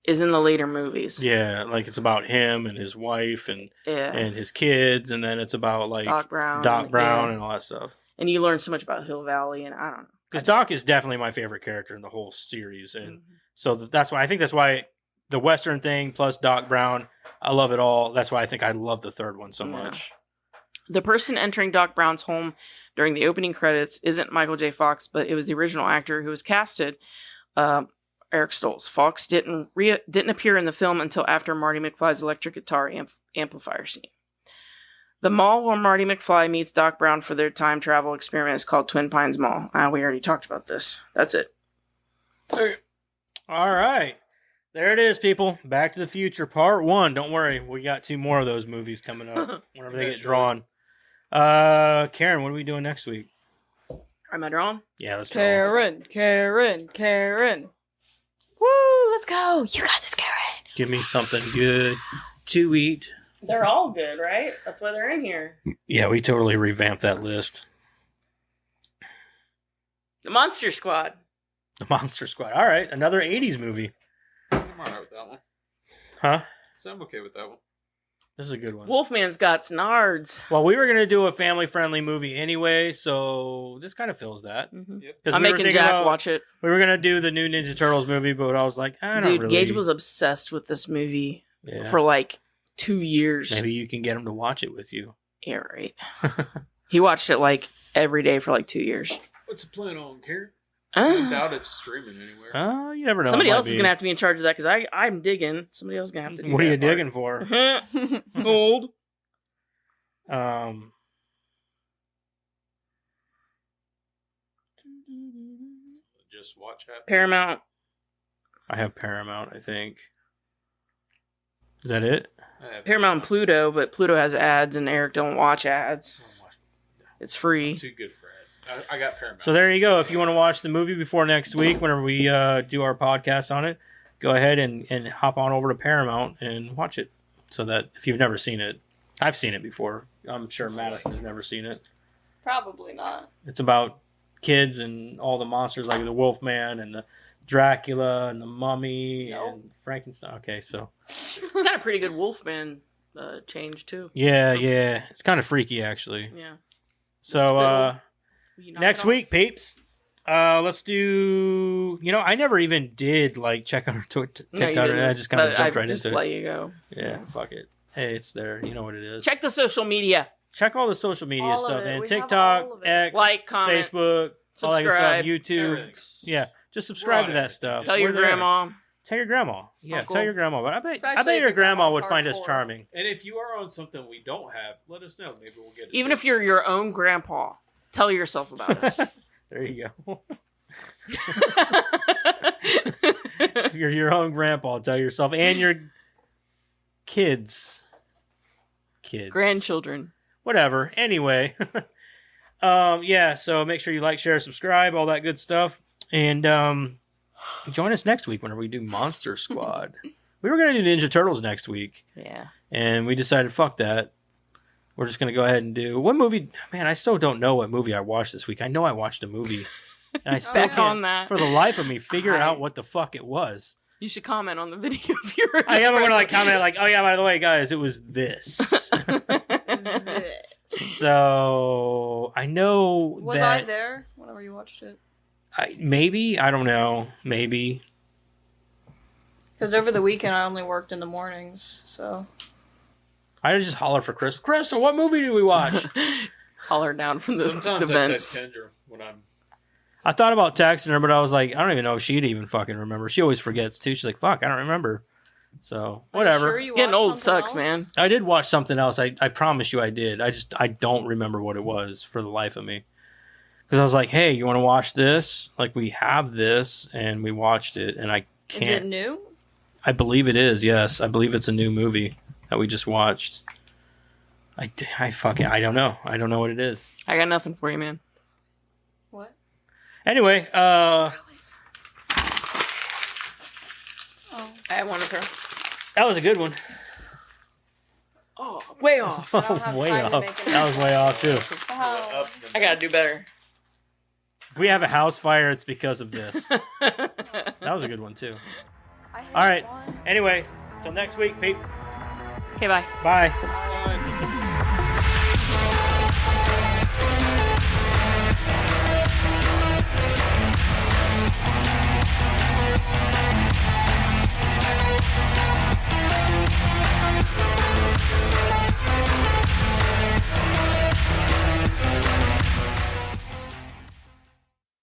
is in the later movies. Yeah, like it's about him and his wife and Yeah. his kids, and then it's about like Doc Brown. Brown yeah. and all that stuff. And you learn so much about Hill Valley, and I don't know. Because Doc is definitely my favorite character in the whole series, and Mhm. so that's why I think that's why the Western thing plus Doc Brown, I love it all. That's why I think I love the third one so Yeah. much. The person entering Doc Brown's home during the opening credits isn't Michael J. Fox, but it was the original actor who was casted, Eric Stoltz. Fox didn't appear in the film until after Marty McFly's electric guitar amplifier scene. The mall where Marty McFly meets Doc Brown for their time travel experiment is called Twin Pines Mall. We already talked about this. That's it. All right. There it is, people. Back to the Future Part 1. Don't worry. We got 2 more of those movies coming up whenever they get drawn. Karen, what are we doing next week? Am I drawn? Yeah, let's draw. Karen. Woo, let's go. You got this, Karen. Give me something good to eat. They're all good, right? That's why they're in here. Yeah, we totally revamped that list. The Monster Squad. The Monster Squad. All right, another 80s movie. I'm alright with that one. Huh? So I'm okay with that one. This is a good one. Wolfman's got snards. Well, we were going to do a family-friendly movie anyway, so this kind of fills that. Mm-hmm. Yep. 'Cause I'm we were making thinking Jack about- watch it. We were going to do the new Ninja Turtles movie, but I was like, I don't Dude, really... Gage was obsessed with this movie Yeah. for like 2 years. Maybe you can get him to watch it with you. Yeah, right. He watched it like every day for like 2 years. What's the plan on, Karen? I Uh, doubt it's streaming anywhere. You never know. somebody It might else is be. going to have to be in charge of that because I'm digging. Somebody else is going to have to do What are you that part. digging for? Gold. Just watch it. Paramount. I have Paramount, I think. Is that it? I have Paramount and Pluto, but Pluto has ads and Eric don't watch ads. It's I'm free. too good for ads. I got Paramount. So there you go. If you want to watch the movie before next week, whenever we do our podcast on it, go ahead and hop on over to Paramount and watch it. So that if you've never seen it, I've seen it before. I'm sure Madison has never seen it. Probably not. It's about kids and all the monsters like the Wolfman and the Dracula and the Mummy Nope. and Frankenstein. Okay, so It's got a pretty good Wolfman change too. yeah, it's kind of freaky actually. Yeah. So Will you knock next it off? week, peeps, let's do. You know, I never even did like check on her No, you TikTok. didn't, I just kind of but jumped I right just into let it. you go. Yeah, fuck it. Hey, it's there. You know what it is. Check the social media. Check all the social media All of stuff it. and We have TikTok, all of it. X, Like, comment, Facebook, all that good stuff, subscribe. YouTube. Everything's- Yeah, just subscribe We're to on that everything. stuff. Tell your We're there. grandma. Tell your grandma. Yeah, Uncle. tell your grandma. But I bet Especially your if your grandma grandma's would find us hardcore. charming. And if you are on something we don't have, let us know. Maybe we'll get it. Even if you're your own grandpa, tell yourself about us. There you go. If you're your own grandpa, tell yourself and your kids. Grandchildren. Whatever. Anyway. Yeah, so make sure you like, share, subscribe, all that good stuff. And join us next week whenever we do Monster Squad. We were going to do Ninja Turtles next week, Yeah. and we decided, fuck that. We're just going to go ahead and do... What movie... Man, I still don't know what movie I watched this week. I know I watched a movie. And I still Back can't, on that. for the life of me, figure I- out what the fuck it was. You should comment on the video if you're. I am going to like comment like, oh yeah, by the way, guys, it was this. So I know Was that I there whenever you watched it? maybe, I don't know, maybe. Because over the weekend I only worked in the mornings, so I just holler for Crystal, what movie did we watch? Holler down from the, Sometimes the I vents. text Kendra when I'm. I thought about texting her, but I was like, I don't even know if she'd even fucking remember. She always forgets too. She's like, fuck, I don't remember. So Are you whatever. sure you Getting watched old something sucks, else? man. I did watch something else. I promise you I did. I don't remember what it was for the life of me. Because I was like, hey, you want to watch this? Like, we have this, and we watched it, and I Is it can't. new? I believe it is, yes. I believe it's a new movie that we just watched. I don't know. I don't know what it is. I got nothing for you, man. What? Anyway, Oh. I have one of her. that was a good one. Oh, way off. don't have Way time to off. make it. That was way off, too. Oh. I gotta do better. If we have a house fire, it's because of this. That was a good one, too. I hate All right. one. Anyway, till next week, Pete. Okay, bye. Bye. Bye.